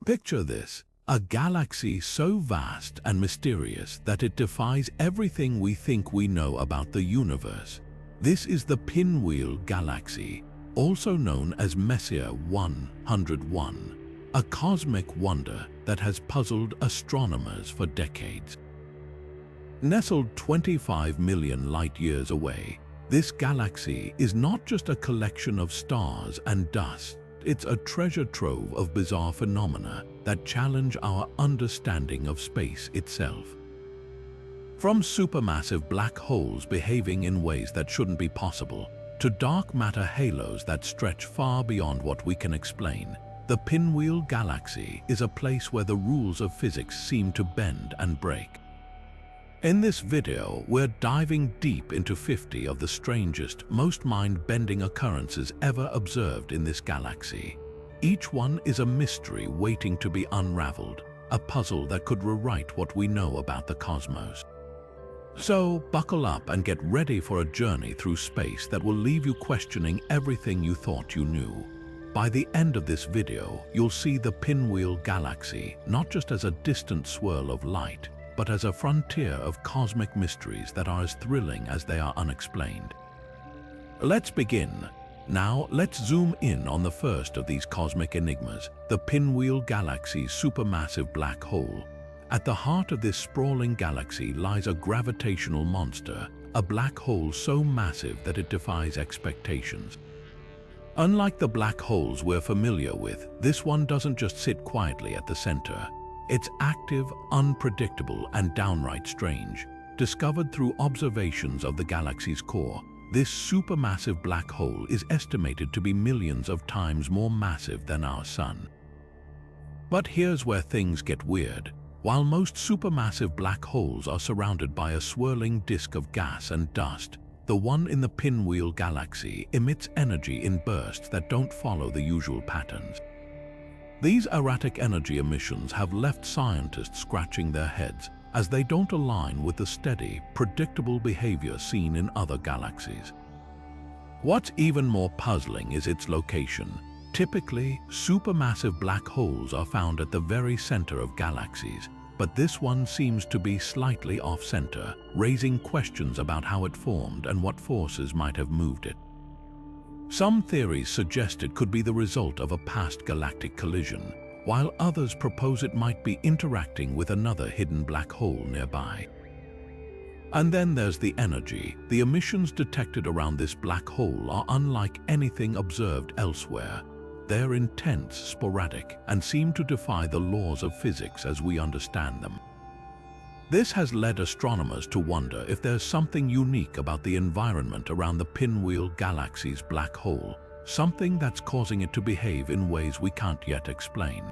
Picture this, a galaxy so vast and mysterious that it defies everything we think we know about the universe. This is the Pinwheel Galaxy, also known as Messier 101, a cosmic wonder that has puzzled astronomers for decades. Nestled 25 million light-years away, this galaxy is not just a collection of stars and dust, it's a treasure trove of bizarre phenomena that challenge our understanding of space itself. From supermassive black holes behaving in ways that shouldn't be possible, to dark matter halos that stretch far beyond what we can explain, the Pinwheel Galaxy is a place where the rules of physics seem to bend and break. In this video, we're diving deep into 50 of the strangest, most mind-bending occurrences ever observed in this galaxy. Each one is a mystery waiting to be unraveled, a puzzle that could rewrite what we know about the cosmos. So, buckle up and get ready for a journey through space that will leave you questioning everything you thought you knew. By the end of this video, you'll see the Pinwheel Galaxy not just as a distant swirl of light, but as a frontier of cosmic mysteries that are as thrilling as they are unexplained. Let's begin. Now, let's zoom in on the first of these cosmic enigmas, the Pinwheel Galaxy's supermassive black hole. At the heart of this sprawling galaxy lies a gravitational monster, a black hole so massive that it defies expectations. Unlike the black holes we're familiar with, this one doesn't just sit quietly at the center. It's active, unpredictable, and downright strange. Discovered through observations of the galaxy's core, this supermassive black hole is estimated to be millions of times more massive than our Sun. But here's where things get weird. While most supermassive black holes are surrounded by a swirling disk of gas and dust, the one in the Pinwheel Galaxy emits energy in bursts that don't follow the usual patterns. These erratic energy emissions have left scientists scratching their heads, as they don't align with the steady, predictable behavior seen in other galaxies. What's even more puzzling is its location. Typically, supermassive black holes are found at the very center of galaxies, but this one seems to be slightly off-center, raising questions about how it formed and what forces might have moved it. Some theories suggest it could be the result of a past galactic collision, while others propose it might be interacting with another hidden black hole nearby. And then there's the energy. The emissions detected around this black hole are unlike anything observed elsewhere. They're intense, sporadic, and seem to defy the laws of physics as we understand them. This has led astronomers to wonder if there's something unique about the environment around the Pinwheel Galaxy's black hole, something that's causing it to behave in ways we can't yet explain.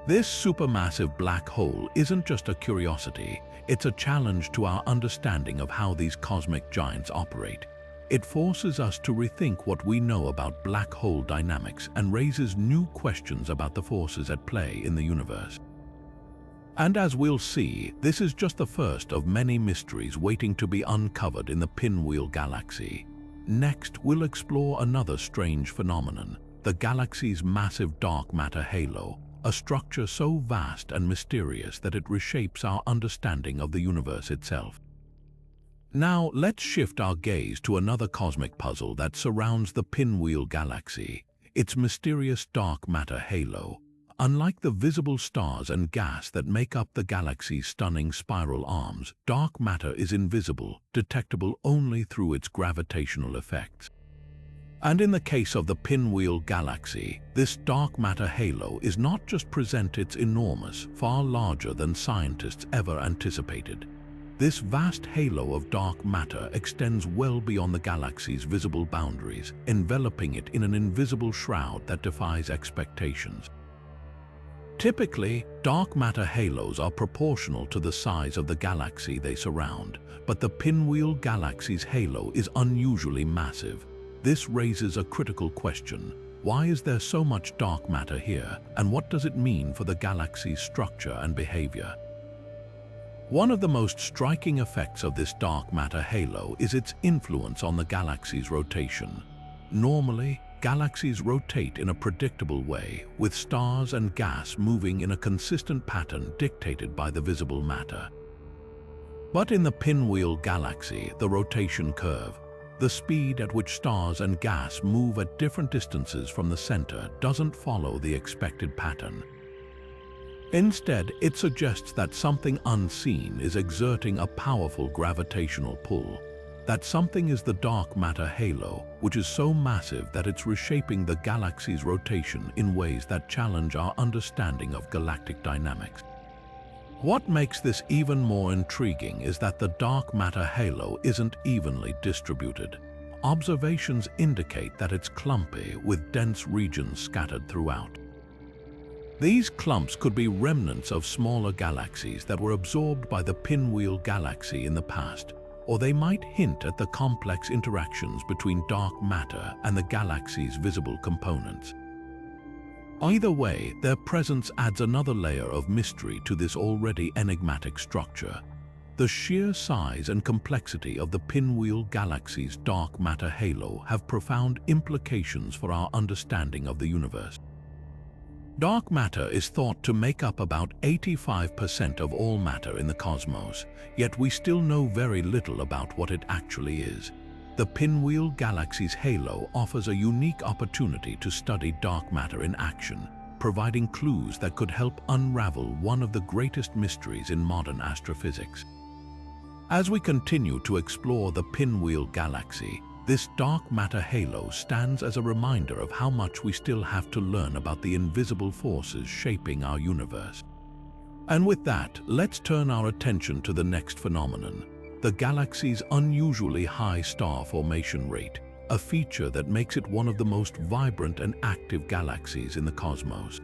This supermassive black hole isn't just a curiosity, it's a challenge to our understanding of how these cosmic giants operate. It forces us to rethink what we know about black hole dynamics and raises new questions about the forces at play in the universe. And as we'll see, this is just the first of many mysteries waiting to be uncovered in the Pinwheel Galaxy. Next, we'll explore another strange phenomenon, the galaxy's massive dark matter halo, a structure so vast and mysterious that it reshapes our understanding of the universe itself. Now, let's shift our gaze to another cosmic puzzle that surrounds the Pinwheel Galaxy, its mysterious dark matter halo. Unlike the visible stars and gas that make up the galaxy's stunning spiral arms, dark matter is invisible, detectable only through its gravitational effects. And in the case of the Pinwheel Galaxy, this dark matter halo is not just present, it's enormous, far larger than scientists ever anticipated. This vast halo of dark matter extends well beyond the galaxy's visible boundaries, enveloping it in an invisible shroud that defies expectations. Typically, dark matter halos are proportional to the size of the galaxy they surround, but the Pinwheel Galaxy's halo is unusually massive. This raises a critical question. Why is there so much dark matter here, and what does it mean for the galaxy's structure and behavior? One of the most striking effects of this dark matter halo is its influence on the galaxy's rotation. Normally, galaxies rotate in a predictable way, with stars and gas moving in a consistent pattern dictated by the visible matter. But in the Pinwheel Galaxy, the rotation curve, the speed at which stars and gas move at different distances from the center doesn't follow the expected pattern. Instead, it suggests that something unseen is exerting a powerful gravitational pull. That something is the dark matter halo, which is so massive that it's reshaping the galaxy's rotation in ways that challenge our understanding of galactic dynamics. What makes this even more intriguing is that the dark matter halo isn't evenly distributed. Observations indicate that it's clumpy, with dense regions scattered throughout. These clumps could be remnants of smaller galaxies that were absorbed by the Pinwheel Galaxy in the past, or they might hint at the complex interactions between dark matter and the galaxy's visible components. Either way, their presence adds another layer of mystery to this already enigmatic structure. The sheer size and complexity of the Pinwheel Galaxy's dark matter halo have profound implications for our understanding of the universe. Dark matter is thought to make up about 85% of all matter in the cosmos, yet we still know very little about what it actually is. The Pinwheel Galaxy's halo offers a unique opportunity to study dark matter in action, providing clues that could help unravel one of the greatest mysteries in modern astrophysics. As we continue to explore the Pinwheel Galaxy, this dark matter halo stands as a reminder of how much we still have to learn about the invisible forces shaping our universe. And with that, let's turn our attention to the next phenomenon, the galaxy's unusually high star formation rate, a feature that makes it one of the most vibrant and active galaxies in the cosmos.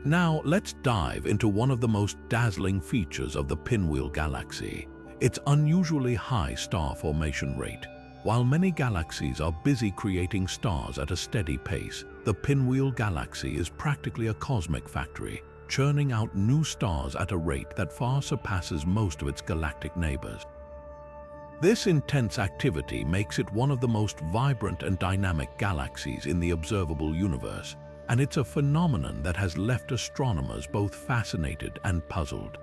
Now, let's dive into one of the most dazzling features of the Pinwheel Galaxy, its unusually high star formation rate. While many galaxies are busy creating stars at a steady pace, the Pinwheel Galaxy is practically a cosmic factory, churning out new stars at a rate that far surpasses most of its galactic neighbors. This intense activity makes it one of the most vibrant and dynamic galaxies in the observable universe, and it's a phenomenon that has left astronomers both fascinated and puzzled.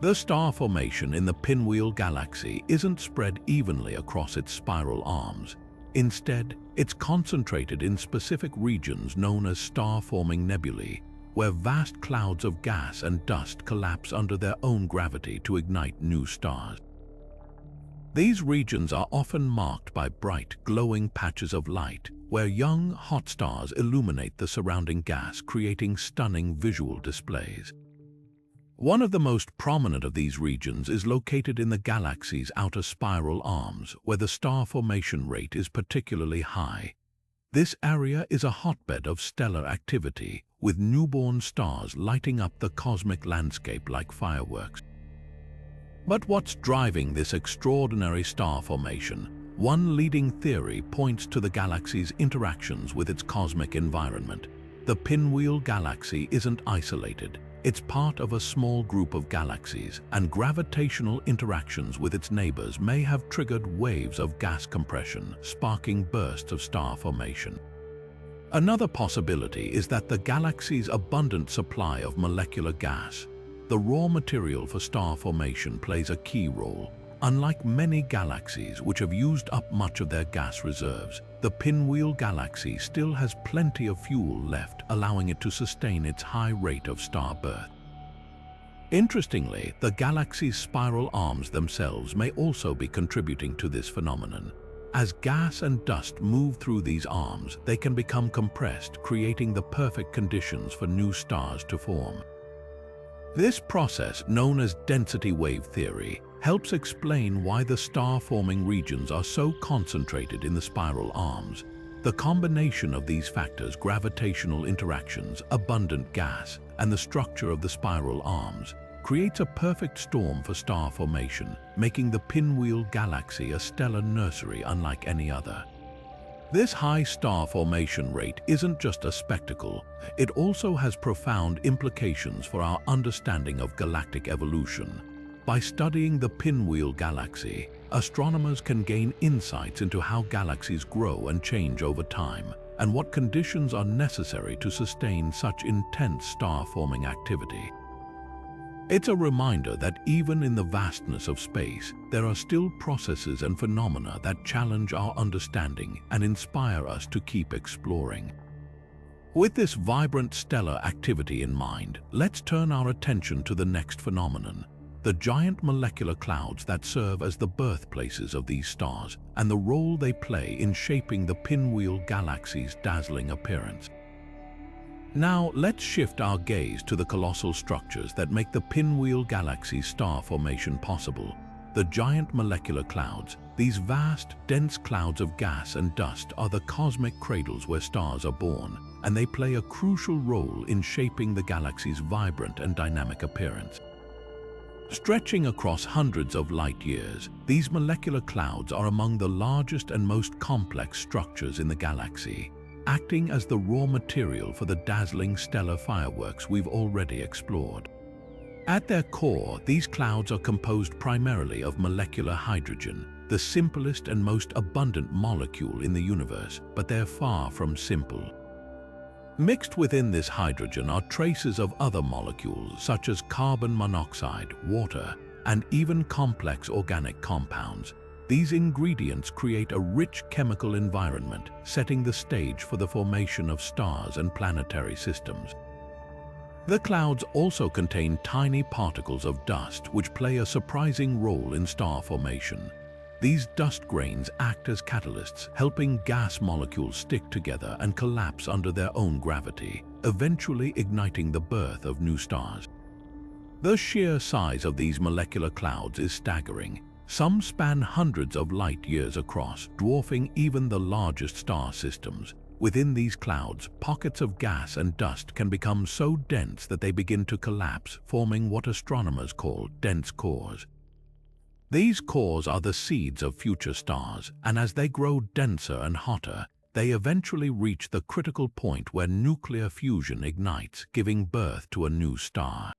The star formation in the Pinwheel Galaxy isn't spread evenly across its spiral arms. Instead, it's concentrated in specific regions known as star-forming nebulae, where vast clouds of gas and dust collapse under their own gravity to ignite new stars. These regions are often marked by bright, glowing patches of light, where young, hot stars illuminate the surrounding gas, creating stunning visual displays. One of the most prominent of these regions is located in the galaxy's outer spiral arms, where the star formation rate is particularly high. This area is a hotbed of stellar activity, with newborn stars lighting up the cosmic landscape like fireworks. But what's driving this extraordinary star formation? One leading theory points to the galaxy's interactions with its cosmic environment. The Pinwheel Galaxy isn't isolated. It's part of a small group of galaxies, and gravitational interactions with its neighbors may have triggered waves of gas compression, sparking bursts of star formation. Another possibility is that the galaxy's abundant supply of molecular gas, the raw material for star formation, plays a key role. Unlike many galaxies which have used up much of their gas reserves, the Pinwheel Galaxy still has plenty of fuel left, allowing it to sustain its high rate of star birth. Interestingly, the galaxy's spiral arms themselves may also be contributing to this phenomenon. As gas and dust move through these arms, they can become compressed, creating the perfect conditions for new stars to form. This process, known as density wave theory, helps explain why the star-forming regions are so concentrated in the spiral arms. The combination of these factors, gravitational interactions, abundant gas, and the structure of the spiral arms, creates a perfect storm for star formation, making the Pinwheel Galaxy a stellar nursery unlike any other. This high star formation rate isn't just a spectacle, it also has profound implications for our understanding of galactic evolution. By studying the Pinwheel Galaxy, astronomers can gain insights into how galaxies grow and change over time, and what conditions are necessary to sustain such intense star-forming activity. It's a reminder that even in the vastness of space, there are still processes and phenomena that challenge our understanding and inspire us to keep exploring. With this vibrant stellar activity in mind, let's turn our attention to the next phenomenon: the giant molecular clouds that serve as the birthplaces of these stars and the role they play in shaping the Pinwheel Galaxy's dazzling appearance. Now, let's shift our gaze to the colossal structures that make the Pinwheel Galaxy's star formation possible. The giant molecular clouds, these vast, dense clouds of gas and dust, are the cosmic cradles where stars are born, and they play a crucial role in shaping the galaxy's vibrant and dynamic appearance. Stretching across hundreds of light years, these molecular clouds are among the largest and most complex structures in the galaxy, acting as the raw material for the dazzling stellar fireworks we've already explored. At their core, these clouds are composed primarily of molecular hydrogen, the simplest and most abundant molecule in the universe, but they're far from simple. Mixed within this hydrogen are traces of other molecules such as carbon monoxide, water, and even complex organic compounds. These ingredients create a rich chemical environment, setting the stage for the formation of stars and planetary systems. The clouds also contain tiny particles of dust which play a surprising role in star formation. These dust grains act as catalysts, helping gas molecules stick together and collapse under their own gravity, eventually igniting the birth of new stars. The sheer size of these molecular clouds is staggering. Some span hundreds of light years across, dwarfing even the largest star systems. Within these clouds, pockets of gas and dust can become so dense that they begin to collapse, forming what astronomers call dense cores. These cores are the seeds of future stars, and as they grow denser and hotter, they eventually reach the critical point where nuclear fusion ignites, giving birth to a new star.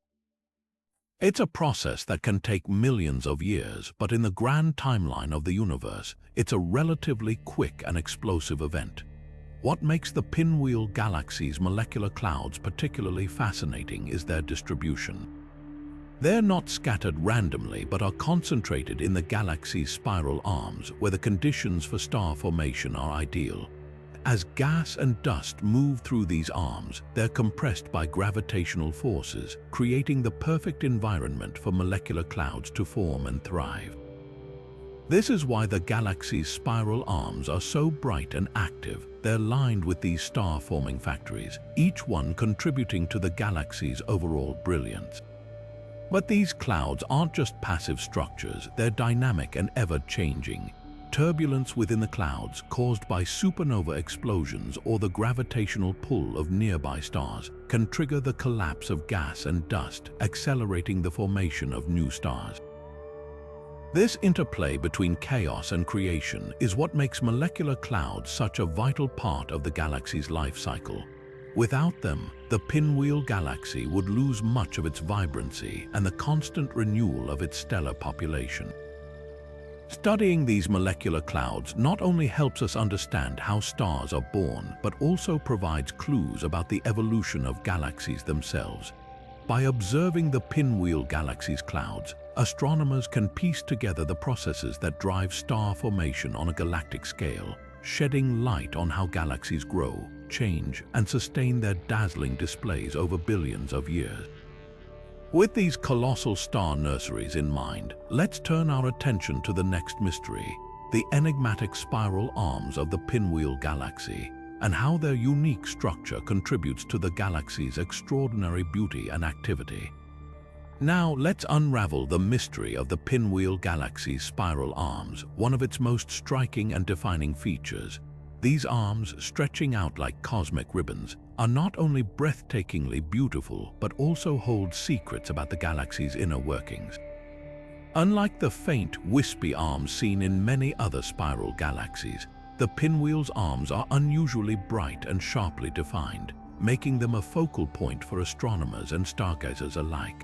It's a process that can take millions of years, but in the grand timeline of the universe, it's a relatively quick and explosive event. What makes the Pinwheel Galaxy's molecular clouds particularly fascinating is their distribution. They're not scattered randomly, but are concentrated in the galaxy's spiral arms, where the conditions for star formation are ideal. As gas and dust move through these arms, they're compressed by gravitational forces, creating the perfect environment for molecular clouds to form and thrive. This is why the galaxy's spiral arms are so bright and active. They're lined with these star-forming factories, each one contributing to the galaxy's overall brilliance. But these clouds aren't just passive structures, they're dynamic and ever-changing. Turbulence within the clouds, caused by supernova explosions or the gravitational pull of nearby stars, can trigger the collapse of gas and dust, accelerating the formation of new stars. This interplay between chaos and creation is what makes molecular clouds such a vital part of the galaxy's life cycle. Without them, the Pinwheel Galaxy would lose much of its vibrancy and the constant renewal of its stellar population. Studying these molecular clouds not only helps us understand how stars are born, but also provides clues about the evolution of galaxies themselves. By observing the Pinwheel Galaxy's clouds, astronomers can piece together the processes that drive star formation on a galactic scale, shedding light on how galaxies grow, change, and sustain their dazzling displays over billions of years. With these colossal star nurseries in mind, let's turn our attention to the next mystery, the enigmatic spiral arms of the Pinwheel Galaxy, and how their unique structure contributes to the galaxy's extraordinary beauty and activity. Now let's unravel the mystery of the Pinwheel Galaxy's spiral arms, one of its most striking and defining features. These arms, stretching out like cosmic ribbons, are not only breathtakingly beautiful, but also hold secrets about the galaxy's inner workings. Unlike the faint, wispy arms seen in many other spiral galaxies, the Pinwheel's arms are unusually bright and sharply defined, making them a focal point for astronomers and stargazers alike.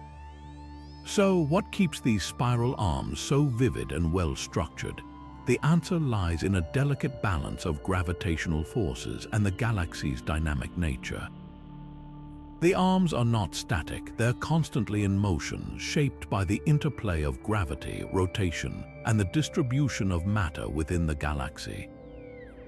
So, what keeps these spiral arms so vivid and well-structured? The answer lies in a delicate balance of gravitational forces and the galaxy's dynamic nature. The arms are not static, they're constantly in motion, shaped by the interplay of gravity, rotation, and the distribution of matter within the galaxy.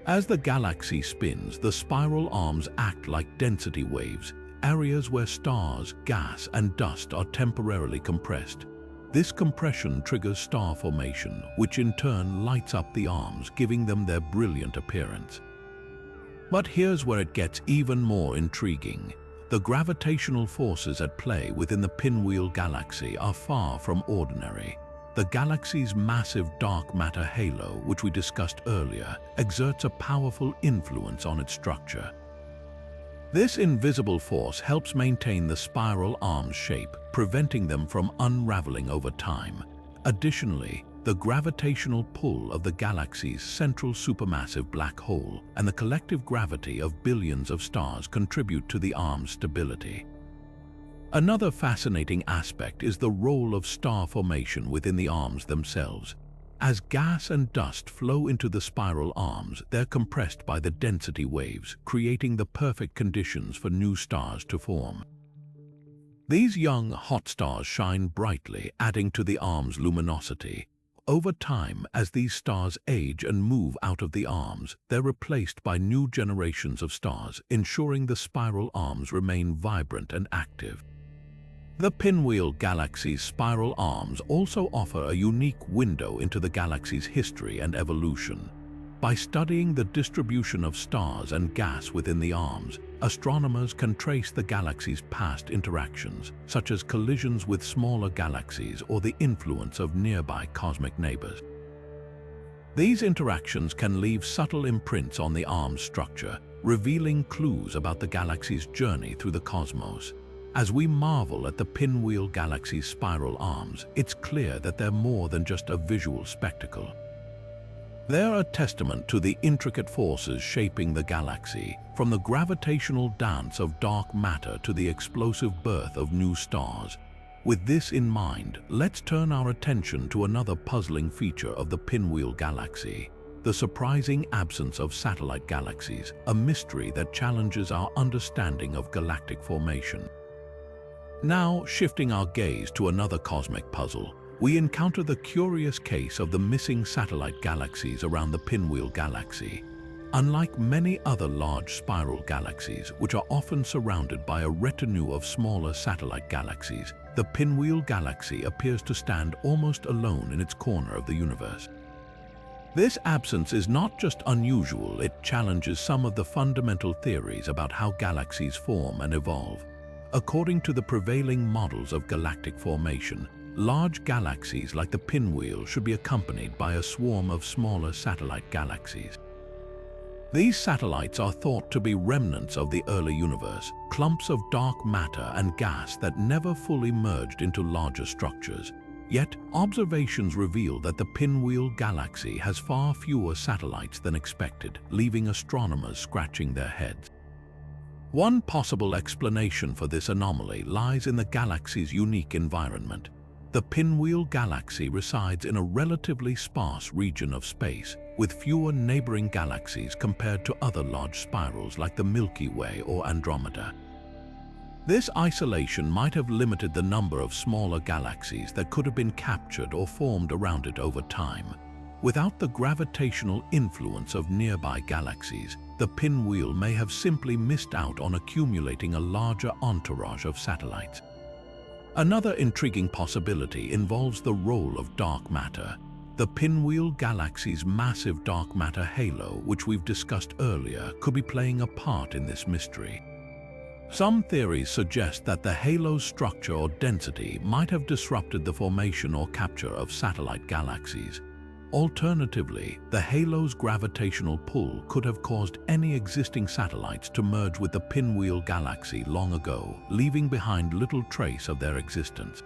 As the galaxy spins, the spiral arms act like density waves, areas where stars, gas, and dust are temporarily compressed. This compression triggers star formation, which in turn lights up the arms, giving them their brilliant appearance. But here's where it gets even more intriguing. The gravitational forces at play within the Pinwheel Galaxy are far from ordinary. The galaxy's massive dark matter halo, which we discussed earlier, exerts a powerful influence on its structure. This invisible force helps maintain the spiral arms' shape, preventing them from unraveling over time. Additionally, the gravitational pull of the galaxy's central supermassive black hole and the collective gravity of billions of stars contribute to the arm's stability. Another fascinating aspect is the role of star formation within the arms themselves. As gas and dust flow into the spiral arms, they're compressed by the density waves, creating the perfect conditions for new stars to form. These young, hot stars shine brightly, adding to the arm's luminosity. Over time, as these stars age and move out of the arms, they're replaced by new generations of stars, ensuring the spiral arms remain vibrant and active. The Pinwheel Galaxy's spiral arms also offer a unique window into the galaxy's history and evolution. By studying the distribution of stars and gas within the arms, astronomers can trace the galaxy's past interactions, such as collisions with smaller galaxies or the influence of nearby cosmic neighbors. These interactions can leave subtle imprints on the arm's structure, revealing clues about the galaxy's journey through the cosmos. As we marvel at the Pinwheel Galaxy's spiral arms, it's clear that they're more than just a visual spectacle. They're a testament to the intricate forces shaping the galaxy, from the gravitational dance of dark matter to the explosive birth of new stars. With this in mind, let's turn our attention to another puzzling feature of the Pinwheel Galaxy: the surprising absence of satellite galaxies, a mystery that challenges our understanding of galactic formation. Now, shifting our gaze to another cosmic puzzle, we encounter the curious case of the missing satellite galaxies around the Pinwheel Galaxy. Unlike many other large spiral galaxies, which are often surrounded by a retinue of smaller satellite galaxies, the Pinwheel Galaxy appears to stand almost alone in its corner of the universe. This absence is not just unusual, it challenges some of the fundamental theories about how galaxies form and evolve. According to the prevailing models of galactic formation, large galaxies like the Pinwheel should be accompanied by a swarm of smaller satellite galaxies. These satellites are thought to be remnants of the early universe, clumps of dark matter and gas that never fully merged into larger structures. Yet, observations reveal that the Pinwheel Galaxy has far fewer satellites than expected, leaving astronomers scratching their heads. One possible explanation for this anomaly lies in the galaxy's unique environment. The Pinwheel Galaxy resides in a relatively sparse region of space, with fewer neighboring galaxies compared to other large spirals like the Milky Way or Andromeda. This isolation might have limited the number of smaller galaxies that could have been captured or formed around it over time. Without the gravitational influence of nearby galaxies, the Pinwheel may have simply missed out on accumulating a larger entourage of satellites. Another intriguing possibility involves the role of dark matter. The Pinwheel Galaxy's massive dark matter halo, which we've discussed earlier, could be playing a part in this mystery. Some theories suggest that the halo's structure or density might have disrupted the formation or capture of satellite galaxies. Alternatively, the halo's gravitational pull could have caused any existing satellites to merge with the Pinwheel Galaxy long ago, leaving behind little trace of their existence.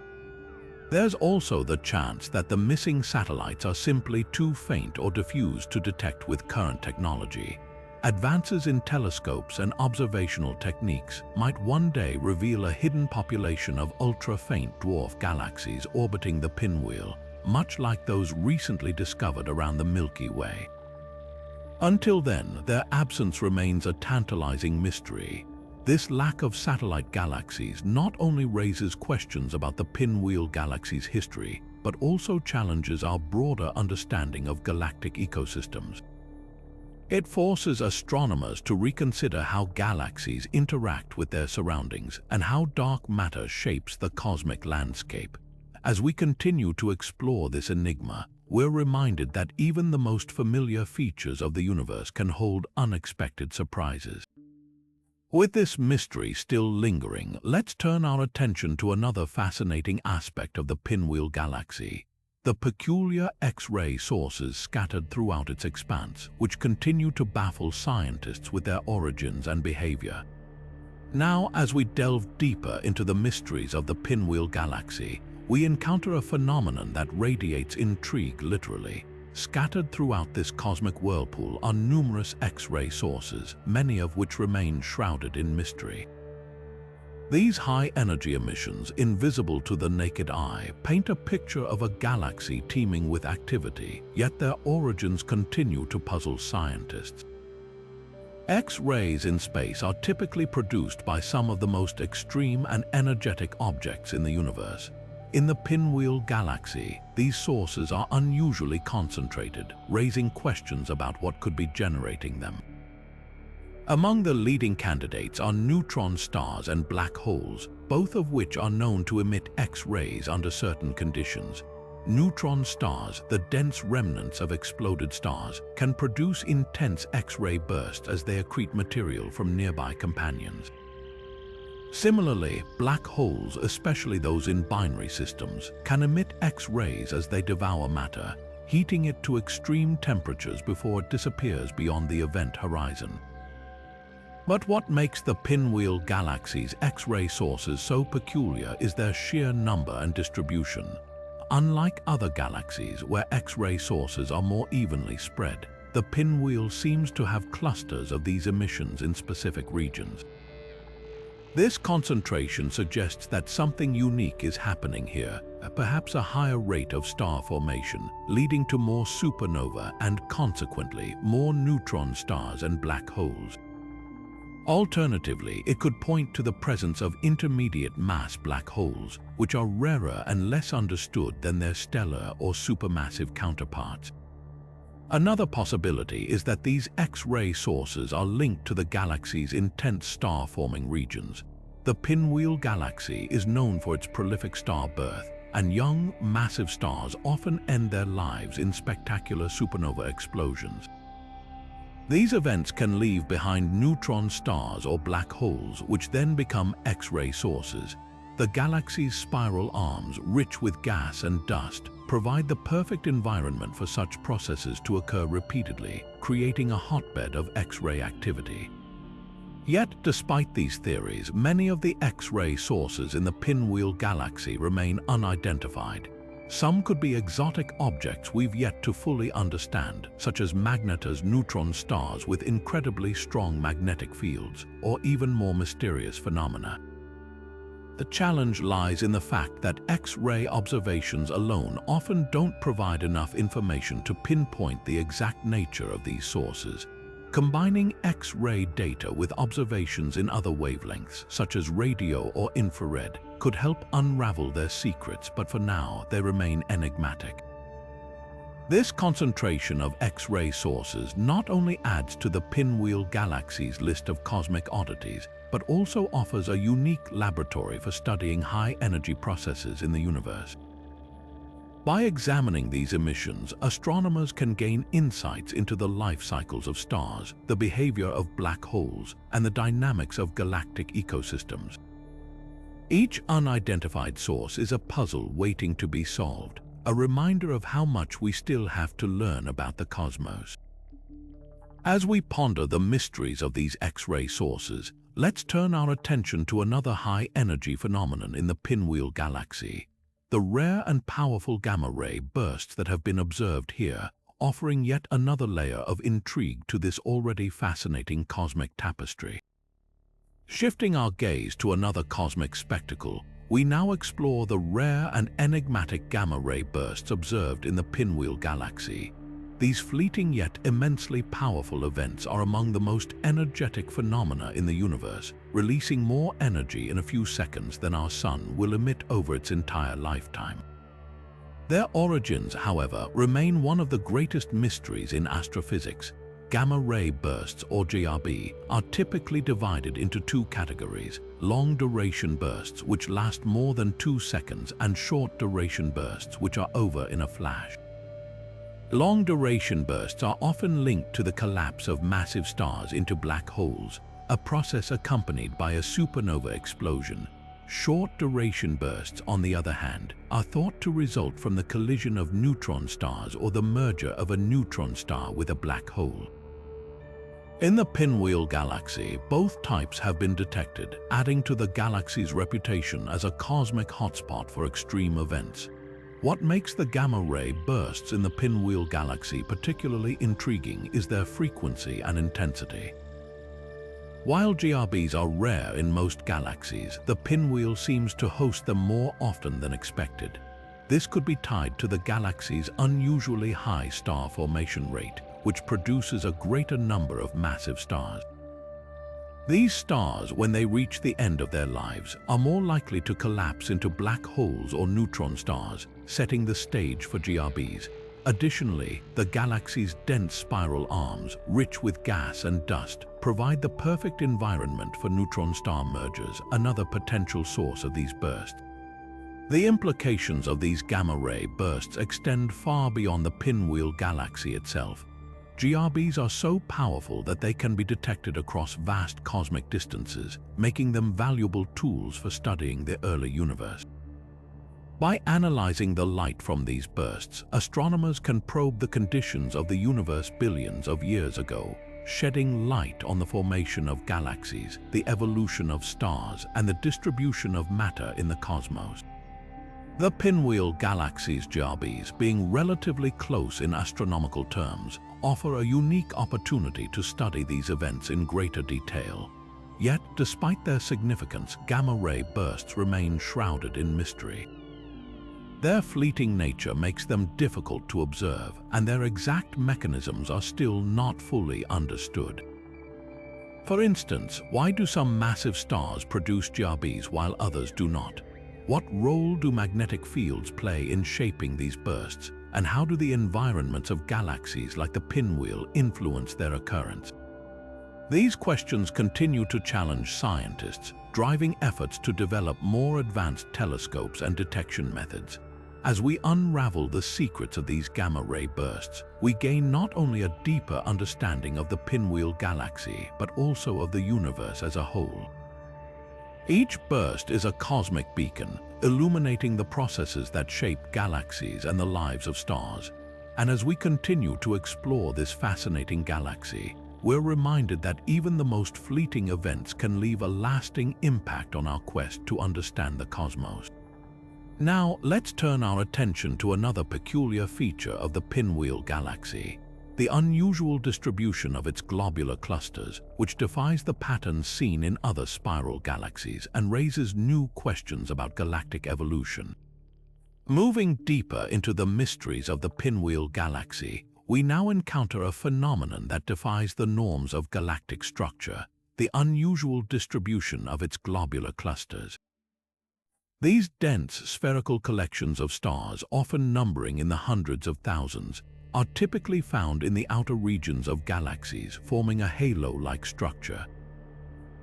There's also the chance that the missing satellites are simply too faint or diffuse to detect with current technology. Advances in telescopes and observational techniques might one day reveal a hidden population of ultra-faint dwarf galaxies orbiting the pinwheel, much like those recently discovered around the Milky Way. Until then, their absence remains a tantalizing mystery. This lack of satellite galaxies not only raises questions about the Pinwheel Galaxy's history, but also challenges our broader understanding of galactic ecosystems. It forces astronomers to reconsider how galaxies interact with their surroundings and how dark matter shapes the cosmic landscape. As we continue to explore this enigma, we're reminded that even the most familiar features of the universe can hold unexpected surprises. With this mystery still lingering, let's turn our attention to another fascinating aspect of the Pinwheel Galaxy: the peculiar X-ray sources scattered throughout its expanse, which continue to baffle scientists with their origins and behavior. Now, as we delve deeper into the mysteries of the Pinwheel Galaxy, we encounter a phenomenon that radiates intrigue literally. Scattered throughout this cosmic whirlpool are numerous X-ray sources, many of which remain shrouded in mystery. These high-energy emissions, invisible to the naked eye, paint a picture of a galaxy teeming with activity, yet their origins continue to puzzle scientists. X-rays in space are typically produced by some of the most extreme and energetic objects in the universe. In the Pinwheel Galaxy, these sources are unusually concentrated, raising questions about what could be generating them. Among the leading candidates are neutron stars and black holes, both of which are known to emit X-rays under certain conditions. Neutron stars, the dense remnants of exploded stars, can produce intense X-ray bursts as they accrete material from nearby companions. Similarly, black holes, especially those in binary systems, can emit X-rays as they devour matter, heating it to extreme temperatures before it disappears beyond the event horizon. But what makes the Pinwheel Galaxy's X-ray sources so peculiar is their sheer number and distribution. Unlike other galaxies where X-ray sources are more evenly spread, the Pinwheel seems to have clusters of these emissions in specific regions. This concentration suggests that something unique is happening here, perhaps a higher rate of star formation, leading to more supernova and, consequently, more neutron stars and black holes. Alternatively, it could point to the presence of intermediate mass black holes, which are rarer and less understood than their stellar or supermassive counterparts. Another possibility is that these X-ray sources are linked to the galaxy's intense star-forming regions. The Pinwheel Galaxy is known for its prolific star birth, and young, massive stars often end their lives in spectacular supernova explosions. These events can leave behind neutron stars or black holes, which then become X-ray sources. The galaxy's spiral arms, rich with gas and dust, provide the perfect environment for such processes to occur repeatedly, creating a hotbed of X-ray activity. Yet, despite these theories, many of the X-ray sources in the Pinwheel Galaxy remain unidentified. Some could be exotic objects we've yet to fully understand, such as magnetous neutron stars with incredibly strong magnetic fields, or even more mysterious phenomena. The challenge lies in the fact that X-ray observations alone often don't provide enough information to pinpoint the exact nature of these sources. Combining X-ray data with observations in other wavelengths, such as radio or infrared, could help unravel their secrets, but for now they remain enigmatic. This concentration of X-ray sources not only adds to the Pinwheel Galaxy's list of cosmic oddities, but also offers a unique laboratory for studying high-energy processes in the universe. By examining these emissions, astronomers can gain insights into the life cycles of stars, the behavior of black holes, and the dynamics of galactic ecosystems. Each unidentified source is a puzzle waiting to be solved, a reminder of how much we still have to learn about the cosmos. As we ponder the mysteries of these X-ray sources, let's turn our attention to another high-energy phenomenon in the Pinwheel Galaxy. The rare and powerful gamma-ray bursts that have been observed here, offering yet another layer of intrigue to this already fascinating cosmic tapestry. Shifting our gaze to another cosmic spectacle, we now explore the rare and enigmatic gamma-ray bursts observed in the Pinwheel Galaxy. These fleeting yet immensely powerful events are among the most energetic phenomena in the universe, releasing more energy in a few seconds than our Sun will emit over its entire lifetime. Their origins, however, remain one of the greatest mysteries in astrophysics. Gamma-ray bursts, or GRB, are typically divided into two categories: long-duration bursts, which last more than 2 seconds, and short-duration bursts, which are over in a flash. Long-duration bursts are often linked to the collapse of massive stars into black holes, a process accompanied by a supernova explosion. Short-duration bursts, on the other hand, are thought to result from the collision of neutron stars or the merger of a neutron star with a black hole. In the Pinwheel Galaxy, both types have been detected, adding to the galaxy's reputation as a cosmic hotspot for extreme events. What makes the gamma-ray bursts in the Pinwheel Galaxy particularly intriguing is their frequency and intensity. While GRBs are rare in most galaxies, the Pinwheel seems to host them more often than expected. This could be tied to the galaxy's unusually high star formation rate, which produces a greater number of massive stars. These stars, when they reach the end of their lives, are more likely to collapse into black holes or neutron stars, setting the stage for GRBs. Additionally, the galaxy's dense spiral arms, rich with gas and dust, provide the perfect environment for neutron star mergers, another potential source of these bursts. The implications of these gamma-ray bursts extend far beyond the Pinwheel Galaxy itself. GRBs are so powerful that they can be detected across vast cosmic distances, making them valuable tools for studying the early universe. By analyzing the light from these bursts, astronomers can probe the conditions of the universe billions of years ago, shedding light on the formation of galaxies, the evolution of stars, and the distribution of matter in the cosmos. The Pinwheel Galaxy's GRBs, being relatively close in astronomical terms, offer a unique opportunity to study these events in greater detail. Yet, despite their significance, gamma-ray bursts remain shrouded in mystery. Their fleeting nature makes them difficult to observe, and their exact mechanisms are still not fully understood. For instance, why do some massive stars produce GRBs while others do not? What role do magnetic fields play in shaping these bursts, and how do the environments of galaxies like the Pinwheel influence their occurrence? These questions continue to challenge scientists, driving efforts to develop more advanced telescopes and detection methods. As we unravel the secrets of these gamma-ray bursts, we gain not only a deeper understanding of the Pinwheel Galaxy, but also of the universe as a whole. Each burst is a cosmic beacon, illuminating the processes that shape galaxies and the lives of stars. And as we continue to explore this fascinating galaxy, we're reminded that even the most fleeting events can leave a lasting impact on our quest to understand the cosmos. Now, let's turn our attention to another peculiar feature of the Pinwheel Galaxy: the unusual distribution of its globular clusters, which defies the patterns seen in other spiral galaxies and raises new questions about galactic evolution. Moving deeper into the mysteries of the Pinwheel Galaxy, we now encounter a phenomenon that defies the norms of galactic structure: the unusual distribution of its globular clusters. These dense spherical collections of stars, often numbering in the hundreds of thousands, are typically found in the outer regions of galaxies, forming a halo-like structure.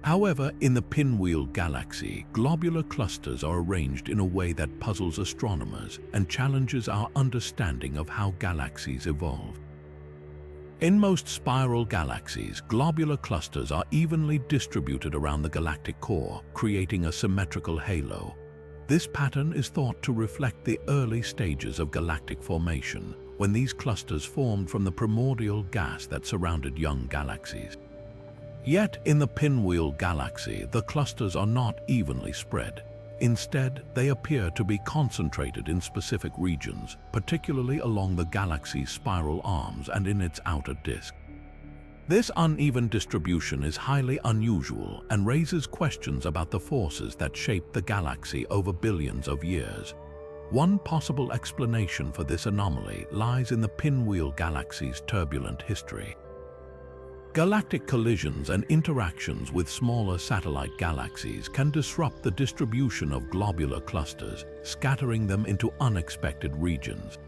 However, in the Pinwheel Galaxy, globular clusters are arranged in a way that puzzles astronomers and challenges our understanding of how galaxies evolve. In most spiral galaxies, globular clusters are evenly distributed around the galactic core, creating a symmetrical halo. This pattern is thought to reflect the early stages of galactic formation, when these clusters formed from the primordial gas that surrounded young galaxies. Yet, in the Pinwheel Galaxy, the clusters are not evenly spread. Instead, they appear to be concentrated in specific regions, particularly along the galaxy's spiral arms and in its outer disk. This uneven distribution is highly unusual and raises questions about the forces that shape the galaxy over billions of years. One possible explanation for this anomaly lies in the Pinwheel Galaxy's turbulent history. Galactic collisions and interactions with smaller satellite galaxies can disrupt the distribution of globular clusters, scattering them into unexpected regions.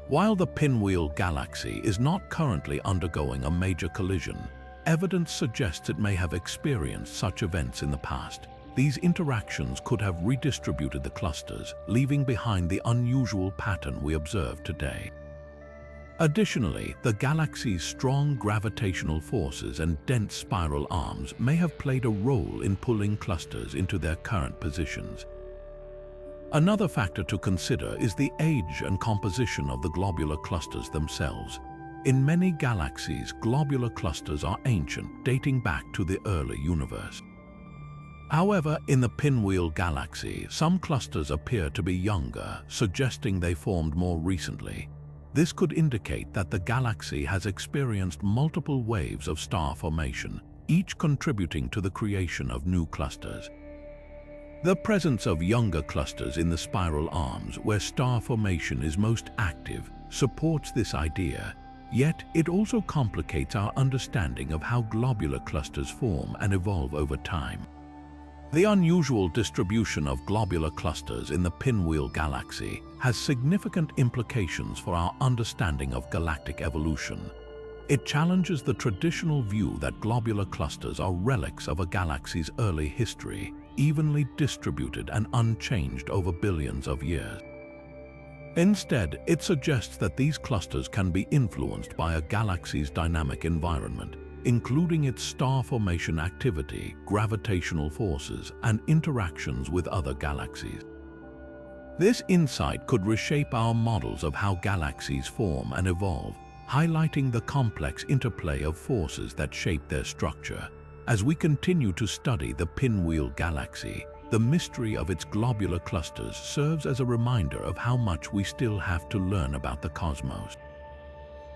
While the Pinwheel Galaxy is not currently undergoing a major collision, evidence suggests it may have experienced such events in the past. These interactions could have redistributed the clusters, leaving behind the unusual pattern we observe today. Additionally, the galaxy's strong gravitational forces and dense spiral arms may have played a role in pulling clusters into their current positions. Another factor to consider is the age and composition of the globular clusters themselves. In many galaxies, globular clusters are ancient, dating back to the early universe. However, in the Pinwheel Galaxy, some clusters appear to be younger, suggesting they formed more recently. This could indicate that the galaxy has experienced multiple waves of star formation, each contributing to the creation of new clusters. The presence of younger clusters in the spiral arms, where star formation is most active, supports this idea, yet it also complicates our understanding of how globular clusters form and evolve over time. The unusual distribution of globular clusters in the Pinwheel Galaxy has significant implications for our understanding of galactic evolution. It challenges the traditional view that globular clusters are relics of a galaxy's early history, evenly distributed and unchanged over billions of years. Instead, it suggests that these clusters can be influenced by a galaxy's dynamic environment, including its star formation activity, gravitational forces, and interactions with other galaxies. This insight could reshape our models of how galaxies form and evolve, highlighting the complex interplay of forces that shape their structure. As we continue to study the Pinwheel Galaxy, the mystery of its globular clusters serves as a reminder of how much we still have to learn about the cosmos.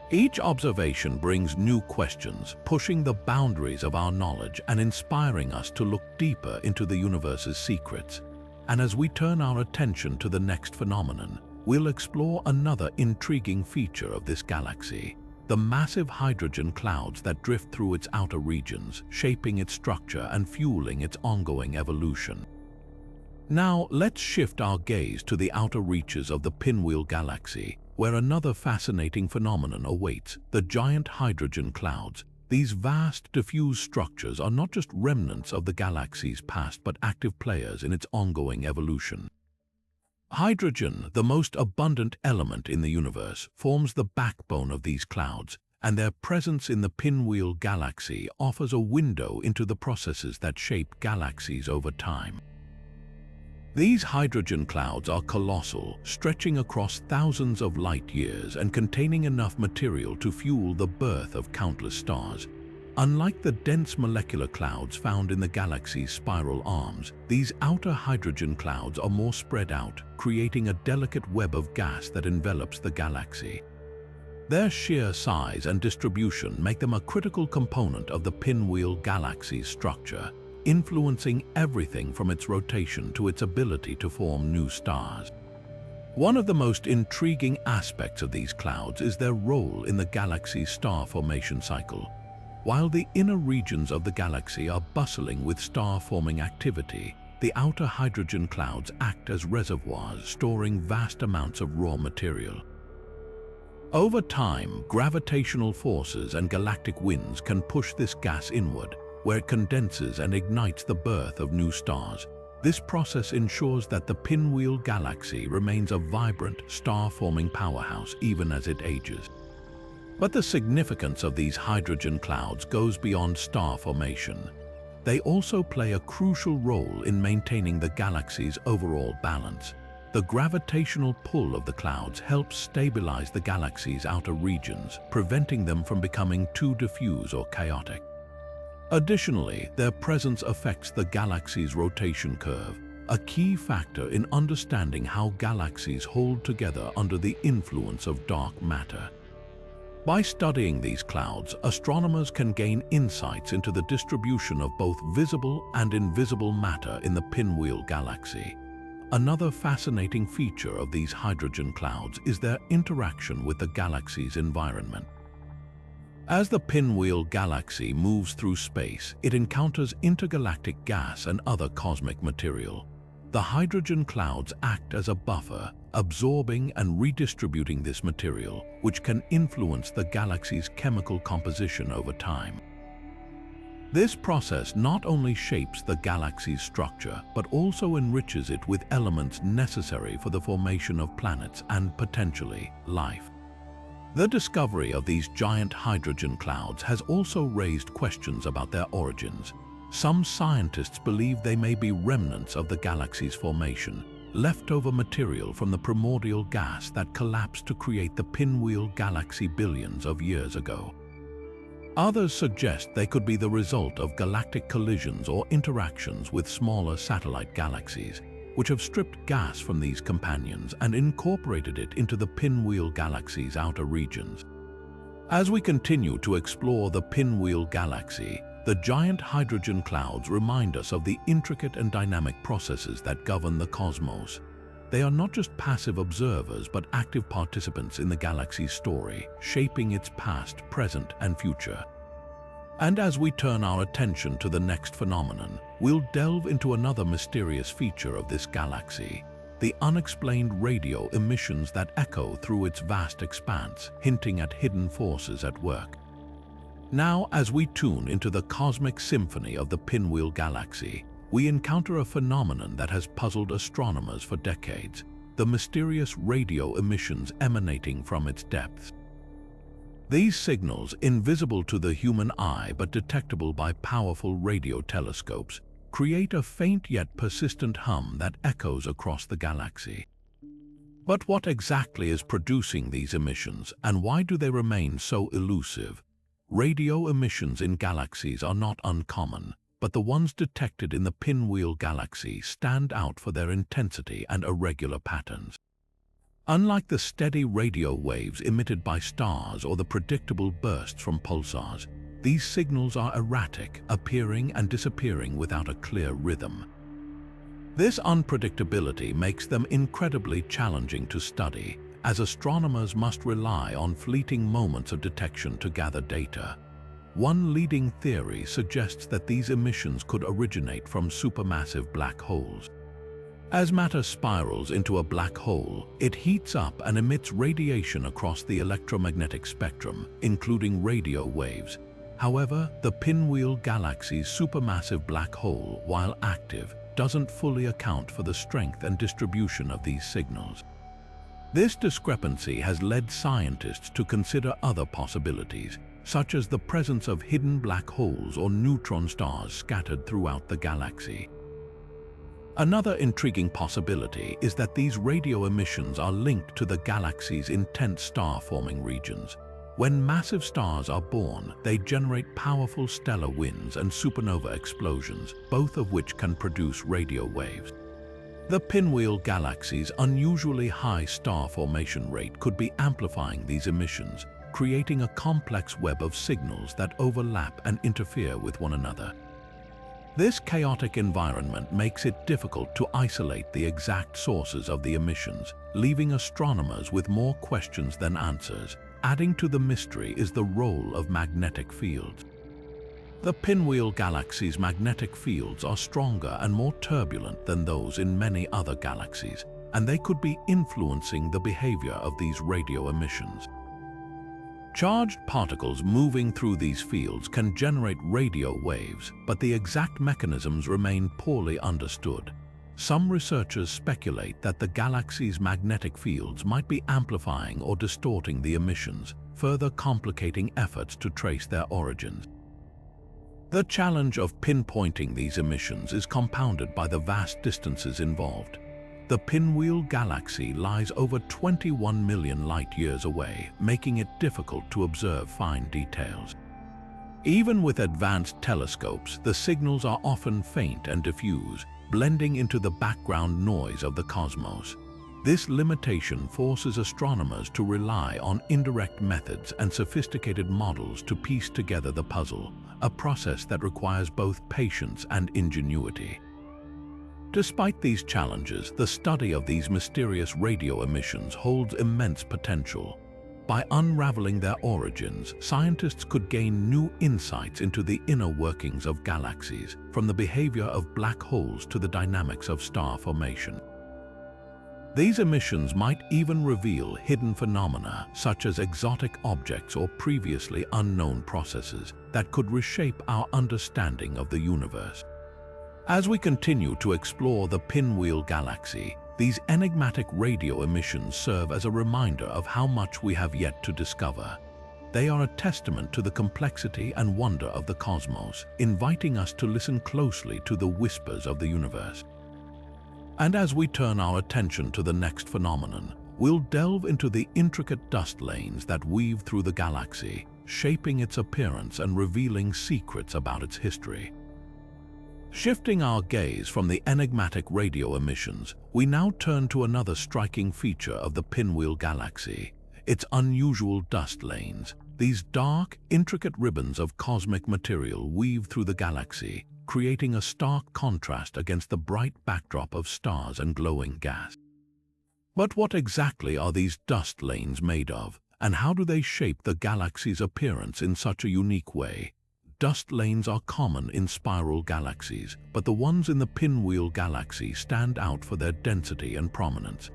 Each observation brings new questions, pushing the boundaries of our knowledge and inspiring us to look deeper into the universe's secrets. And as we turn our attention to the next phenomenon, we'll explore another intriguing feature of this galaxy: the massive hydrogen clouds that drift through its outer regions, shaping its structure and fueling its ongoing evolution. Now, let's shift our gaze to the outer reaches of the Pinwheel Galaxy, where another fascinating phenomenon awaits: the giant hydrogen clouds. These vast, diffuse structures are not just remnants of the galaxy's past, but active players in its ongoing evolution. Hydrogen, the most abundant element in the universe, forms the backbone of these clouds, and their presence in the Pinwheel Galaxy offers a window into the processes that shape galaxies over time. These hydrogen clouds are colossal, stretching across thousands of light years and containing enough material to fuel the birth of countless stars. Unlike the dense molecular clouds found in the galaxy's spiral arms, these outer hydrogen clouds are more spread out, creating a delicate web of gas that envelops the galaxy. Their sheer size and distribution make them a critical component of the Pinwheel Galaxy's structure, influencing everything from its rotation to its ability to form new stars. One of the most intriguing aspects of these clouds is their role in the galaxy's star formation cycle. While the inner regions of the galaxy are bustling with star-forming activity, the outer hydrogen clouds act as reservoirs, storing vast amounts of raw material. Over time, gravitational forces and galactic winds can push this gas inward, where it condenses and ignites the birth of new stars. This process ensures that the Pinwheel Galaxy remains a vibrant, star-forming powerhouse even as it ages. But the significance of these hydrogen clouds goes beyond star formation. They also play a crucial role in maintaining the galaxy's overall balance. The gravitational pull of the clouds helps stabilize the galaxy's outer regions, preventing them from becoming too diffuse or chaotic. Additionally, their presence affects the galaxy's rotation curve, a key factor in understanding how galaxies hold together under the influence of dark matter. By studying these clouds, astronomers can gain insights into the distribution of both visible and invisible matter in the Pinwheel Galaxy. Another fascinating feature of these hydrogen clouds is their interaction with the galaxy's environment. As the Pinwheel Galaxy moves through space, it encounters intergalactic gas and other cosmic material. The hydrogen clouds act as a buffer, absorbing and redistributing this material, which can influence the galaxy's chemical composition over time. This process not only shapes the galaxy's structure, but also enriches it with elements necessary for the formation of planets and, potentially, life. The discovery of these giant hydrogen clouds has also raised questions about their origins. Some scientists believe they may be remnants of the galaxy's formation, leftover material from the primordial gas that collapsed to create the Pinwheel Galaxy billions of years ago. Others suggest they could be the result of galactic collisions or interactions with smaller satellite galaxies, which have stripped gas from these companions and incorporated it into the Pinwheel Galaxy's outer regions. As we continue to explore the Pinwheel Galaxy, the giant hydrogen clouds remind us of the intricate and dynamic processes that govern the cosmos. They are not just passive observers, but active participants in the galaxy's story, shaping its past, present, and future. And as we turn our attention to the next phenomenon, we'll delve into another mysterious feature of this galaxy: the unexplained radio emissions that echo through its vast expanse, hinting at hidden forces at work. Now, as we tune into the cosmic symphony of the Pinwheel Galaxy, we encounter a phenomenon that has puzzled astronomers for decades: the mysterious radio emissions emanating from its depths. These signals, invisible to the human eye but detectable by powerful radio telescopes, create a faint yet persistent hum that echoes across the galaxy. But what exactly is producing these emissions, and why do they remain so elusive? Radio emissions in galaxies are not uncommon, but the ones detected in the Pinwheel Galaxy stand out for their intensity and irregular patterns. Unlike the steady radio waves emitted by stars or the predictable bursts from pulsars, these signals are erratic, appearing and disappearing without a clear rhythm. This unpredictability makes them incredibly challenging to study, as astronomers must rely on fleeting moments of detection to gather data. One leading theory suggests that these emissions could originate from supermassive black holes. As matter spirals into a black hole, it heats up and emits radiation across the electromagnetic spectrum, including radio waves. However, the Pinwheel Galaxy's supermassive black hole, while active, doesn't fully account for the strength and distribution of these signals. This discrepancy has led scientists to consider other possibilities, such as the presence of hidden black holes or neutron stars scattered throughout the galaxy. Another intriguing possibility is that these radio emissions are linked to the galaxy's intense star-forming regions. When massive stars are born, they generate powerful stellar winds and supernova explosions, both of which can produce radio waves. The Pinwheel Galaxy's unusually high star formation rate could be amplifying these emissions, creating a complex web of signals that overlap and interfere with one another. This chaotic environment makes it difficult to isolate the exact sources of the emissions, leaving astronomers with more questions than answers. Adding to the mystery is the role of magnetic fields. The Pinwheel Galaxy's magnetic fields are stronger and more turbulent than those in many other galaxies, and they could be influencing the behavior of these radio emissions. Charged particles moving through these fields can generate radio waves, but the exact mechanisms remain poorly understood. Some researchers speculate that the galaxy's magnetic fields might be amplifying or distorting the emissions, further complicating efforts to trace their origins. The challenge of pinpointing these emissions is compounded by the vast distances involved. The Pinwheel Galaxy lies over 21 million light-years away, making it difficult to observe fine details. Even with advanced telescopes, the signals are often faint and diffuse, blending into the background noise of the cosmos. This limitation forces astronomers to rely on indirect methods and sophisticated models to piece together the puzzle, a process that requires both patience and ingenuity. Despite these challenges, the study of these mysterious radio emissions holds immense potential. By unraveling their origins, scientists could gain new insights into the inner workings of galaxies, from the behavior of black holes to the dynamics of star formation. These emissions might even reveal hidden phenomena, such as exotic objects or previously unknown processes, that could reshape our understanding of the universe. As we continue to explore the Pinwheel Galaxy, these enigmatic radio emissions serve as a reminder of how much we have yet to discover. They are a testament to the complexity and wonder of the cosmos, inviting us to listen closely to the whispers of the universe. And as we turn our attention to the next phenomenon, we'll delve into the intricate dust lanes that weave through the galaxy, shaping its appearance and revealing secrets about its history. Shifting our gaze from the enigmatic radio emissions, we now turn to another striking feature of the Pinwheel Galaxy: its unusual dust lanes. These dark, intricate ribbons of cosmic material weave through the galaxy, creating a stark contrast against the bright backdrop of stars and glowing gas. But what exactly are these dust lanes made of, and how do they shape the galaxy's appearance in such a unique way? Dust lanes are common in spiral galaxies, but the ones in the Pinwheel Galaxy stand out for their density and prominence.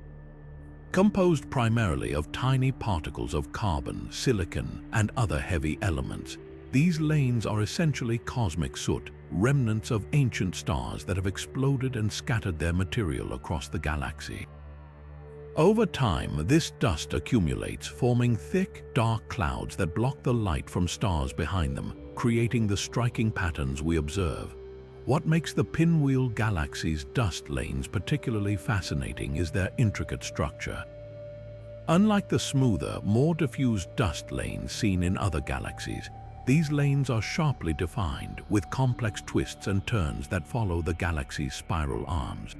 Composed primarily of tiny particles of carbon, silicon, and other heavy elements, these lanes are essentially cosmic soot, remnants of ancient stars that have exploded and scattered their material across the galaxy. Over time, this dust accumulates, forming thick, dark clouds that block the light from stars behind them, creating the striking patterns we observe. What makes the Pinwheel Galaxy's dust lanes particularly fascinating is their intricate structure. Unlike the smoother, more diffused dust lanes seen in other galaxies, these lanes are sharply defined, with complex twists and turns that follow the galaxy's spiral arms.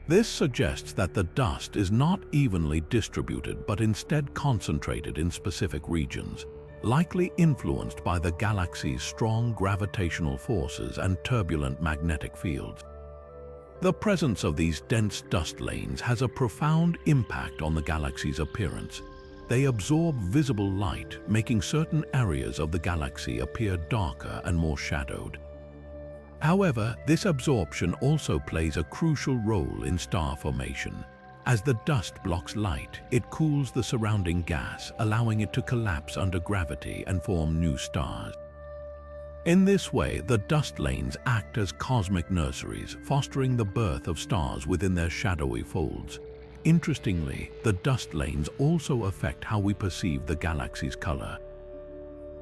This suggests that the dust is not evenly distributed but instead concentrated in specific regions, likely influenced by the galaxy's strong gravitational forces and turbulent magnetic fields. The presence of these dense dust lanes has a profound impact on the galaxy's appearance. They absorb visible light, making certain areas of the galaxy appear darker and more shadowed. However, this absorption also plays a crucial role in star formation. As the dust blocks light, it cools the surrounding gas, allowing it to collapse under gravity and form new stars. In this way, the dust lanes act as cosmic nurseries, fostering the birth of stars within their shadowy folds. Interestingly, the dust lanes also affect how we perceive the galaxy's color.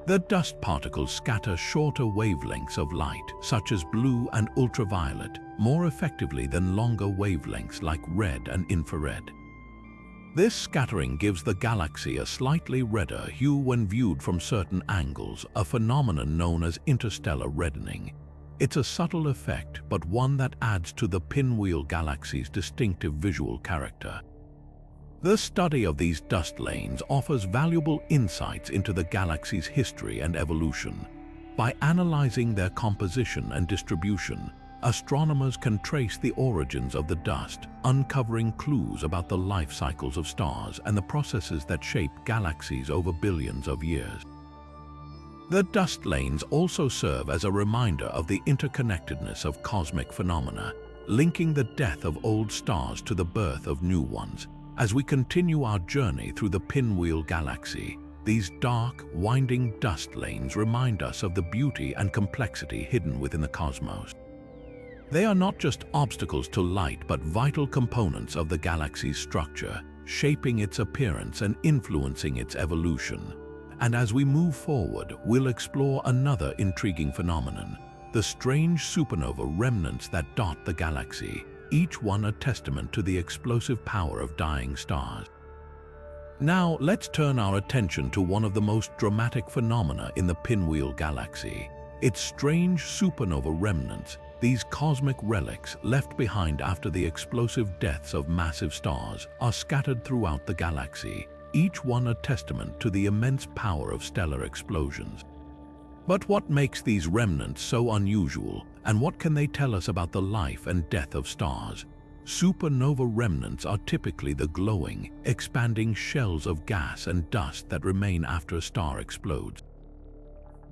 The dust particles scatter shorter wavelengths of light, such as blue and ultraviolet, more effectively than longer wavelengths like red and infrared. This scattering gives the galaxy a slightly redder hue when viewed from certain angles, a phenomenon known as interstellar reddening. It's a subtle effect, but one that adds to the Pinwheel Galaxy's distinctive visual character. The study of these dust lanes offers valuable insights into the galaxy's history and evolution. By analyzing their composition and distribution, astronomers can trace the origins of the dust, uncovering clues about the life cycles of stars and the processes that shape galaxies over billions of years. The dust lanes also serve as a reminder of the interconnectedness of cosmic phenomena, linking the death of old stars to the birth of new ones. As we continue our journey through the Pinwheel Galaxy, these dark, winding dust lanes remind us of the beauty and complexity hidden within the cosmos. They are not just obstacles to light but vital components of the galaxy's structure, shaping its appearance and influencing its evolution. And as we move forward, we'll explore another intriguing phenomenon: the strange supernova remnants that dot the galaxy, each one a testament to the explosive power of dying stars. Now, let's turn our attention to one of the most dramatic phenomena in the Pinwheel Galaxy: its strange supernova remnants. These cosmic relics left behind after the explosive deaths of massive stars are scattered throughout the galaxy, each one a testament to the immense power of stellar explosions. But what makes these remnants so unusual, and what can they tell us about the life and death of stars? Supernova remnants are typically the glowing, expanding shells of gas and dust that remain after a star explodes.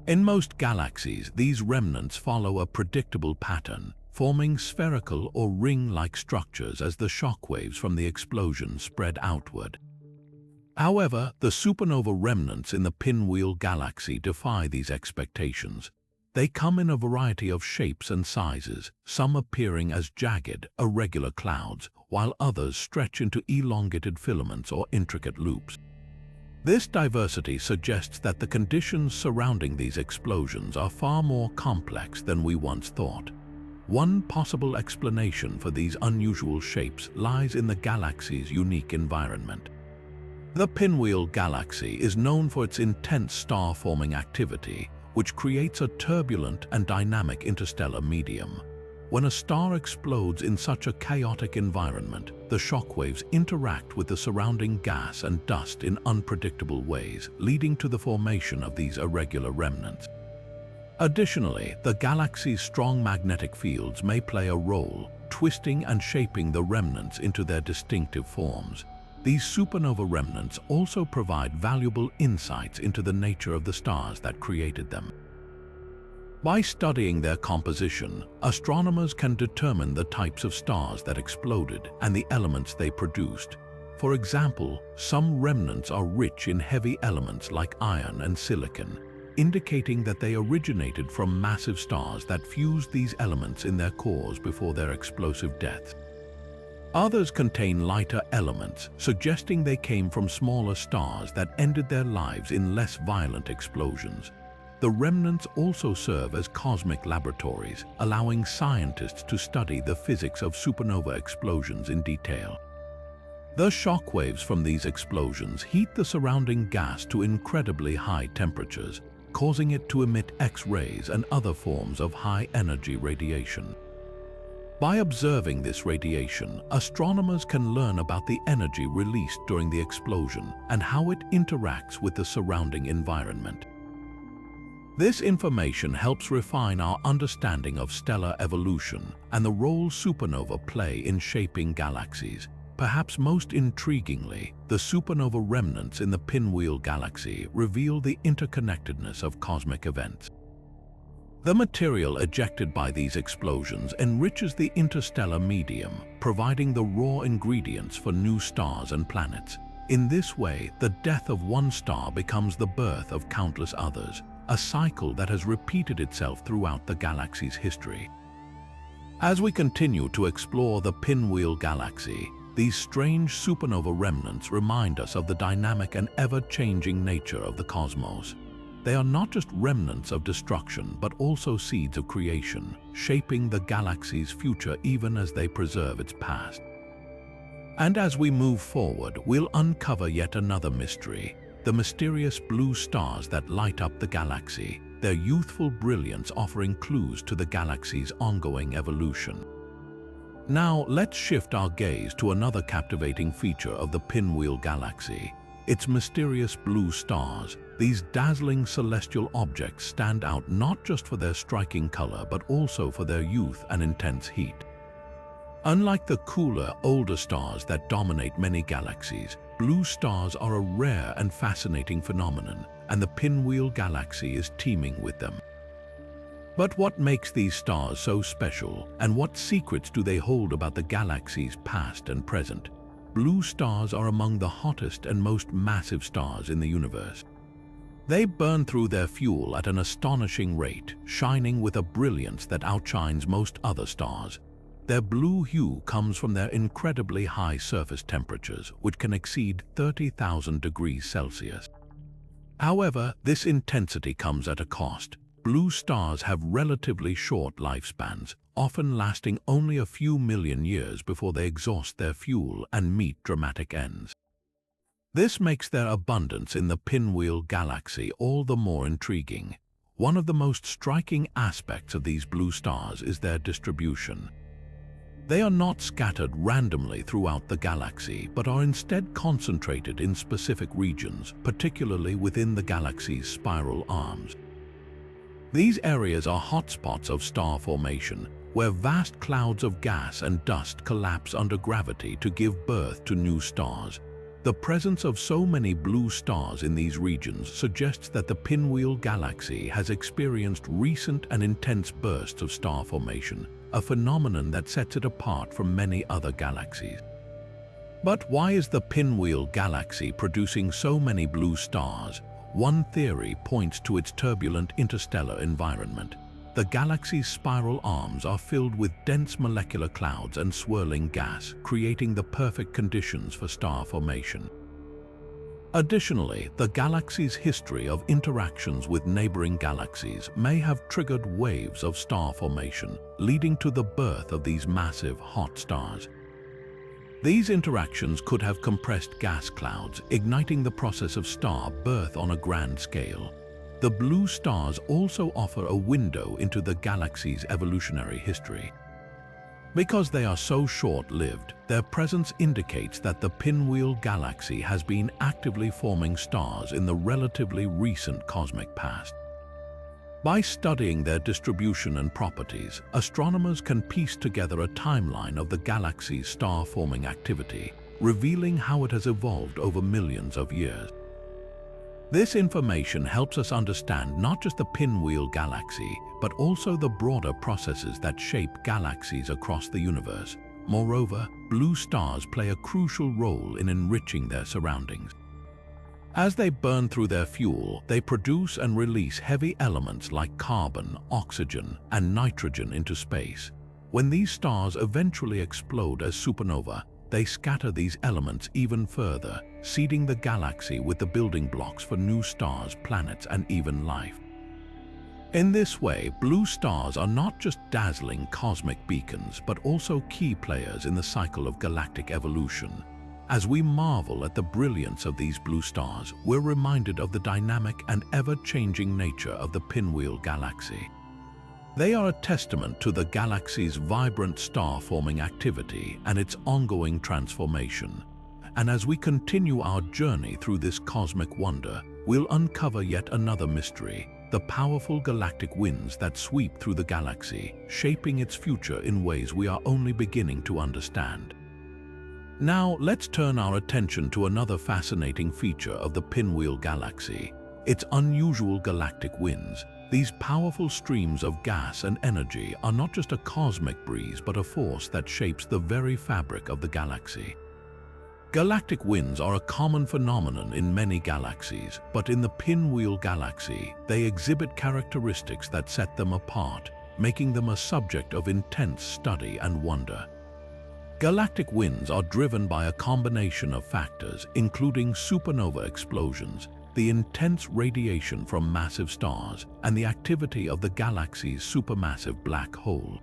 In most galaxies, these remnants follow a predictable pattern, forming spherical or ring-like structures as the shockwaves from the explosion spread outward. However, the supernova remnants in the Pinwheel Galaxy defy these expectations. They come in a variety of shapes and sizes, some appearing as jagged, irregular clouds, while others stretch into elongated filaments or intricate loops. This diversity suggests that the conditions surrounding these explosions are far more complex than we once thought. One possible explanation for these unusual shapes lies in the galaxy's unique environment. The Pinwheel Galaxy is known for its intense star-forming activity, which creates a turbulent and dynamic interstellar medium. When a star explodes in such a chaotic environment, the shockwaves interact with the surrounding gas and dust in unpredictable ways, leading to the formation of these irregular remnants. Additionally, the galaxy's strong magnetic fields may play a role, twisting and shaping the remnants into their distinctive forms. These supernova remnants also provide valuable insights into the nature of the stars that created them. By studying their composition, astronomers can determine the types of stars that exploded and the elements they produced. For example, some remnants are rich in heavy elements like iron and silicon, indicating that they originated from massive stars that fused these elements in their cores before their explosive deaths. Others contain lighter elements, suggesting they came from smaller stars that ended their lives in less violent explosions. The remnants also serve as cosmic laboratories, allowing scientists to study the physics of supernova explosions in detail. The shockwaves from these explosions heat the surrounding gas to incredibly high temperatures, causing it to emit X-rays and other forms of high-energy radiation. By observing this radiation, astronomers can learn about the energy released during the explosion and how it interacts with the surrounding environment. This information helps refine our understanding of stellar evolution and the role supernova play in shaping galaxies. Perhaps most intriguingly, the supernova remnants in the Pinwheel Galaxy reveal the interconnectedness of cosmic events. The material ejected by these explosions enriches the interstellar medium, providing the raw ingredients for new stars and planets. In this way, the death of one star becomes the birth of countless others, a cycle that has repeated itself throughout the galaxy's history. As we continue to explore the Pinwheel Galaxy, these strange supernova remnants remind us of the dynamic and ever-changing nature of the cosmos. They are not just remnants of destruction, but also seeds of creation, shaping the galaxy's future even as they preserve its past. And as we move forward, we'll uncover yet another mystery: the mysterious blue stars that light up the galaxy, their youthful brilliance offering clues to the galaxy's ongoing evolution. Now, let's shift our gaze to another captivating feature of the Pinwheel Galaxy: its mysterious blue stars. These dazzling celestial objects stand out not just for their striking color, but also for their youth and intense heat. Unlike the cooler, older stars that dominate many galaxies, blue stars are a rare and fascinating phenomenon, and the Pinwheel Galaxy is teeming with them. But what makes these stars so special, and what secrets do they hold about the galaxy's past and present? Blue stars are among the hottest and most massive stars in the universe. They burn through their fuel at an astonishing rate, shining with a brilliance that outshines most other stars. Their blue hue comes from their incredibly high surface temperatures, which can exceed 30,000 degrees Celsius. However, this intensity comes at a cost. Blue stars have relatively short lifespans, often lasting only a few million years before they exhaust their fuel and meet dramatic ends. This makes their abundance in the Pinwheel Galaxy all the more intriguing. One of the most striking aspects of these blue stars is their distribution. They are not scattered randomly throughout the galaxy, but are instead concentrated in specific regions, particularly within the galaxy's spiral arms. These areas are hotspots of star formation, where vast clouds of gas and dust collapse under gravity to give birth to new stars. The presence of so many blue stars in these regions suggests that the Pinwheel Galaxy has experienced recent and intense bursts of star formation, a phenomenon that sets it apart from many other galaxies. But why is the Pinwheel Galaxy producing so many blue stars? One theory points to its turbulent interstellar environment. The galaxy's spiral arms are filled with dense molecular clouds and swirling gas, creating the perfect conditions for star formation. Additionally, the galaxy's history of interactions with neighboring galaxies may have triggered waves of star formation, leading to the birth of these massive hot stars. These interactions could have compressed gas clouds, igniting the process of star birth on a grand scale. The blue stars also offer a window into the galaxy's evolutionary history. Because they are so short-lived, their presence indicates that the Pinwheel Galaxy has been actively forming stars in the relatively recent cosmic past. By studying their distribution and properties, astronomers can piece together a timeline of the galaxy's star-forming activity, revealing how it has evolved over millions of years. This information helps us understand not just the Pinwheel Galaxy, but also the broader processes that shape galaxies across the universe. Moreover, blue stars play a crucial role in enriching their surroundings. As they burn through their fuel, they produce and release heavy elements like carbon, oxygen, and nitrogen into space. When these stars eventually explode as supernova, they scatter these elements even further, seeding the galaxy with the building blocks for new stars, planets, and even life. In this way, blue stars are not just dazzling cosmic beacons, but also key players in the cycle of galactic evolution. As we marvel at the brilliance of these blue stars, we're reminded of the dynamic and ever-changing nature of the Pinwheel Galaxy. They are a testament to the galaxy's vibrant star-forming activity and its ongoing transformation. And as we continue our journey through this cosmic wonder, we'll uncover yet another mystery: the powerful galactic winds that sweep through the galaxy, shaping its future in ways we are only beginning to understand. Now, let's turn our attention to another fascinating feature of the Pinwheel Galaxy: its unusual galactic winds. These powerful streams of gas and energy are not just a cosmic breeze, but a force that shapes the very fabric of the galaxy. Galactic winds are a common phenomenon in many galaxies, but in the Pinwheel Galaxy, they exhibit characteristics that set them apart, making them a subject of intense study and wonder. Galactic winds are driven by a combination of factors, including supernova explosions, the intense radiation from massive stars, and the activity of the galaxy's supermassive black hole.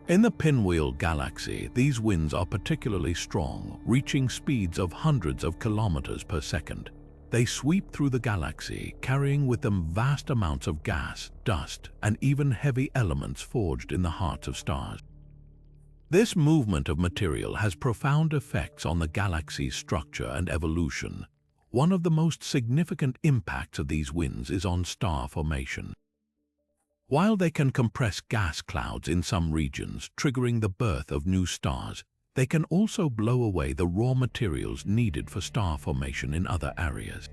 In the Pinwheel Galaxy, these winds are particularly strong, reaching speeds of hundreds of kilometers per second. They sweep through the galaxy, carrying with them vast amounts of gas, dust, and even heavy elements forged in the hearts of stars. This movement of material has profound effects on the galaxy's structure and evolution. One of the most significant impacts of these winds is on star formation. While they can compress gas clouds in some regions, triggering the birth of new stars, they can also blow away the raw materials needed for star formation in other areas.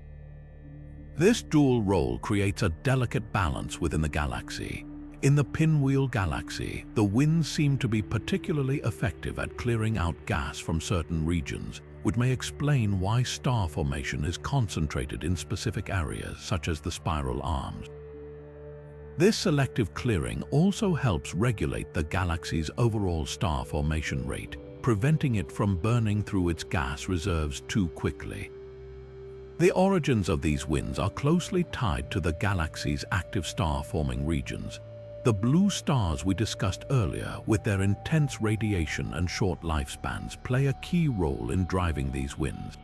This dual role creates a delicate balance within the galaxy. In the Pinwheel Galaxy, the winds seem to be particularly effective at clearing out gas from certain regions, which may explain why star formation is concentrated in specific areas, such as the spiral arms. This selective clearing also helps regulate the galaxy's overall star formation rate, preventing it from burning through its gas reserves too quickly. The origins of these winds are closely tied to the galaxy's active star-forming regions. The blue stars we discussed earlier, with their intense radiation and short lifespans, play a key role in driving these winds.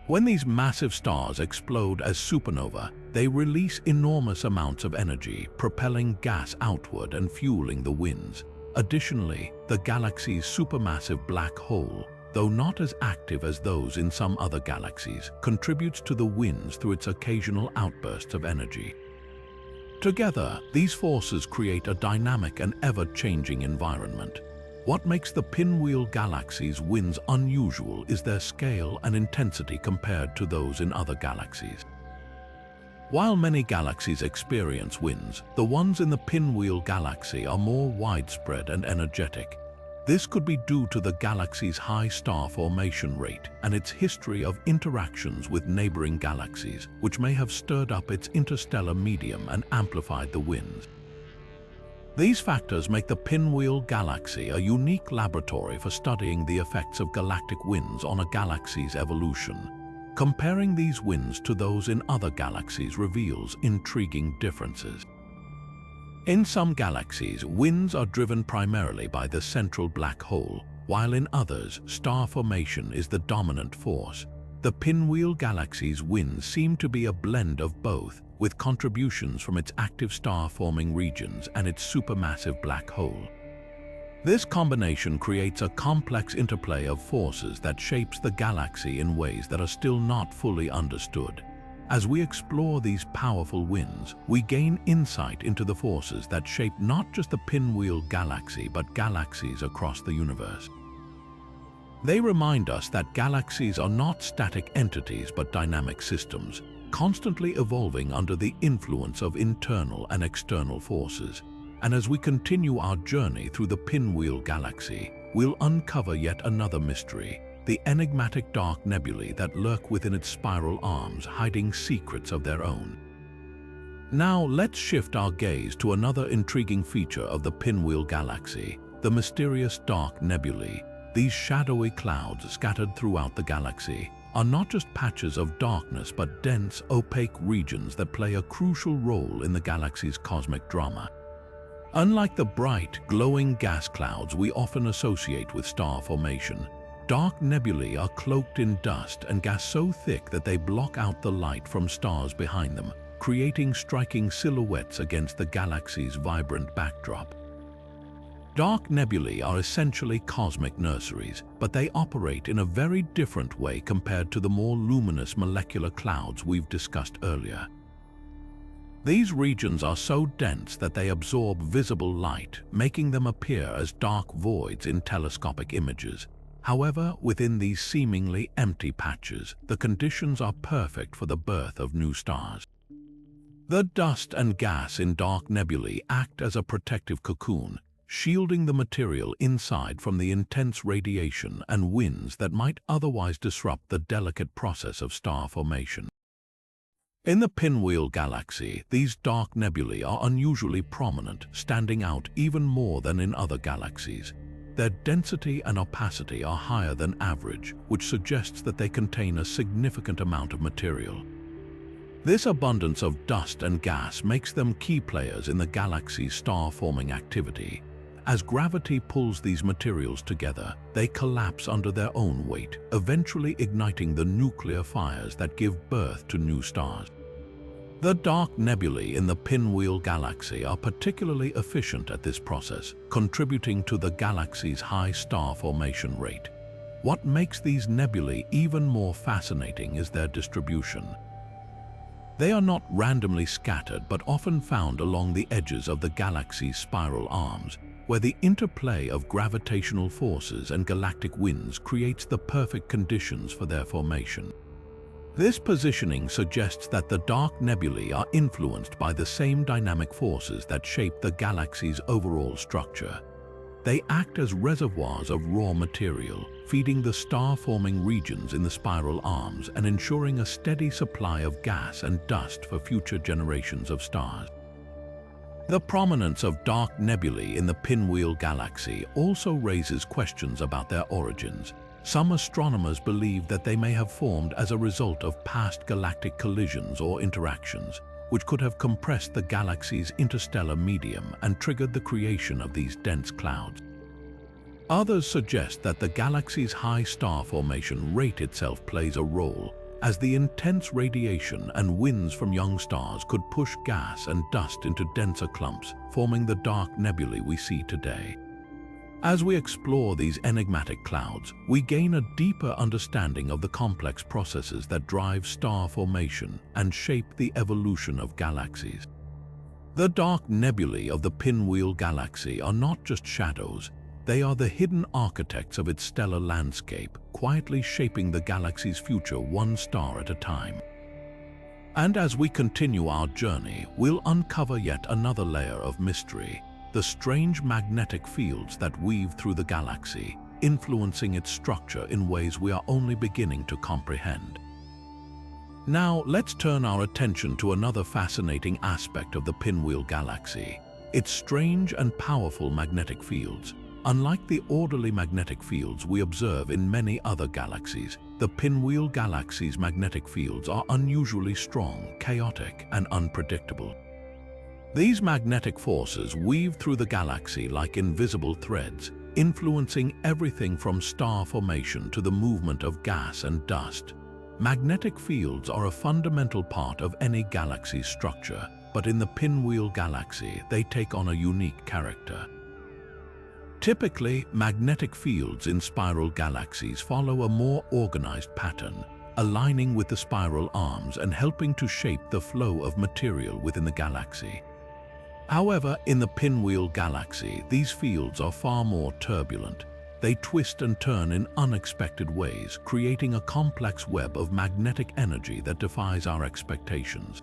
When these massive stars explode as supernova, they release enormous amounts of energy, propelling gas outward and fueling the winds. Additionally, the galaxy's supermassive black hole, though not as active as those in some other galaxies, contributes to the winds through its occasional outbursts of energy. Together, these forces create a dynamic and ever-changing environment. What makes the Pinwheel Galaxy's winds unusual is their scale and intensity compared to those in other galaxies. While many galaxies experience winds, the ones in the Pinwheel Galaxy are more widespread and energetic. This could be due to the galaxy's high star formation rate and its history of interactions with neighboring galaxies, which may have stirred up its interstellar medium and amplified the winds. These factors make the Pinwheel Galaxy a unique laboratory for studying the effects of galactic winds on a galaxy's evolution. Comparing these winds to those in other galaxies reveals intriguing differences. In some galaxies, winds are driven primarily by the central black hole, while in others, star formation is the dominant force. The Pinwheel Galaxy's winds seem to be a blend of both, with contributions from its active star-forming regions and its supermassive black hole. This combination creates a complex interplay of forces that shapes the galaxy in ways that are still not fully understood. As we explore these powerful winds, we gain insight into the forces that shape not just the Pinwheel Galaxy but galaxies across the universe. They remind us that galaxies are not static entities but dynamic systems, constantly evolving under the influence of internal and external forces. And as we continue our journey through the Pinwheel Galaxy, we'll uncover yet another mystery, the enigmatic dark nebulae that lurk within its spiral arms, hiding secrets of their own. Now let's shift our gaze to another intriguing feature of the Pinwheel Galaxy, the mysterious dark nebulae. These shadowy clouds scattered throughout the galaxy are not just patches of darkness but dense, opaque regions that play a crucial role in the galaxy's cosmic drama. Unlike the bright, glowing gas clouds we often associate with star formation, dark nebulae are cloaked in dust and gas so thick that they block out the light from stars behind them, creating striking silhouettes against the galaxy's vibrant backdrop. Dark nebulae are essentially cosmic nurseries, but they operate in a very different way compared to the more luminous molecular clouds we've discussed earlier. These regions are so dense that they absorb visible light, making them appear as dark voids in telescopic images. However, within these seemingly empty patches, the conditions are perfect for the birth of new stars. The dust and gas in dark nebulae act as a protective cocoon, shielding the material inside from the intense radiation and winds that might otherwise disrupt the delicate process of star formation. In the Pinwheel Galaxy, these dark nebulae are unusually prominent, standing out even more than in other galaxies. Their density and opacity are higher than average, which suggests that they contain a significant amount of material. This abundance of dust and gas makes them key players in the galaxy's star-forming activity. As gravity pulls these materials together, they collapse under their own weight, eventually igniting the nuclear fires that give birth to new stars. The dark nebulae in the Pinwheel Galaxy are particularly efficient at this process, contributing to the galaxy's high star formation rate. What makes these nebulae even more fascinating is their distribution. They are not randomly scattered but often found along the edges of the galaxy's spiral arms, where the interplay of gravitational forces and galactic winds creates the perfect conditions for their formation. This positioning suggests that the dark nebulae are influenced by the same dynamic forces that shape the galaxy's overall structure. They act as reservoirs of raw material, feeding the star-forming regions in the spiral arms and ensuring a steady supply of gas and dust for future generations of stars. The prominence of dark nebulae in the Pinwheel Galaxy also raises questions about their origins. Some astronomers believe that they may have formed as a result of past galactic collisions or interactions, which could have compressed the galaxy's interstellar medium and triggered the creation of these dense clouds. Others suggest that the galaxy's high star formation rate itself plays a role, as the intense radiation and winds from young stars could push gas and dust into denser clumps, forming the dark nebulae we see today. As we explore these enigmatic clouds, we gain a deeper understanding of the complex processes that drive star formation and shape the evolution of galaxies. The dark nebulae of the Pinwheel Galaxy are not just shadows, they are the hidden architects of its stellar landscape, quietly shaping the galaxy's future one star at a time. And as we continue our journey, we'll uncover yet another layer of mystery, the strange magnetic fields that weave through the galaxy, influencing its structure in ways we are only beginning to comprehend. Now, let's turn our attention to another fascinating aspect of the Pinwheel Galaxy, its strange and powerful magnetic fields. Unlike the orderly magnetic fields we observe in many other galaxies, the Pinwheel Galaxy's magnetic fields are unusually strong, chaotic, and unpredictable. These magnetic forces weave through the galaxy like invisible threads, influencing everything from star formation to the movement of gas and dust. Magnetic fields are a fundamental part of any galaxy's structure, but in the Pinwheel Galaxy, they take on a unique character. Typically, magnetic fields in spiral galaxies follow a more organized pattern, aligning with the spiral arms and helping to shape the flow of material within the galaxy. However, in the Pinwheel Galaxy, these fields are far more turbulent. They twist and turn in unexpected ways, creating a complex web of magnetic energy that defies our expectations.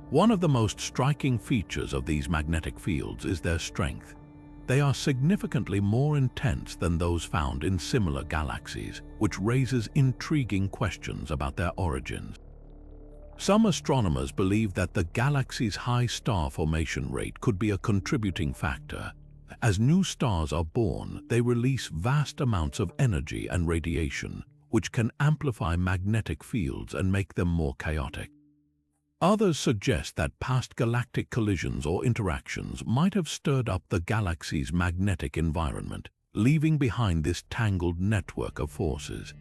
One of the most striking features of these magnetic fields is their strength. They are significantly more intense than those found in similar galaxies, which raises intriguing questions about their origins. Some astronomers believe that the galaxy's high star formation rate could be a contributing factor. As new stars are born, they release vast amounts of energy and radiation, which can amplify magnetic fields and make them more chaotic. Others suggest that past galactic collisions or interactions might have stirred up the galaxy's magnetic environment, leaving behind this tangled network of forces.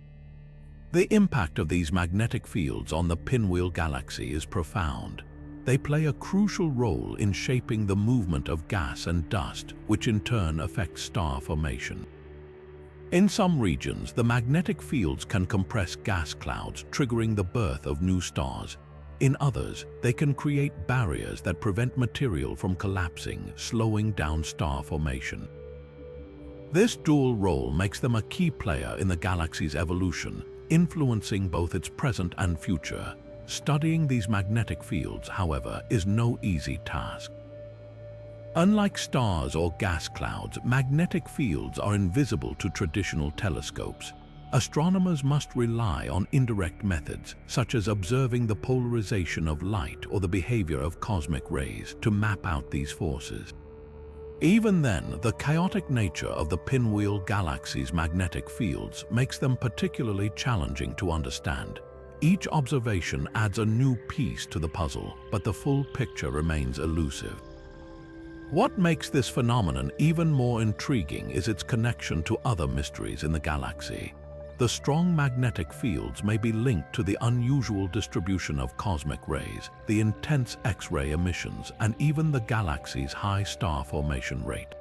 The impact of these magnetic fields on the Pinwheel Galaxy is profound. They play a crucial role in shaping the movement of gas and dust, which in turn affects star formation. In some regions, the magnetic fields can compress gas clouds, triggering the birth of new stars. In others, they can create barriers that prevent material from collapsing, slowing down star formation. This dual role makes them a key player in the galaxy's evolution, influencing both its present and future. Studying these magnetic fields, however, is no easy task. Unlike stars or gas clouds, magnetic fields are invisible to traditional telescopes. Astronomers must rely on indirect methods, such as observing the polarization of light or the behavior of cosmic rays, to map out these forces. Even then, the chaotic nature of the Pinwheel Galaxy's magnetic fields makes them particularly challenging to understand. Each observation adds a new piece to the puzzle, but the full picture remains elusive. What makes this phenomenon even more intriguing is its connection to other mysteries in the galaxy. The strong magnetic fields may be linked to the unusual distribution of cosmic rays, the intense X-ray emissions, and even the galaxy's high star formation rate.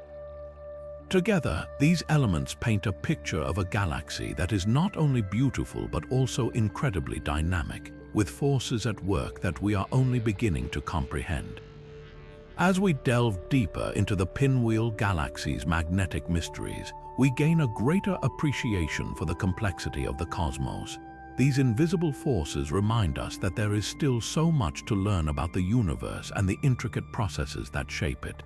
Together, these elements paint a picture of a galaxy that is not only beautiful but also incredibly dynamic, with forces at work that we are only beginning to comprehend. As we delve deeper into the Pinwheel Galaxy's magnetic mysteries, we gain a greater appreciation for the complexity of the cosmos. These invisible forces remind us that there is still so much to learn about the universe and the intricate processes that shape it.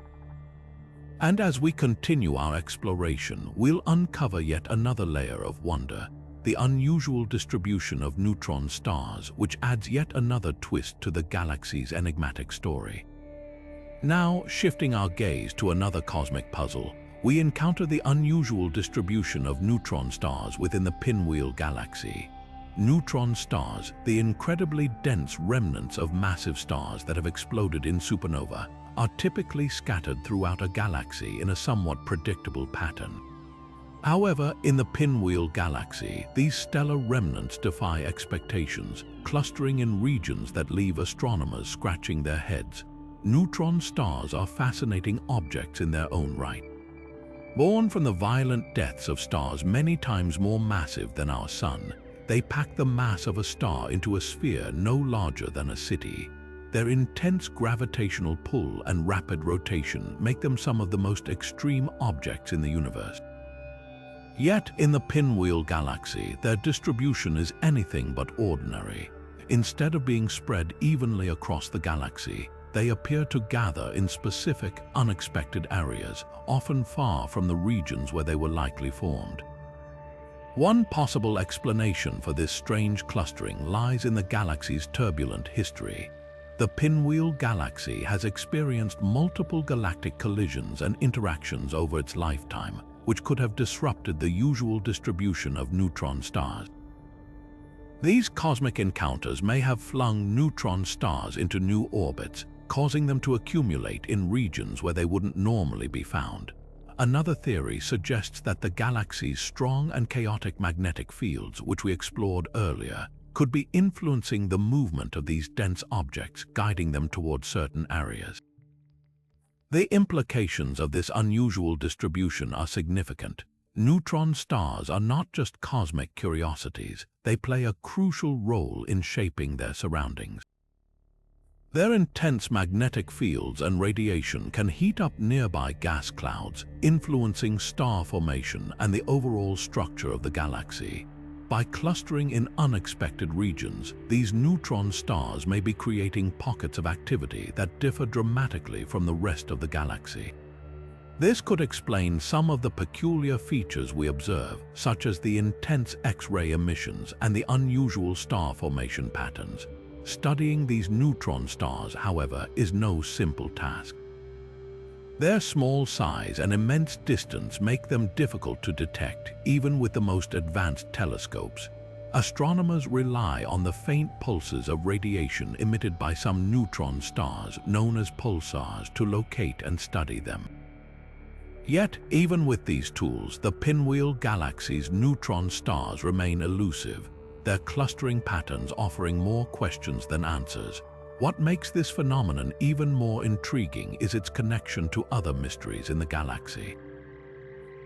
And as we continue our exploration, we'll uncover yet another layer of wonder, the unusual distribution of neutron stars, which adds yet another twist to the galaxy's enigmatic story. Now, shifting our gaze to another cosmic puzzle, we encounter the unusual distribution of neutron stars within the Pinwheel Galaxy. Neutron stars, the incredibly dense remnants of massive stars that have exploded in supernova, are typically scattered throughout a galaxy in a somewhat predictable pattern. However, in the Pinwheel Galaxy, these stellar remnants defy expectations, clustering in regions that leave astronomers scratching their heads. Neutron stars are fascinating objects in their own right. Born from the violent deaths of stars many times more massive than our Sun, they pack the mass of a star into a sphere no larger than a city. Their intense gravitational pull and rapid rotation make them some of the most extreme objects in the universe. Yet, in the Pinwheel Galaxy, their distribution is anything but ordinary. Instead of being spread evenly across the galaxy, they appear to gather in specific, unexpected areas, often far from the regions where they were likely formed. One possible explanation for this strange clustering lies in the galaxy's turbulent history. The Pinwheel Galaxy has experienced multiple galactic collisions and interactions over its lifetime, which could have disrupted the usual distribution of neutron stars. These cosmic encounters may have flung neutron stars into new orbits, causing them to accumulate in regions where they wouldn't normally be found. Another theory suggests that the galaxy's strong and chaotic magnetic fields, which we explored earlier, could be influencing the movement of these dense objects, guiding them towards certain areas. The implications of this unusual distribution are significant. Neutron stars are not just cosmic curiosities, they play a crucial role in shaping their surroundings. Their intense magnetic fields and radiation can heat up nearby gas clouds, influencing star formation and the overall structure of the galaxy. By clustering in unexpected regions, these neutron stars may be creating pockets of activity that differ dramatically from the rest of the galaxy. This could explain some of the peculiar features we observe, such as the intense X-ray emissions and the unusual star formation patterns. Studying these neutron stars, however, is no simple task. Their small size and immense distance make them difficult to detect, even with the most advanced telescopes. Astronomers rely on the faint pulses of radiation emitted by some neutron stars, known as pulsars, to locate and study them. Yet, even with these tools, the Pinwheel Galaxy's neutron stars remain elusive, their clustering patterns offering more questions than answers. What makes this phenomenon even more intriguing is its connection to other mysteries in the galaxy.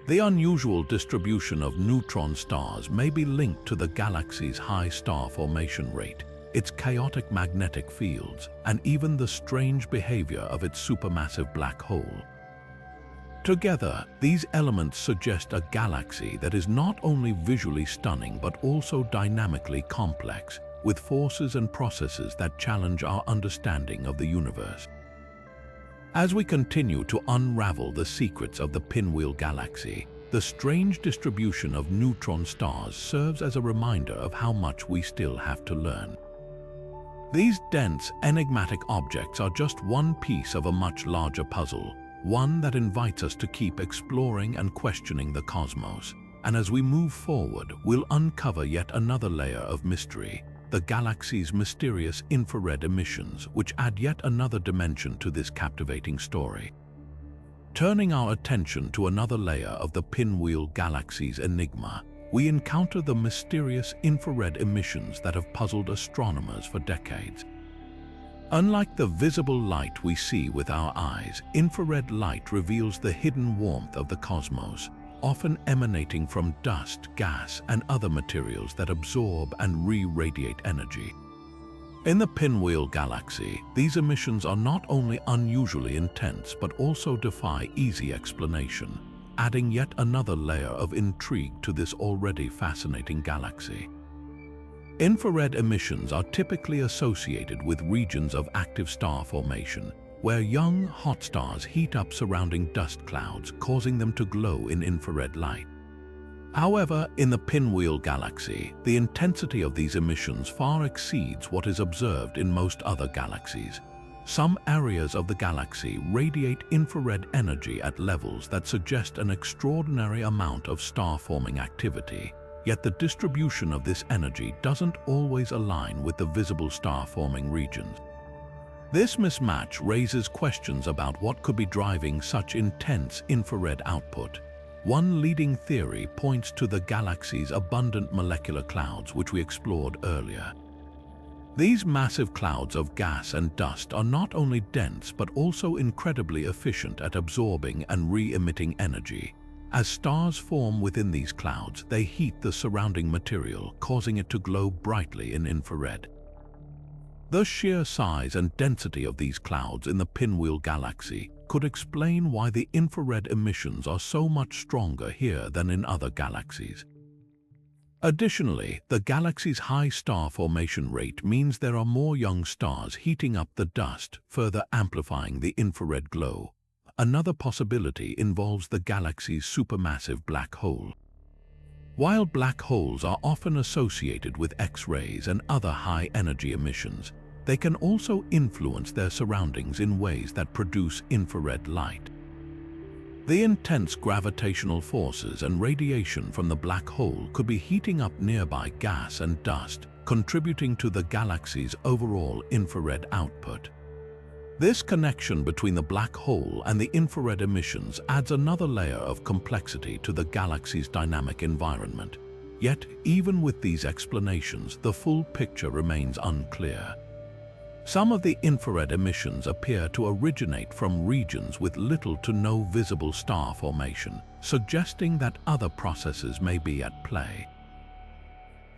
The unusual distribution of neutron stars may be linked to the galaxy's high star formation rate, its chaotic magnetic fields, and even the strange behavior of its supermassive black hole. Together, these elements suggest a galaxy that is not only visually stunning but also dynamically complex, with forces and processes that challenge our understanding of the universe. As we continue to unravel the secrets of the Pinwheel Galaxy, the strange distribution of neutron stars serves as a reminder of how much we still have to learn. These dense, enigmatic objects are just one piece of a much larger puzzle, one that invites us to keep exploring and questioning the cosmos. And as we move forward, we'll uncover yet another layer of mystery, the galaxy's mysterious infrared emissions, which add yet another dimension to this captivating story. Turning our attention to another layer of the Pinwheel Galaxy's enigma, we encounter the mysterious infrared emissions that have puzzled astronomers for decades. Unlike the visible light we see with our eyes, infrared light reveals the hidden warmth of the cosmos, often emanating from dust, gas, and other materials that absorb and re-radiate energy. In the Pinwheel Galaxy, these emissions are not only unusually intense but also defy easy explanation, adding yet another layer of intrigue to this already fascinating galaxy. Infrared emissions are typically associated with regions of active star formation, where young, hot stars heat up surrounding dust clouds, causing them to glow in infrared light. However, in the Pinwheel Galaxy, the intensity of these emissions far exceeds what is observed in most other galaxies. Some areas of the galaxy radiate infrared energy at levels that suggest an extraordinary amount of star-forming activity, yet the distribution of this energy doesn't always align with the visible star-forming regions. This mismatch raises questions about what could be driving such intense infrared output. One leading theory points to the galaxy's abundant molecular clouds, which we explored earlier. These massive clouds of gas and dust are not only dense but also incredibly efficient at absorbing and re-emitting energy. As stars form within these clouds, they heat the surrounding material, causing it to glow brightly in infrared. The sheer size and density of these clouds in the Pinwheel Galaxy could explain why the infrared emissions are so much stronger here than in other galaxies. Additionally, the galaxy's high star formation rate means there are more young stars heating up the dust, further amplifying the infrared glow. Another possibility involves the galaxy's supermassive black hole. While black holes are often associated with X-rays and other high-energy emissions, they can also influence their surroundings in ways that produce infrared light. The intense gravitational forces and radiation from the black hole could be heating up nearby gas and dust, contributing to the galaxy's overall infrared output. This connection between the black hole and the infrared emissions adds another layer of complexity to the galaxy's dynamic environment. Yet, even with these explanations, the full picture remains unclear. Some of the infrared emissions appear to originate from regions with little to no visible star formation, suggesting that other processes may be at play.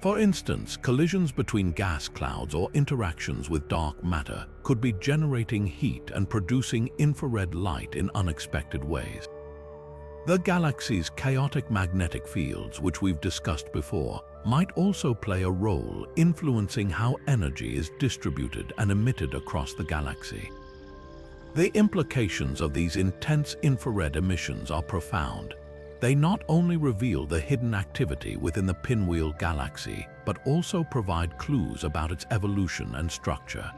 For instance, collisions between gas clouds or interactions with dark matter could be generating heat and producing infrared light in unexpected ways. The galaxy's chaotic magnetic fields, which we've discussed before, might also play a role influencing how energy is distributed and emitted across the galaxy. The implications of these intense infrared emissions are profound. They not only reveal the hidden activity within the Pinwheel Galaxy, but also provide clues about its evolution and structure.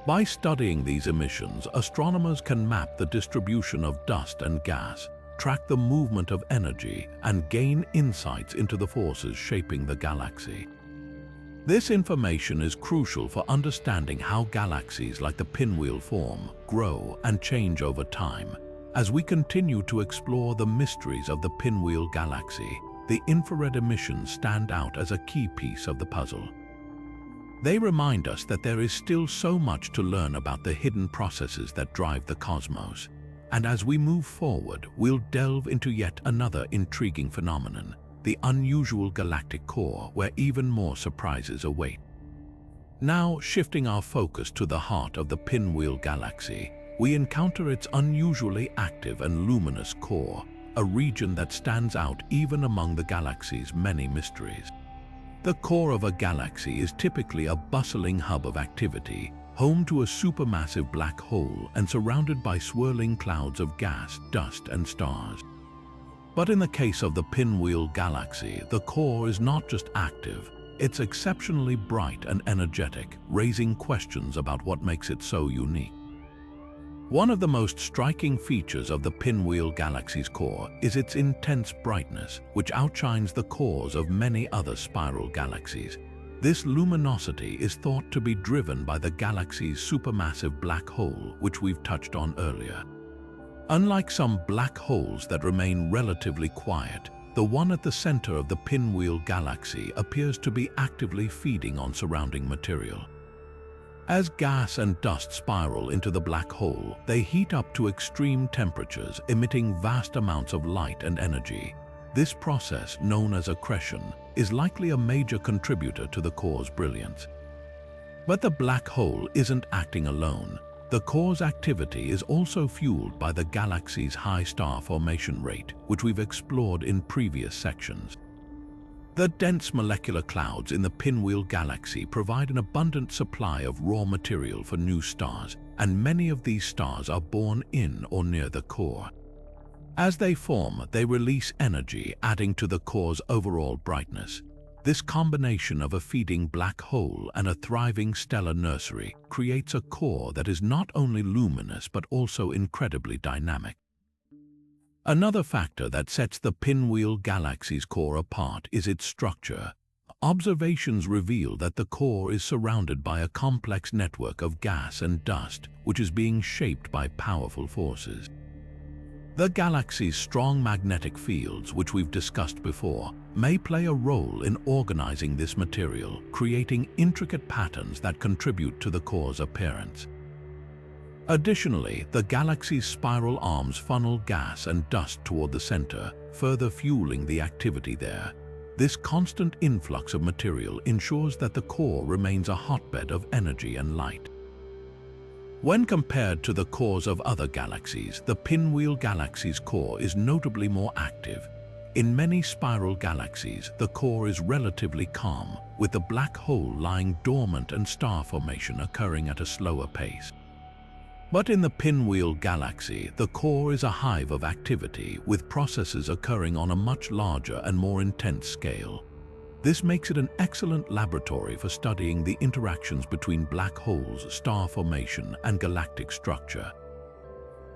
By studying these emissions, astronomers can map the distribution of dust and gas, track the movement of energy, and gain insights into the forces shaping the galaxy. This information is crucial for understanding how galaxies like the Pinwheel form, grow, and change over time. As we continue to explore the mysteries of the Pinwheel Galaxy, the infrared emissions stand out as a key piece of the puzzle. They remind us that there is still so much to learn about the hidden processes that drive the cosmos. And as we move forward, we'll delve into yet another intriguing phenomenon, the unusual galactic core, where even more surprises await. Now, shifting our focus to the heart of the Pinwheel Galaxy, we encounter its unusually active and luminous core, a region that stands out even among the galaxy's many mysteries. The core of a galaxy is typically a bustling hub of activity, home to a supermassive black hole and surrounded by swirling clouds of gas, dust, and stars. But in the case of the Pinwheel Galaxy, the core is not just active, it's exceptionally bright and energetic, raising questions about what makes it so unique. One of the most striking features of the Pinwheel Galaxy's core is its intense brightness, which outshines the cores of many other spiral galaxies. This luminosity is thought to be driven by the galaxy's supermassive black hole, which we've touched on earlier. Unlike some black holes that remain relatively quiet, the one at the center of the Pinwheel Galaxy appears to be actively feeding on surrounding material. As gas and dust spiral into the black hole, they heat up to extreme temperatures, emitting vast amounts of light and energy. This process, known as accretion, is likely a major contributor to the core's brilliance. But the black hole isn't acting alone. The core's activity is also fueled by the galaxy's high star formation rate, which we've explored in previous sections. The dense molecular clouds in the Pinwheel Galaxy provide an abundant supply of raw material for new stars, and many of these stars are born in or near the core. As they form, they release energy, adding to the core's overall brightness. This combination of a feeding black hole and a thriving stellar nursery creates a core that is not only luminous but also incredibly dynamic. Another factor that sets the Pinwheel Galaxy's core apart is its structure. Observations reveal that the core is surrounded by a complex network of gas and dust, which is being shaped by powerful forces. The galaxy's strong magnetic fields, which we've discussed before, may play a role in organizing this material, creating intricate patterns that contribute to the core's appearance. Additionally, the galaxy's spiral arms funnel gas and dust toward the center, further fueling the activity there. This constant influx of material ensures that the core remains a hotbed of energy and light. When compared to the cores of other galaxies, the Pinwheel Galaxy's core is notably more active. In many spiral galaxies, the core is relatively calm, with the black hole lying dormant and star formation occurring at a slower pace. But in the Pinwheel Galaxy, the core is a hive of activity, with processes occurring on a much larger and more intense scale. This makes it an excellent laboratory for studying the interactions between black holes, star formation, and galactic structure.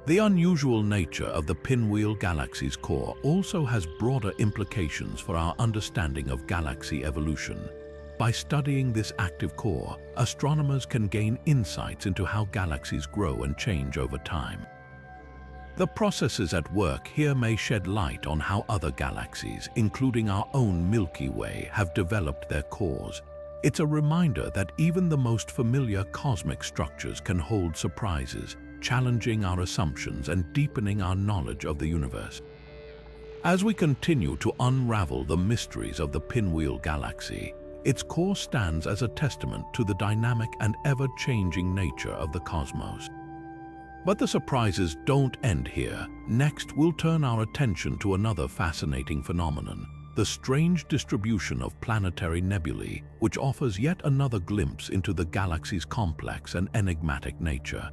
The unusual nature of the Pinwheel Galaxy's core also has broader implications for our understanding of galaxy evolution. By studying this active core, astronomers can gain insights into how galaxies grow and change over time. The processes at work here may shed light on how other galaxies, including our own Milky Way, have developed their cores. It's a reminder that even the most familiar cosmic structures can hold surprises, challenging our assumptions and deepening our knowledge of the universe. As we continue to unravel the mysteries of the Pinwheel Galaxy, its core stands as a testament to the dynamic and ever-changing nature of the cosmos. But the surprises don't end here. Next, we'll turn our attention to another fascinating phenomenon, the strange distribution of planetary nebulae, which offers yet another glimpse into the galaxy's complex and enigmatic nature.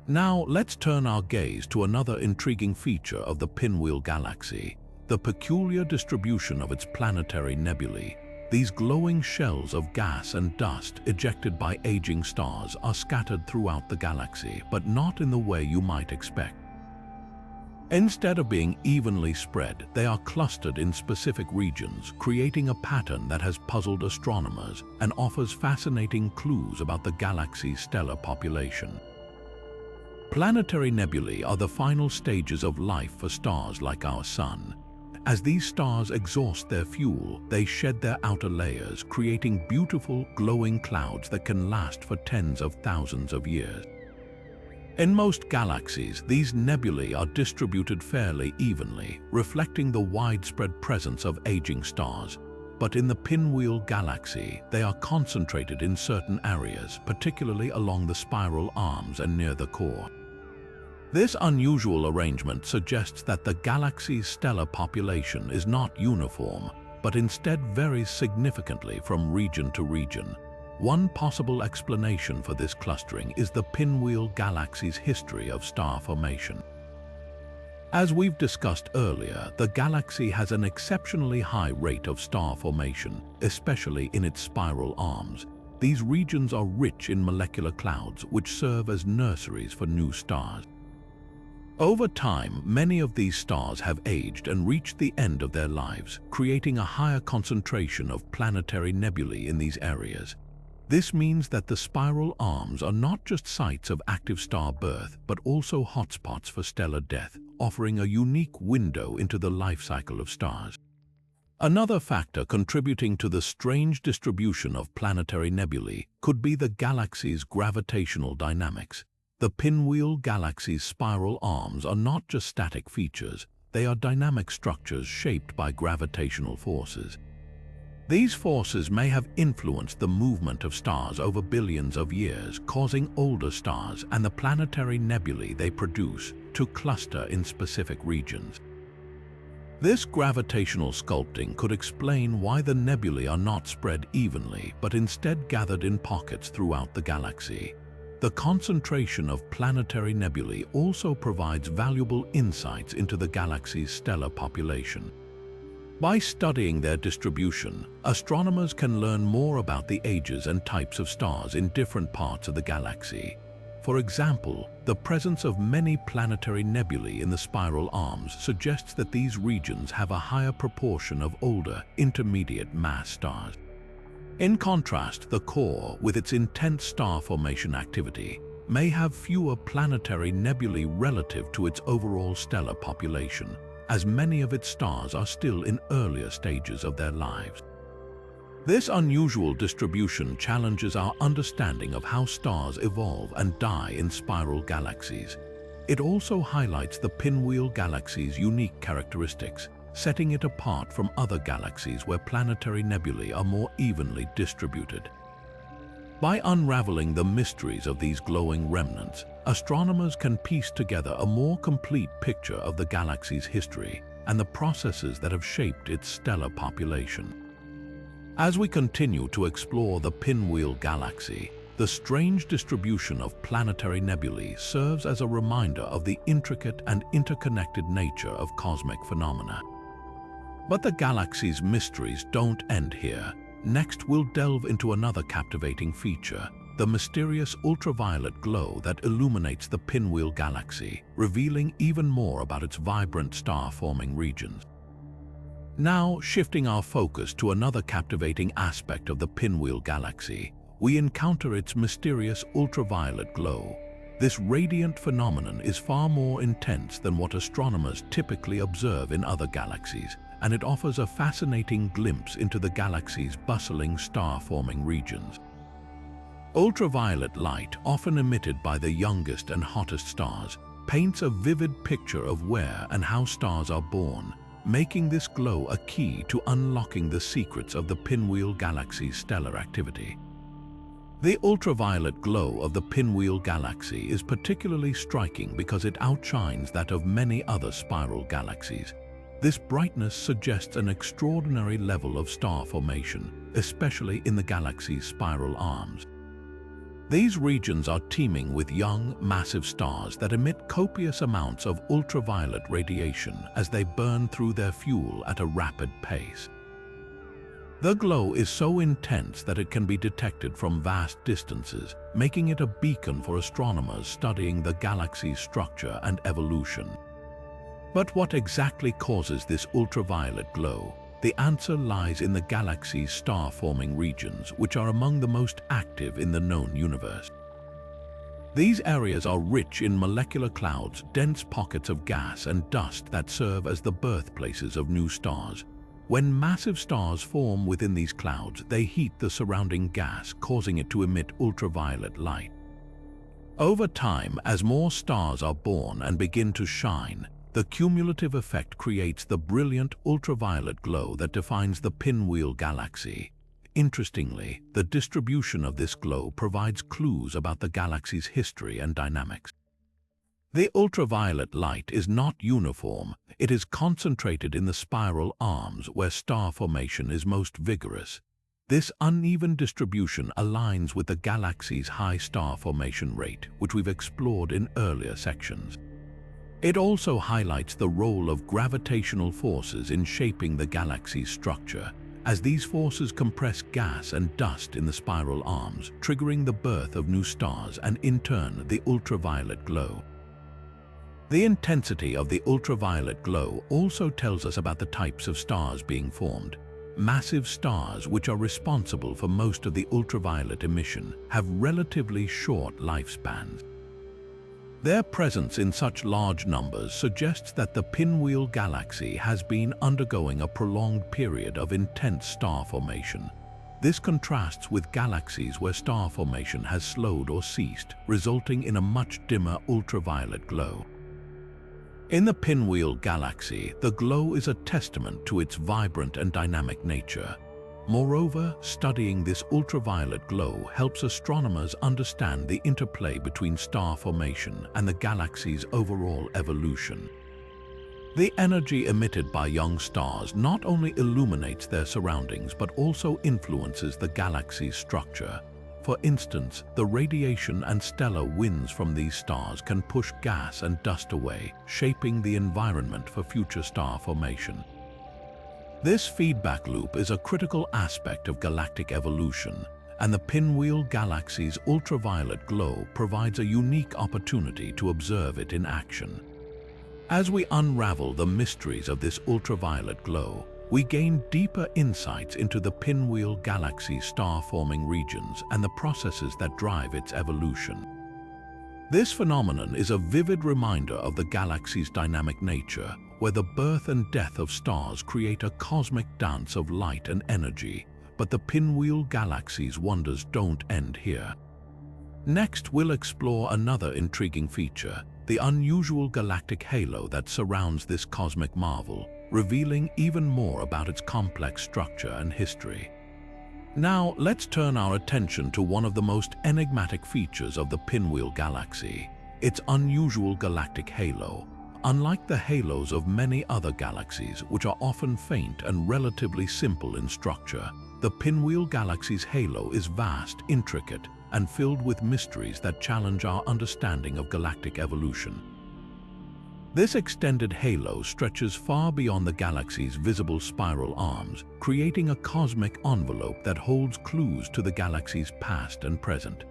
Now, let's turn our gaze to another intriguing feature of the Pinwheel Galaxy, the peculiar distribution of its planetary nebulae. These glowing shells of gas and dust ejected by aging stars are scattered throughout the galaxy, but not in the way you might expect. Instead of being evenly spread, they are clustered in specific regions, creating a pattern that has puzzled astronomers and offers fascinating clues about the galaxy's stellar population. Planetary nebulae are the final stages of life for stars like our Sun. As these stars exhaust their fuel, they shed their outer layers, creating beautiful, glowing clouds that can last for tens of thousands of years. In most galaxies, these nebulae are distributed fairly evenly, reflecting the widespread presence of aging stars. But in the Pinwheel Galaxy, they are concentrated in certain areas, particularly along the spiral arms and near the core. This unusual arrangement suggests that the galaxy's stellar population is not uniform, but instead varies significantly from region to region. One possible explanation for this clustering is the Pinwheel Galaxy's history of star formation. As we've discussed earlier, the galaxy has an exceptionally high rate of star formation, especially in its spiral arms. These regions are rich in molecular clouds, which serve as nurseries for new stars. Over time, many of these stars have aged and reached the end of their lives, creating a higher concentration of planetary nebulae in these areas. This means that the spiral arms are not just sites of active star birth, but also hotspots for stellar death, offering a unique window into the life cycle of stars. Another factor contributing to the strange distribution of planetary nebulae could be the galaxy's gravitational dynamics. The Pinwheel Galaxy's spiral arms are not just static features, they are dynamic structures shaped by gravitational forces. These forces may have influenced the movement of stars over billions of years, causing older stars and the planetary nebulae they produce to cluster in specific regions. This gravitational sculpting could explain why the nebulae are not spread evenly, but instead gathered in pockets throughout the galaxy. The concentration of planetary nebulae also provides valuable insights into the galaxy's stellar population. By studying their distribution, astronomers can learn more about the ages and types of stars in different parts of the galaxy. For example, the presence of many planetary nebulae in the spiral arms suggests that these regions have a higher proportion of older, intermediate mass stars. In contrast, the core, with its intense star formation activity, may have fewer planetary nebulae relative to its overall stellar population, as many of its stars are still in earlier stages of their lives. This unusual distribution challenges our understanding of how stars evolve and die in spiral galaxies. It also highlights the Pinwheel Galaxy's unique characteristics, setting it apart from other galaxies where planetary nebulae are more evenly distributed. By unraveling the mysteries of these glowing remnants, astronomers can piece together a more complete picture of the galaxy's history and the processes that have shaped its stellar population. As we continue to explore the Pinwheel Galaxy, the strange distribution of planetary nebulae serves as a reminder of the intricate and interconnected nature of cosmic phenomena. But the galaxy's mysteries don't end here. Next, we'll delve into another captivating feature, the mysterious ultraviolet glow that illuminates the Pinwheel Galaxy, revealing even more about its vibrant star-forming regions. Now, shifting our focus to another captivating aspect of the Pinwheel Galaxy, we encounter its mysterious ultraviolet glow. This radiant phenomenon is far more intense than what astronomers typically observe in other galaxies, and it offers a fascinating glimpse into the galaxy's bustling star-forming regions. Ultraviolet light, often emitted by the youngest and hottest stars, paints a vivid picture of where and how stars are born, making this glow a key to unlocking the secrets of the Pinwheel Galaxy's stellar activity. The ultraviolet glow of the Pinwheel Galaxy is particularly striking because it outshines that of many other spiral galaxies. This brightness suggests an extraordinary level of star formation, especially in the galaxy's spiral arms. These regions are teeming with young, massive stars that emit copious amounts of ultraviolet radiation as they burn through their fuel at a rapid pace. The glow is so intense that it can be detected from vast distances, making it a beacon for astronomers studying the galaxy's structure and evolution. But what exactly causes this ultraviolet glow? The answer lies in the galaxy's star-forming regions, which are among the most active in the known universe. These areas are rich in molecular clouds, dense pockets of gas and dust that serve as the birthplaces of new stars. When massive stars form within these clouds, they heat the surrounding gas, causing it to emit ultraviolet light. Over time, as more stars are born and begin to shine, the cumulative effect creates the brilliant ultraviolet glow that defines the Pinwheel Galaxy. Interestingly, the distribution of this glow provides clues about the galaxy's history and dynamics. The ultraviolet light is not uniform. It is concentrated in the spiral arms where star formation is most vigorous. This uneven distribution aligns with the galaxy's high star formation rate, which we've explored in earlier sections. It also highlights the role of gravitational forces in shaping the galaxy's structure, as these forces compress gas and dust in the spiral arms, triggering the birth of new stars and, in turn, the ultraviolet glow. The intensity of the ultraviolet glow also tells us about the types of stars being formed. Massive stars, which are responsible for most of the ultraviolet emission, have relatively short lifespans. Their presence in such large numbers suggests that the Pinwheel Galaxy has been undergoing a prolonged period of intense star formation. This contrasts with galaxies where star formation has slowed or ceased, resulting in a much dimmer ultraviolet glow. In the Pinwheel Galaxy, the glow is a testament to its vibrant and dynamic nature. Moreover, studying this ultraviolet glow helps astronomers understand the interplay between star formation and the galaxy's overall evolution. The energy emitted by young stars not only illuminates their surroundings but also influences the galaxy's structure. For instance, the radiation and stellar winds from these stars can push gas and dust away, shaping the environment for future star formation. This feedback loop is a critical aspect of galactic evolution, and the Pinwheel Galaxy's ultraviolet glow provides a unique opportunity to observe it in action. As we unravel the mysteries of this ultraviolet glow, we gain deeper insights into the Pinwheel Galaxy's star-forming regions and the processes that drive its evolution. This phenomenon is a vivid reminder of the galaxy's dynamic nature, where the birth and death of stars create a cosmic dance of light and energy. But the Pinwheel Galaxy's wonders don't end here. Next, we'll explore another intriguing feature, the unusual galactic halo that surrounds this cosmic marvel, revealing even more about its complex structure and history. Now, let's turn our attention to one of the most enigmatic features of the Pinwheel Galaxy, its unusual galactic halo. Unlike the halos of many other galaxies, which are often faint and relatively simple in structure, the Pinwheel Galaxy's halo is vast, intricate, and filled with mysteries that challenge our understanding of galactic evolution. This extended halo stretches far beyond the galaxy's visible spiral arms, creating a cosmic envelope that holds clues to the galaxy's past and present.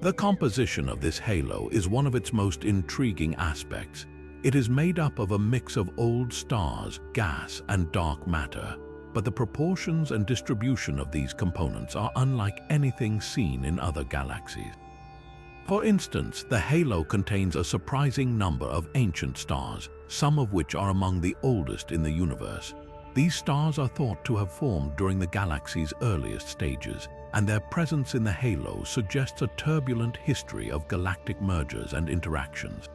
The composition of this halo is one of its most intriguing aspects. It is made up of a mix of old stars, gas, and dark matter, but the proportions and distribution of these components are unlike anything seen in other galaxies. For instance, the halo contains a surprising number of ancient stars, some of which are among the oldest in the universe. These stars are thought to have formed during the galaxy's earliest stages, and their presence in the halo suggests a turbulent history of galactic mergers and interactions.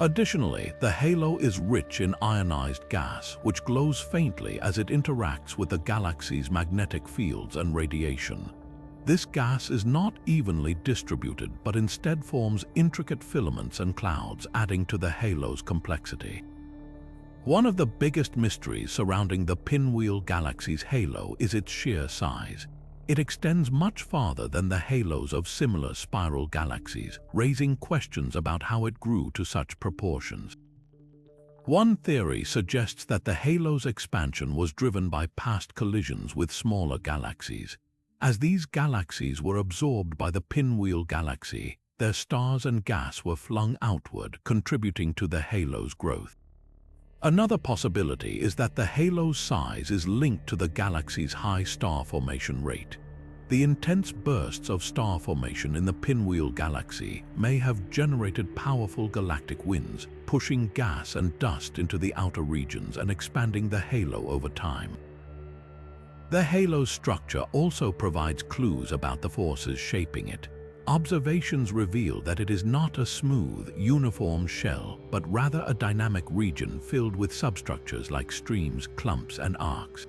Additionally, the halo is rich in ionized gas, which glows faintly as it interacts with the galaxy's magnetic fields and radiation. This gas is not evenly distributed, but instead forms intricate filaments and clouds, adding to the halo's complexity. One of the biggest mysteries surrounding the Pinwheel Galaxy's halo is its sheer size. It extends much farther than the halos of similar spiral galaxies, raising questions about how it grew to such proportions. One theory suggests that the halo's expansion was driven by past collisions with smaller galaxies. As these galaxies were absorbed by the Pinwheel Galaxy, their stars and gas were flung outward, contributing to the halo's growth. Another possibility is that the halo's size is linked to the galaxy's high star formation rate. The intense bursts of star formation in the Pinwheel Galaxy may have generated powerful galactic winds, pushing gas and dust into the outer regions and expanding the halo over time. The halo's structure also provides clues about the forces shaping it. Observations reveal that it is not a smooth, uniform shell, but rather a dynamic region filled with substructures like streams, clumps, and arcs.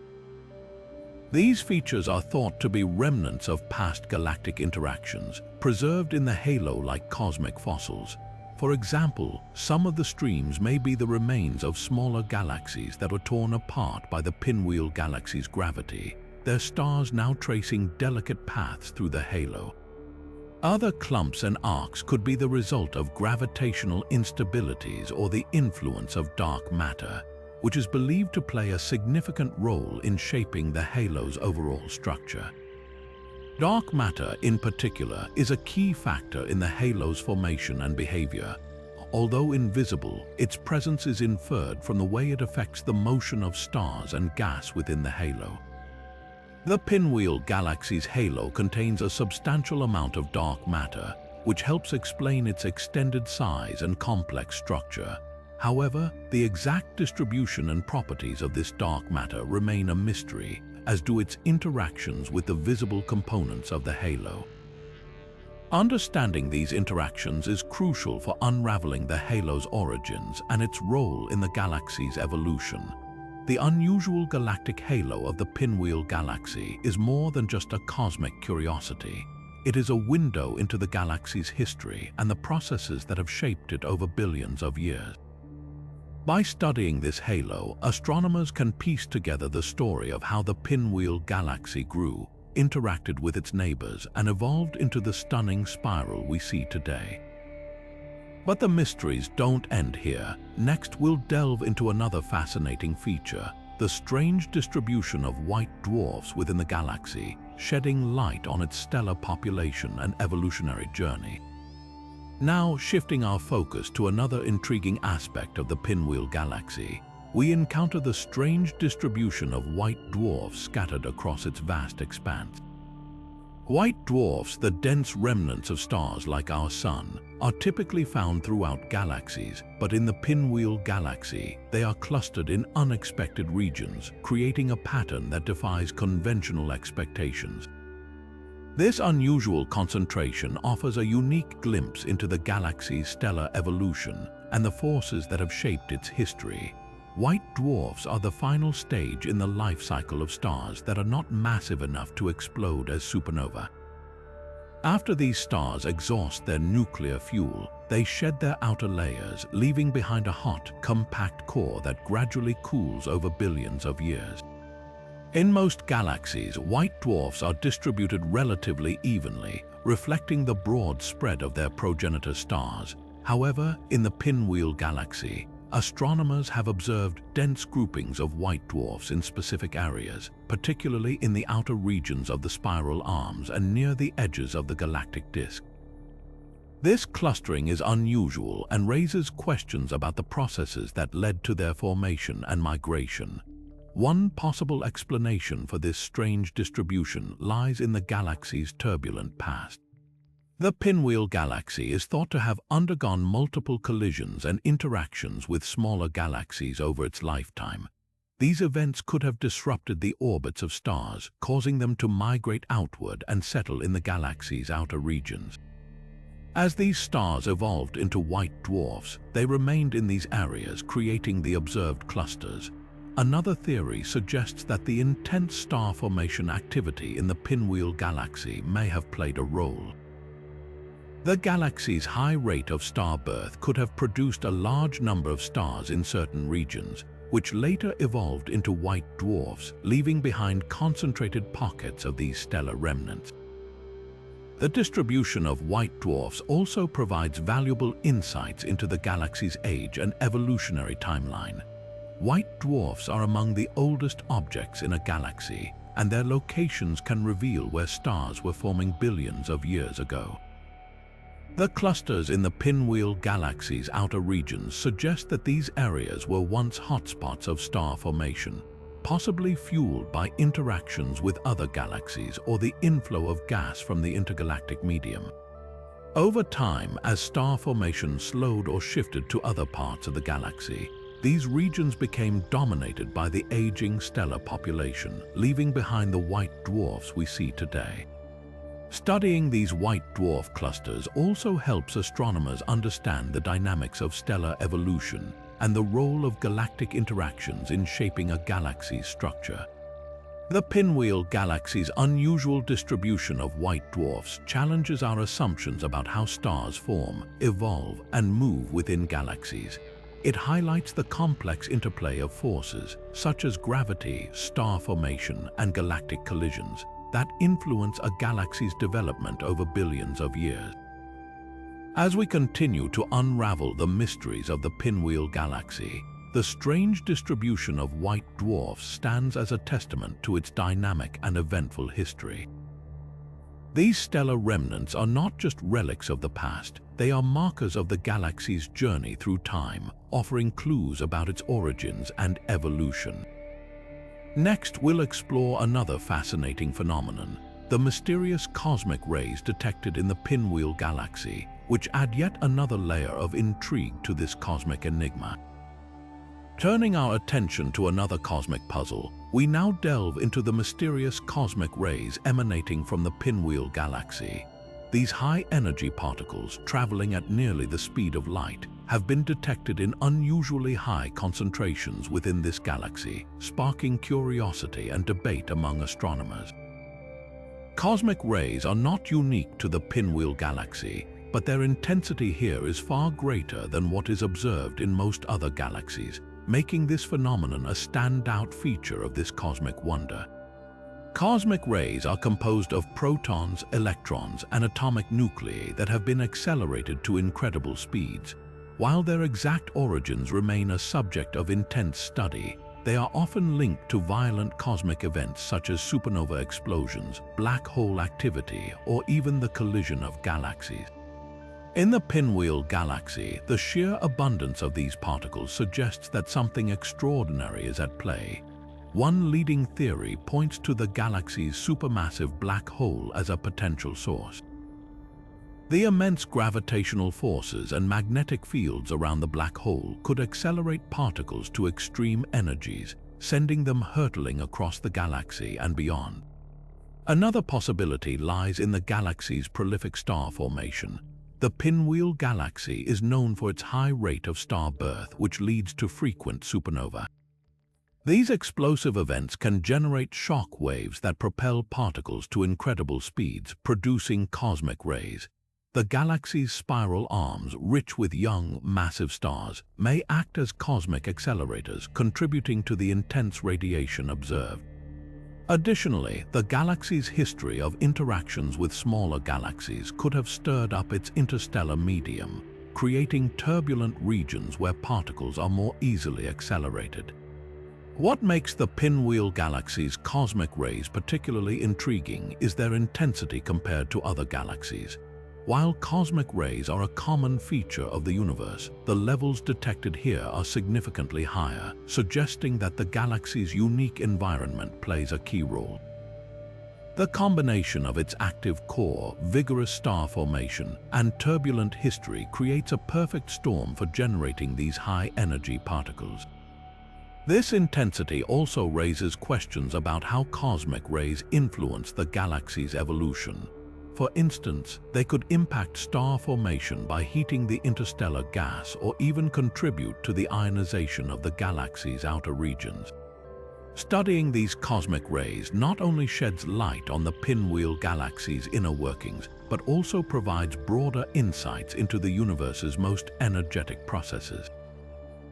These features are thought to be remnants of past galactic interactions, preserved in the halo like cosmic fossils. For example, some of the streams may be the remains of smaller galaxies that were torn apart by the Pinwheel Galaxy's gravity, their stars now tracing delicate paths through the halo. Other clumps and arcs could be the result of gravitational instabilities or the influence of dark matter, which is believed to play a significant role in shaping the halo's overall structure. Dark matter, in particular, is a key factor in the halo's formation and behavior. Although invisible, its presence is inferred from the way it affects the motion of stars and gas within the halo. The Pinwheel Galaxy's halo contains a substantial amount of dark matter, which helps explain its extended size and complex structure. However, the exact distribution and properties of this dark matter remain a mystery, as do its interactions with the visible components of the halo. Understanding these interactions is crucial for unraveling the halo's origins and its role in the galaxy's evolution. The unusual galactic halo of the Pinwheel Galaxy is more than just a cosmic curiosity. It is a window into the galaxy's history and the processes that have shaped it over billions of years. By studying this halo, astronomers can piece together the story of how the Pinwheel Galaxy grew, interacted with its neighbors, and evolved into the stunning spiral we see today. But the mysteries don't end here. Next, we'll delve into another fascinating feature, the strange distribution of white dwarfs within the galaxy, shedding light on its stellar population and evolutionary journey. Now, shifting our focus to another intriguing aspect of the Pinwheel Galaxy, we encounter the strange distribution of white dwarfs scattered across its vast expanse. White dwarfs, the dense remnants of stars like our Sun, are typically found throughout galaxies, but in the Pinwheel Galaxy, they are clustered in unexpected regions, creating a pattern that defies conventional expectations. This unusual concentration offers a unique glimpse into the galaxy's stellar evolution and the forces that have shaped its history. White dwarfs are the final stage in the life cycle of stars that are not massive enough to explode as supernova. After these stars exhaust their nuclear fuel, they shed their outer layers, leaving behind a hot, compact core that gradually cools over billions of years. In most galaxies, white dwarfs are distributed relatively evenly, reflecting the broad spread of their progenitor stars. However, in the Pinwheel Galaxy, astronomers have observed dense groupings of white dwarfs in specific areas, particularly in the outer regions of the spiral arms and near the edges of the galactic disk. This clustering is unusual and raises questions about the processes that led to their formation and migration. One possible explanation for this strange distribution lies in the galaxy's turbulent past. The Pinwheel Galaxy is thought to have undergone multiple collisions and interactions with smaller galaxies over its lifetime. These events could have disrupted the orbits of stars, causing them to migrate outward and settle in the galaxy's outer regions. As these stars evolved into white dwarfs, they remained in these areas, creating the observed clusters. Another theory suggests that the intense star formation activity in the Pinwheel Galaxy may have played a role. The galaxy's high rate of star birth could have produced a large number of stars in certain regions, which later evolved into white dwarfs, leaving behind concentrated pockets of these stellar remnants. The distribution of white dwarfs also provides valuable insights into the galaxy's age and evolutionary timeline. White dwarfs are among the oldest objects in a galaxy, and their locations can reveal where stars were forming billions of years ago. The clusters in the Pinwheel Galaxy's outer regions suggest that these areas were once hotspots of star formation, possibly fueled by interactions with other galaxies or the inflow of gas from the intergalactic medium. Over time, as star formation slowed or shifted to other parts of the galaxy, these regions became dominated by the aging stellar population, leaving behind the white dwarfs we see today. Studying these white dwarf clusters also helps astronomers understand the dynamics of stellar evolution and the role of galactic interactions in shaping a galaxy's structure. The Pinwheel Galaxy's unusual distribution of white dwarfs challenges our assumptions about how stars form, evolve, and move within galaxies. It highlights the complex interplay of forces, such as gravity, star formation, and galactic collisions, that influence a galaxy's development over billions of years. As we continue to unravel the mysteries of the Pinwheel Galaxy, the strange distribution of white dwarfs stands as a testament to its dynamic and eventful history. These stellar remnants are not just relics of the past, they are markers of the galaxy's journey through time, offering clues about its origins and evolution. Next, we'll explore another fascinating phenomenon, the mysterious cosmic rays detected in the Pinwheel Galaxy, which add yet another layer of intrigue to this cosmic enigma. Turning our attention to another cosmic puzzle, we now delve into the mysterious cosmic rays emanating from the Pinwheel Galaxy. These high-energy particles, traveling at nearly the speed of light, have been detected in unusually high concentrations within this galaxy, sparking curiosity and debate among astronomers. Cosmic rays are not unique to the Pinwheel Galaxy, but their intensity here is far greater than what is observed in most other galaxies, making this phenomenon a standout feature of this cosmic wonder. Cosmic rays are composed of protons, electrons, and atomic nuclei that have been accelerated to incredible speeds. While their exact origins remain a subject of intense study, they are often linked to violent cosmic events such as supernova explosions, black hole activity, or even the collision of galaxies. In the Pinwheel Galaxy, the sheer abundance of these particles suggests that something extraordinary is at play. One leading theory points to the galaxy's supermassive black hole as a potential source. The immense gravitational forces and magnetic fields around the black hole could accelerate particles to extreme energies, sending them hurtling across the galaxy and beyond. Another possibility lies in the galaxy's prolific star formation. The Pinwheel Galaxy is known for its high rate of star birth, which leads to frequent supernova. These explosive events can generate shock waves that propel particles to incredible speeds, producing cosmic rays. The galaxy's spiral arms, rich with young, massive stars, may act as cosmic accelerators, contributing to the intense radiation observed. Additionally, the galaxy's history of interactions with smaller galaxies could have stirred up its interstellar medium, creating turbulent regions where particles are more easily accelerated. What makes the Pinwheel Galaxy's cosmic rays particularly intriguing is their intensity compared to other galaxies. While cosmic rays are a common feature of the universe, the levels detected here are significantly higher, suggesting that the galaxy's unique environment plays a key role. The combination of its active core, vigorous star formation, and turbulent history creates a perfect storm for generating these high-energy particles. This intensity also raises questions about how cosmic rays influence the galaxy's evolution. For instance, they could impact star formation by heating the interstellar gas or even contribute to the ionization of the galaxy's outer regions. Studying these cosmic rays not only sheds light on the Pinwheel Galaxy's inner workings, but also provides broader insights into the universe's most energetic processes.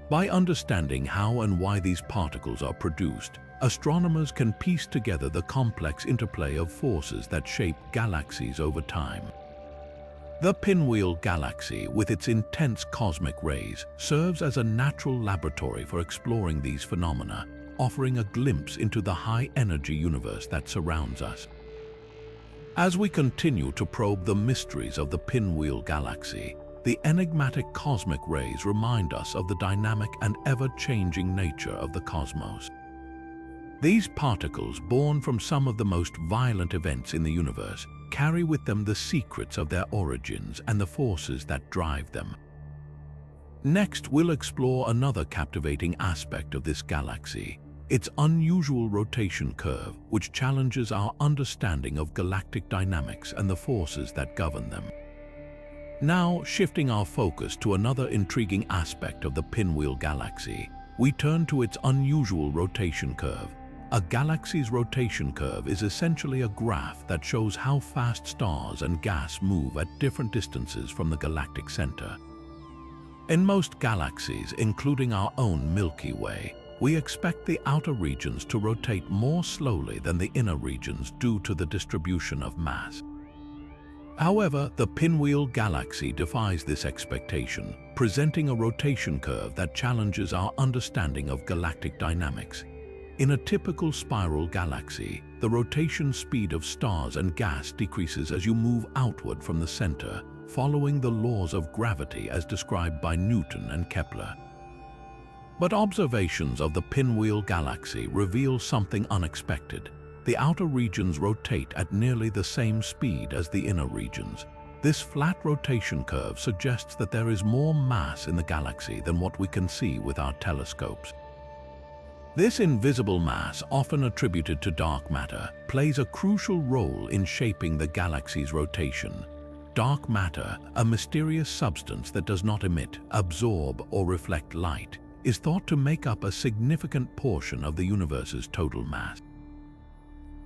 By understanding how and why these particles are produced, astronomers can piece together the complex interplay of forces that shape galaxies over time. The Pinwheel Galaxy, with its intense cosmic rays, serves as a natural laboratory for exploring these phenomena, offering a glimpse into the high-energy universe that surrounds us. As we continue to probe the mysteries of the Pinwheel Galaxy, the enigmatic cosmic rays remind us of the dynamic and ever-changing nature of the cosmos. These particles, born from some of the most violent events in the universe, carry with them the secrets of their origins and the forces that drive them. Next, we'll explore another captivating aspect of this galaxy, its unusual rotation curve, which challenges our understanding of galactic dynamics and the forces that govern them. Now, shifting our focus to another intriguing aspect of the Pinwheel Galaxy, we turn to its unusual rotation curve. A galaxy's rotation curve is essentially a graph that shows how fast stars and gas move at different distances from the galactic center. In most galaxies, including our own Milky Way, we expect the outer regions to rotate more slowly than the inner regions due to the distribution of mass. However, the Pinwheel Galaxy defies this expectation, presenting a rotation curve that challenges our understanding of galactic dynamics. In a typical spiral galaxy, the rotation speed of stars and gas decreases as you move outward from the center, following the laws of gravity as described by Newton and Kepler. But observations of the Pinwheel Galaxy reveal something unexpected. The outer regions rotate at nearly the same speed as the inner regions. This flat rotation curve suggests that there is more mass in the galaxy than what we can see with our telescopes. This invisible mass, often attributed to dark matter, plays a crucial role in shaping the galaxy's rotation. Dark matter, a mysterious substance that does not emit, absorb, or reflect light, is thought to make up a significant portion of the universe's total mass.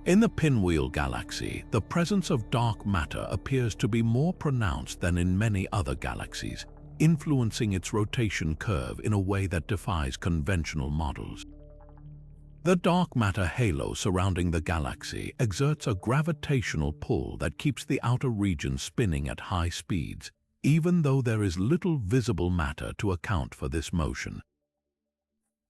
In the Pinwheel Galaxy, the presence of dark matter appears to be more pronounced than in many other galaxies, influencing its rotation curve in a way that defies conventional models. The dark matter halo surrounding the galaxy exerts a gravitational pull that keeps the outer region spinning at high speeds, even though there is little visible matter to account for this motion.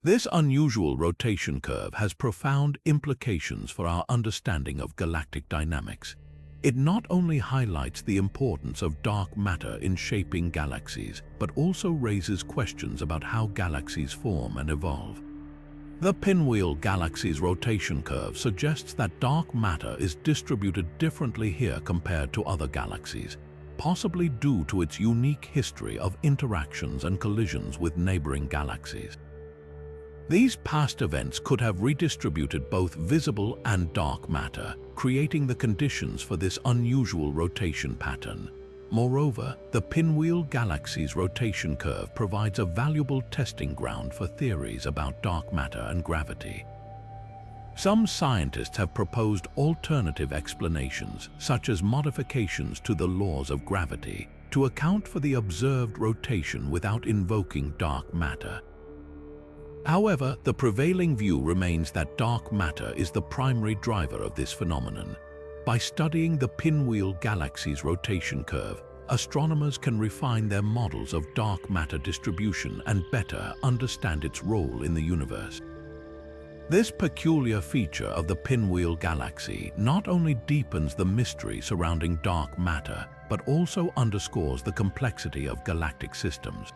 This unusual rotation curve has profound implications for our understanding of galactic dynamics. It not only highlights the importance of dark matter in shaping galaxies, but also raises questions about how galaxies form and evolve. The Pinwheel Galaxy's rotation curve suggests that dark matter is distributed differently here compared to other galaxies, possibly due to its unique history of interactions and collisions with neighboring galaxies. These past events could have redistributed both visible and dark matter, creating the conditions for this unusual rotation pattern. Moreover, the Pinwheel Galaxy's rotation curve provides a valuable testing ground for theories about dark matter and gravity. Some scientists have proposed alternative explanations, such as modifications to the laws of gravity, to account for the observed rotation without invoking dark matter. However, the prevailing view remains that dark matter is the primary driver of this phenomenon. By studying the Pinwheel Galaxy's rotation curve, astronomers can refine their models of dark matter distribution and better understand its role in the universe. This peculiar feature of the Pinwheel Galaxy not only deepens the mystery surrounding dark matter, but also underscores the complexity of galactic systems.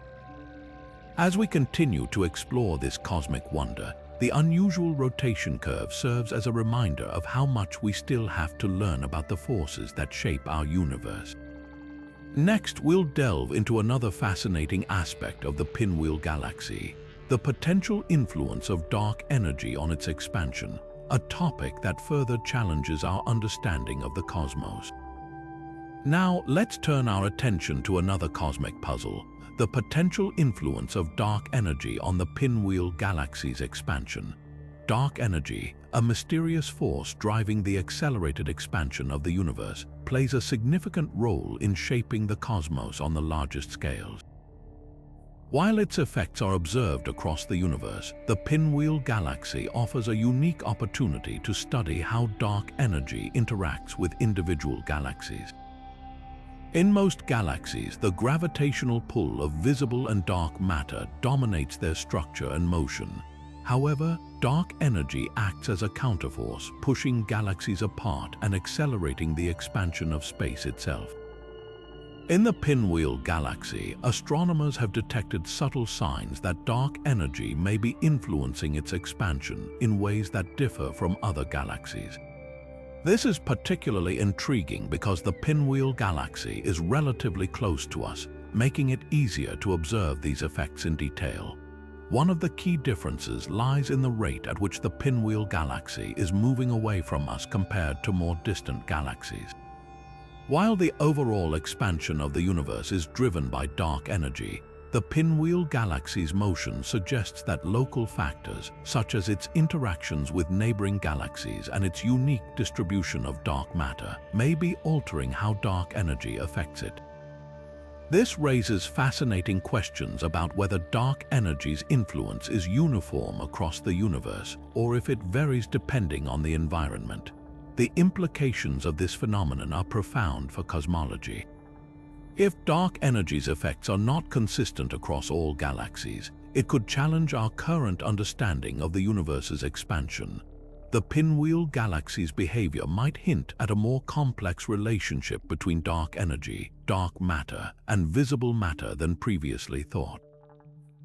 As we continue to explore this cosmic wonder, the unusual rotation curve serves as a reminder of how much we still have to learn about the forces that shape our universe. Next, we'll delve into another fascinating aspect of the Pinwheel Galaxy, the potential influence of dark energy on its expansion, a topic that further challenges our understanding of the cosmos. Now, let's turn our attention to another cosmic puzzle, the potential influence of dark energy on the Pinwheel Galaxy's expansion. Dark energy, a mysterious force driving the accelerated expansion of the universe, plays a significant role in shaping the cosmos on the largest scales. While its effects are observed across the universe, the Pinwheel Galaxy offers a unique opportunity to study how dark energy interacts with individual galaxies. In most galaxies, the gravitational pull of visible and dark matter dominates their structure and motion. However, dark energy acts as a counterforce, pushing galaxies apart and accelerating the expansion of space itself. In the Pinwheel Galaxy, astronomers have detected subtle signs that dark energy may be influencing its expansion in ways that differ from other galaxies. This is particularly intriguing because the Pinwheel Galaxy is relatively close to us, making it easier to observe these effects in detail. One of the key differences lies in the rate at which the Pinwheel Galaxy is moving away from us compared to more distant galaxies. While the overall expansion of the universe is driven by dark energy, the Pinwheel Galaxy's motion suggests that local factors, such as its interactions with neighboring galaxies and its unique distribution of dark matter, may be altering how dark energy affects it. This raises fascinating questions about whether dark energy's influence is uniform across the universe or if it varies depending on the environment. The implications of this phenomenon are profound for cosmology. If dark energy's effects are not consistent across all galaxies, it could challenge our current understanding of the universe's expansion. The Pinwheel Galaxy's behavior might hint at a more complex relationship between dark energy, dark matter, and visible matter than previously thought.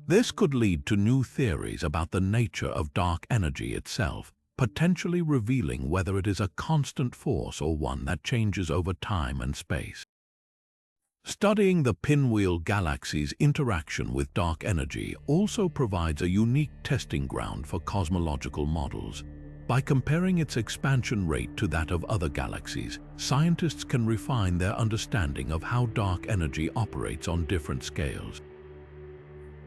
This could lead to new theories about the nature of dark energy itself, potentially revealing whether it is a constant force or one that changes over time and space. Studying the Pinwheel Galaxy's interaction with dark energy also provides a unique testing ground for cosmological models. By comparing its expansion rate to that of other galaxies, scientists can refine their understanding of how dark energy operates on different scales.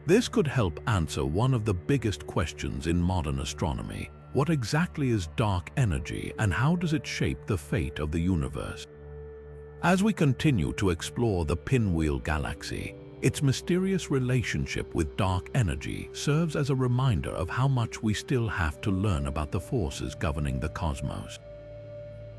This could help answer one of the biggest questions in modern astronomy: what exactly is dark energy and how does it shape the fate of the universe? As we continue to explore the Pinwheel Galaxy, its mysterious relationship with dark energy serves as a reminder of how much we still have to learn about the forces governing the cosmos.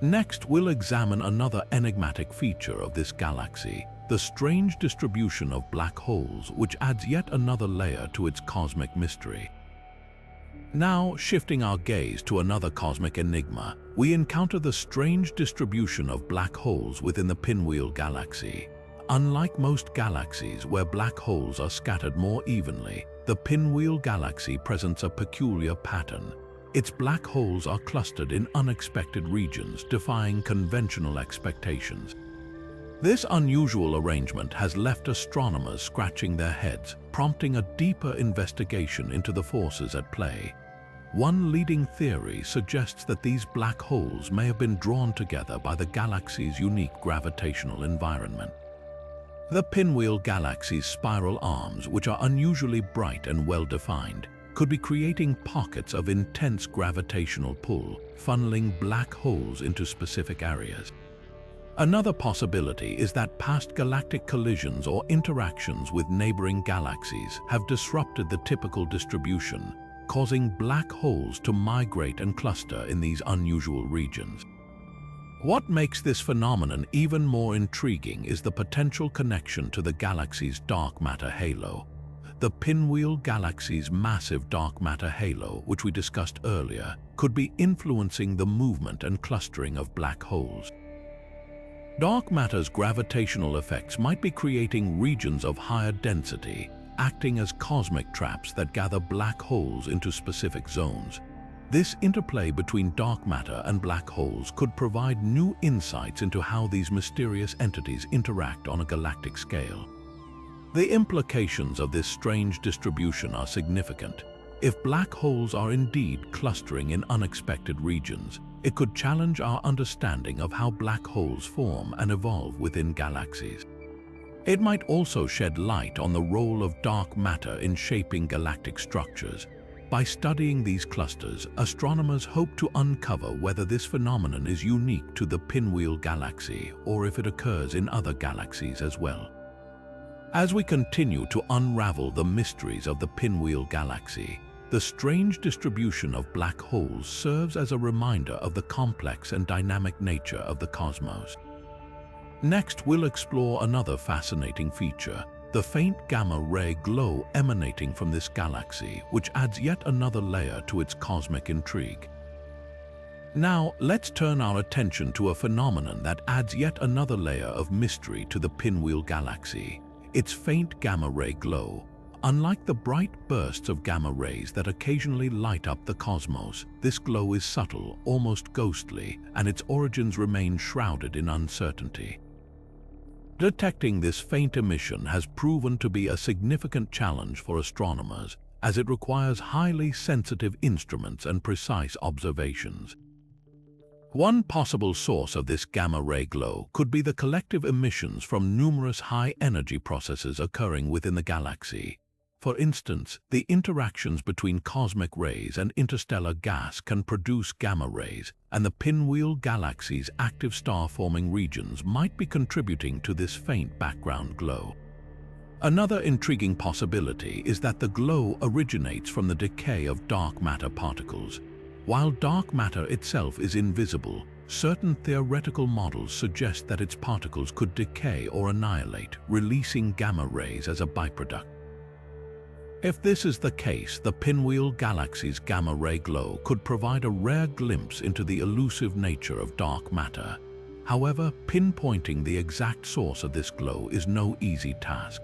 Next, we'll examine another enigmatic feature of this galaxy, the strange distribution of black holes, which adds yet another layer to its cosmic mystery. Now, shifting our gaze to another cosmic enigma, we encounter the strange distribution of black holes within the Pinwheel Galaxy. Unlike most galaxies where black holes are scattered more evenly, the the Pinwheel Galaxy presents a peculiar pattern. Its black holes are clustered in unexpected regions, defying conventional expectations. This unusual arrangement has left astronomers scratching their heads, prompting a deeper investigation into the forces at play. One leading theory suggests that these black holes may have been drawn together by the galaxy's unique gravitational environment. The Pinwheel Galaxy's spiral arms, which are unusually bright and well-defined, could be creating pockets of intense gravitational pull, funneling black holes into specific areas. Another possibility is that past galactic collisions or interactions with neighboring galaxies have disrupted the typical distribution, causing black holes to migrate and cluster in these unusual regions. What makes this phenomenon even more intriguing is the potential connection to the galaxy's dark matter halo. The Pinwheel Galaxy's massive dark matter halo, which we discussed earlier, could be influencing the movement and clustering of black holes. Dark matter's gravitational effects might be creating regions of higher density, acting as cosmic traps that gather black holes into specific zones. This interplay between dark matter and black holes could provide new insights into how these mysterious entities interact on a galactic scale. The implications of this strange distribution are significant. If black holes are indeed clustering in unexpected regions, it could challenge our understanding of how black holes form and evolve within galaxies. It might also shed light on the role of dark matter in shaping galactic structures. By studying these clusters, astronomers hope to uncover whether this phenomenon is unique to the Pinwheel Galaxy or if it occurs in other galaxies as well. As we continue to unravel the mysteries of the Pinwheel Galaxy, the strange distribution of black holes serves as a reminder of the complex and dynamic nature of the cosmos. Next, we'll explore another fascinating feature, the faint gamma-ray glow emanating from this galaxy, which adds yet another layer to its cosmic intrigue. Now, let's turn our attention to a phenomenon that adds yet another layer of mystery to the Pinwheel Galaxy, its faint gamma-ray glow. Unlike the bright bursts of gamma rays that occasionally light up the cosmos, this glow is subtle, almost ghostly, and its origins remain shrouded in uncertainty. Detecting this faint emission has proven to be a significant challenge for astronomers, as it requires highly sensitive instruments and precise observations. One possible source of this gamma-ray glow could be the collective emissions from numerous high-energy processes occurring within the galaxy. For instance, the interactions between cosmic rays and interstellar gas can produce gamma rays, and the Pinwheel Galaxy's active star-forming regions might be contributing to this faint background glow. Another intriguing possibility is that the glow originates from the decay of dark matter particles. While dark matter itself is invisible, certain theoretical models suggest that its particles could decay or annihilate, releasing gamma rays as a byproduct. If this is the case, the Pinwheel Galaxy's gamma-ray glow could provide a rare glimpse into the elusive nature of dark matter. However, pinpointing the exact source of this glow is no easy task.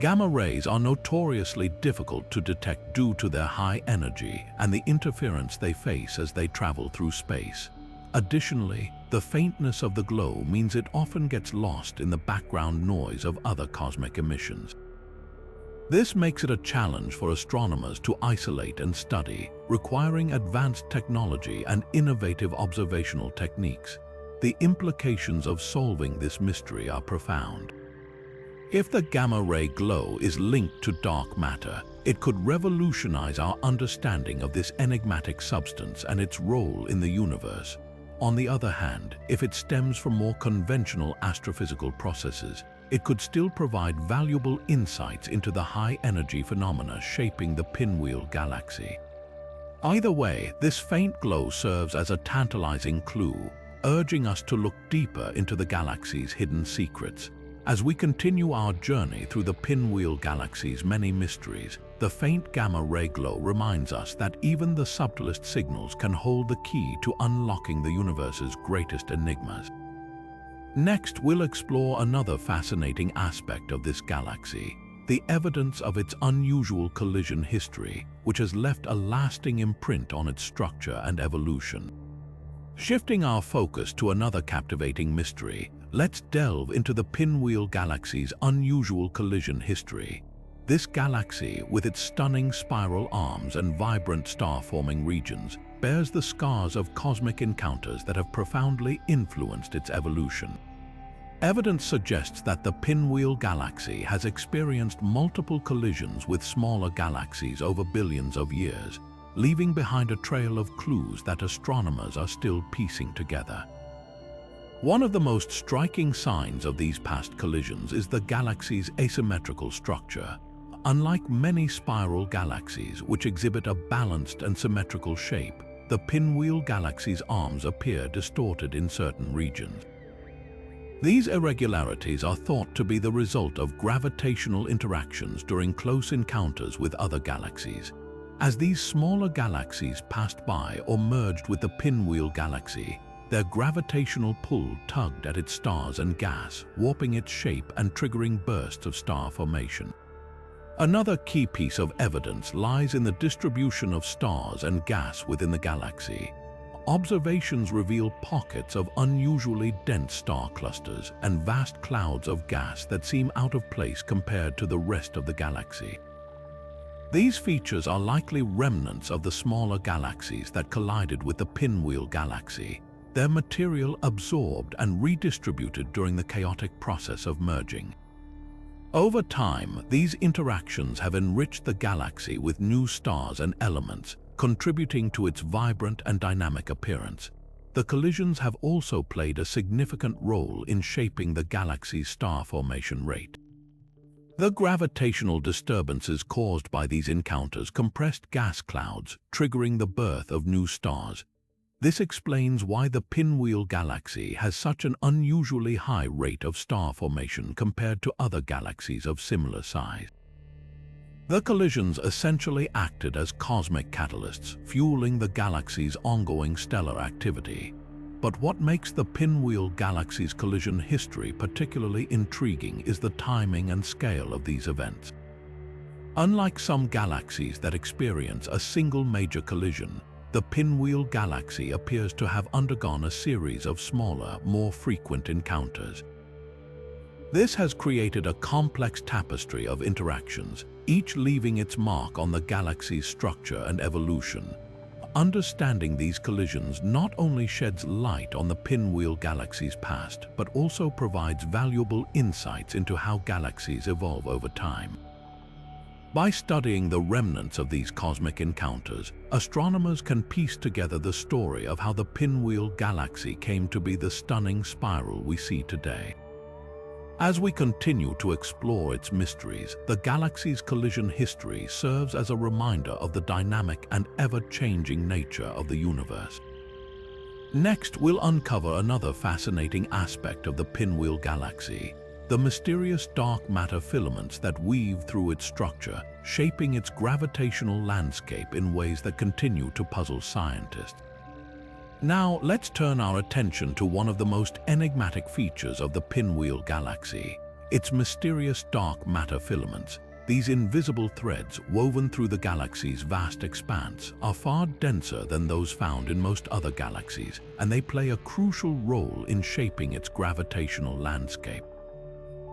Gamma rays are notoriously difficult to detect due to their high energy and the interference they face as they travel through space. Additionally, the faintness of the glow means it often gets lost in the background noise of other cosmic emissions. This makes it a challenge for astronomers to isolate and study, requiring advanced technology and innovative observational techniques. The implications of solving this mystery are profound. If the gamma-ray glow is linked to dark matter, it could revolutionize our understanding of this enigmatic substance and its role in the universe. On the other hand, if it stems from more conventional astrophysical processes, it could still provide valuable insights into the high-energy phenomena shaping the Pinwheel Galaxy. Either way, this faint glow serves as a tantalizing clue, urging us to look deeper into the galaxy's hidden secrets. As we continue our journey through the Pinwheel Galaxy's many mysteries, the faint gamma-ray glow reminds us that even the subtlest signals can hold the key to unlocking the universe's greatest enigmas. Next, we'll explore another fascinating aspect of this galaxy, the evidence of its unusual collision history, which has left a lasting imprint on its structure and evolution. Shifting our focus to another captivating mystery, let's delve into the Pinwheel Galaxy's unusual collision history. This galaxy, with its stunning spiral arms and vibrant star-forming regions, bears the scars of cosmic encounters that have profoundly influenced its evolution. Evidence suggests that the Pinwheel Galaxy has experienced multiple collisions with smaller galaxies over billions of years, leaving behind a trail of clues that astronomers are still piecing together. One of the most striking signs of these past collisions is the galaxy's asymmetrical structure. Unlike many spiral galaxies, which exhibit a balanced and symmetrical shape, the Pinwheel Galaxy's arms appear distorted in certain regions. These irregularities are thought to be the result of gravitational interactions during close encounters with other galaxies. As these smaller galaxies passed by or merged with the Pinwheel Galaxy, their gravitational pull tugged at its stars and gas, warping its shape and triggering bursts of star formation. Another key piece of evidence lies in the distribution of stars and gas within the galaxy. Observations reveal pockets of unusually dense star clusters and vast clouds of gas that seem out of place compared to the rest of the galaxy. These features are likely remnants of the smaller galaxies that collided with the Pinwheel Galaxy, their material absorbed and redistributed during the chaotic process of merging. Over time, these interactions have enriched the galaxy with new stars and elements, contributing to its vibrant and dynamic appearance. The collisions have also played a significant role in shaping the galaxy's star formation rate. The gravitational disturbances caused by these encounters compressed gas clouds, triggering the birth of new stars. This explains why the Pinwheel Galaxy has such an unusually high rate of star formation compared to other galaxies of similar size. The collisions essentially acted as cosmic catalysts, fueling the galaxy's ongoing stellar activity. But what makes the Pinwheel Galaxy's collision history particularly intriguing is the timing and scale of these events. Unlike some galaxies that experience a single major collision, the Pinwheel Galaxy appears to have undergone a series of smaller, more frequent encounters. This has created a complex tapestry of interactions, each leaving its mark on the galaxy's structure and evolution. Understanding these collisions not only sheds light on the Pinwheel Galaxy's past, but also provides valuable insights into how galaxies evolve over time. By studying the remnants of these cosmic encounters, astronomers can piece together the story of how the Pinwheel Galaxy came to be the stunning spiral we see today. As we continue to explore its mysteries, the galaxy's collision history serves as a reminder of the dynamic and ever-changing nature of the universe. Next, we'll uncover another fascinating aspect of the Pinwheel Galaxy: the mysterious dark matter filaments that weave through its structure, shaping its gravitational landscape in ways that continue to puzzle scientists. Now, let's turn our attention to one of the most enigmatic features of the Pinwheel Galaxy: its mysterious dark matter filaments. These invisible threads woven through the galaxy's vast expanse are far denser than those found in most other galaxies, and they play a crucial role in shaping its gravitational landscape.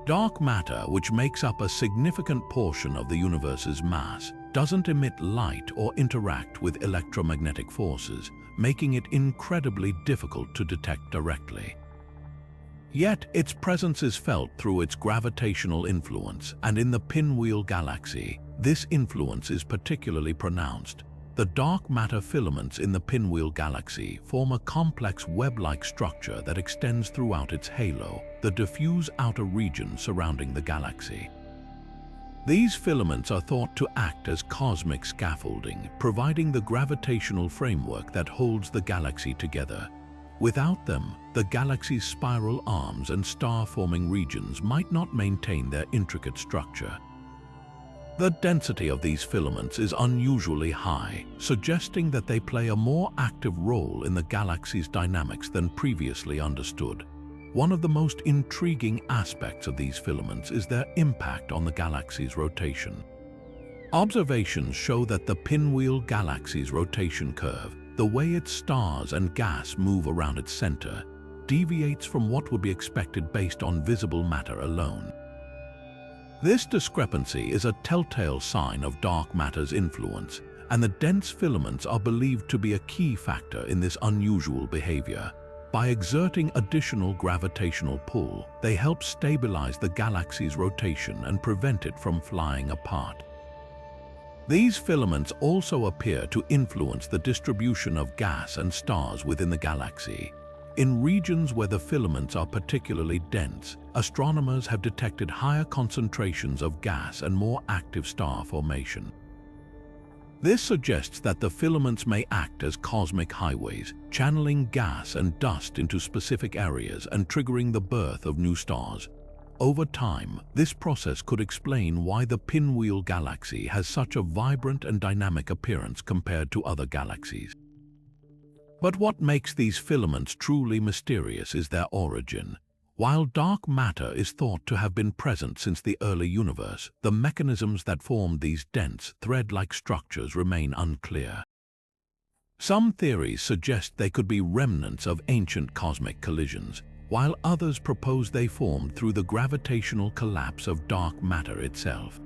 Dark matter, which makes up a significant portion of the universe's mass, doesn't emit light or interact with electromagnetic forces, making it incredibly difficult to detect directly. Yet, its presence is felt through its gravitational influence, and in the Pinwheel Galaxy, this influence is particularly pronounced. The dark matter filaments in the Pinwheel Galaxy form a complex web-like structure that extends throughout its halo, the diffuse outer region surrounding the galaxy. These filaments are thought to act as cosmic scaffolding, providing the gravitational framework that holds the galaxy together. Without them, the galaxy's spiral arms and star-forming regions might not maintain their intricate structure. The density of these filaments is unusually high, suggesting that they play a more active role in the galaxy's dynamics than previously understood. One of the most intriguing aspects of these filaments is their impact on the galaxy's rotation. Observations show that the Pinwheel Galaxy's rotation curve, the way its stars and gas move around its center, deviates from what would be expected based on visible matter alone. This discrepancy is a telltale sign of dark matter's influence, and the dense filaments are believed to be a key factor in this unusual behavior. By exerting additional gravitational pull, they help stabilize the galaxy's rotation and prevent it from flying apart. These filaments also appear to influence the distribution of gas and stars within the galaxy. In regions where the filaments are particularly dense, astronomers have detected higher concentrations of gas and more active star formation. This suggests that the filaments may act as cosmic highways, channeling gas and dust into specific areas and triggering the birth of new stars. Over time, this process could explain why the Pinwheel Galaxy has such a vibrant and dynamic appearance compared to other galaxies. But what makes these filaments truly mysterious is their origin. While dark matter is thought to have been present since the early universe, the mechanisms that formed these dense, thread-like structures remain unclear. Some theories suggest they could be remnants of ancient cosmic collisions, while others propose they formed through the gravitational collapse of dark matter itself.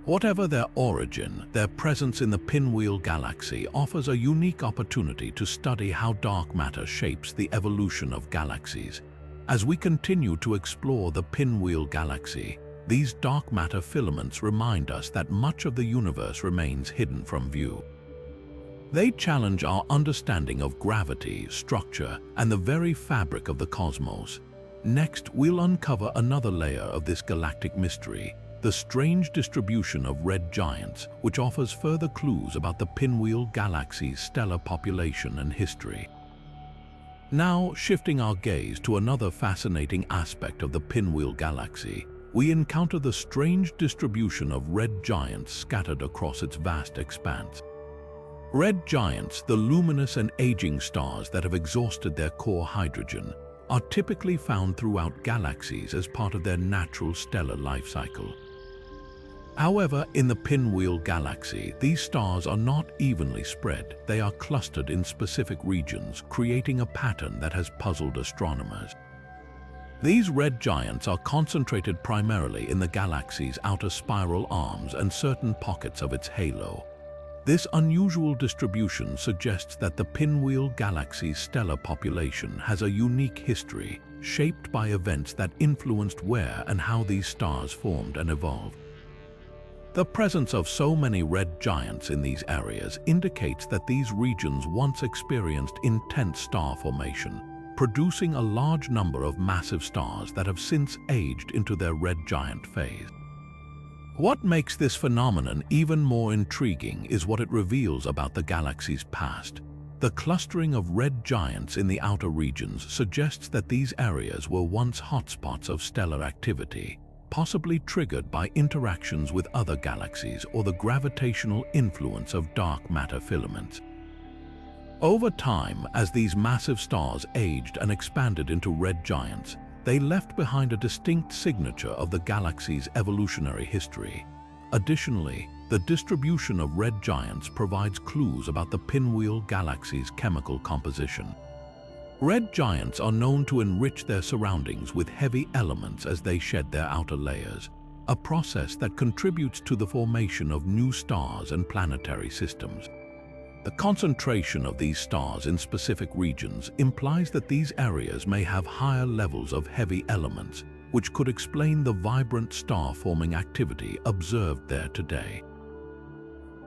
Whatever their origin, their presence in the Pinwheel Galaxy offers a unique opportunity to study how dark matter shapes the evolution of galaxies. As we continue to explore the Pinwheel Galaxy, these dark matter filaments remind us that much of the universe remains hidden from view. They challenge our understanding of gravity, structure, and the very fabric of the cosmos. Next, we'll uncover another layer of this galactic mystery, the strange distribution of red giants, which offers further clues about the Pinwheel Galaxy's stellar population and history. Now, shifting our gaze to another fascinating aspect of the Pinwheel Galaxy, we encounter the strange distribution of red giants scattered across its vast expanse. Red giants, the luminous and aging stars that have exhausted their core hydrogen, are typically found throughout galaxies as part of their natural stellar life cycle. However, in the Pinwheel Galaxy, these stars are not evenly spread. They are clustered in specific regions, creating a pattern that has puzzled astronomers. These red giants are concentrated primarily in the galaxy's outer spiral arms and certain pockets of its halo. This unusual distribution suggests that the Pinwheel Galaxy's stellar population has a unique history, shaped by events that influenced where and how these stars formed and evolved. The presence of so many red giants in these areas indicates that these regions once experienced intense star formation, producing a large number of massive stars that have since aged into their red giant phase. What makes this phenomenon even more intriguing is what it reveals about the galaxy's past. The clustering of red giants in the outer regions suggests that these areas were once hotspots of stellar activity, possibly triggered by interactions with other galaxies or the gravitational influence of dark matter filaments. Over time, as these massive stars aged and expanded into red giants, they left behind a distinct signature of the galaxy's evolutionary history. Additionally, the distribution of red giants provides clues about the Pinwheel Galaxy's chemical composition. Red giants are known to enrich their surroundings with heavy elements as they shed their outer layers, a process that contributes to the formation of new stars and planetary systems. The concentration of these stars in specific regions implies that these areas may have higher levels of heavy elements, which could explain the vibrant star-forming activity observed there today.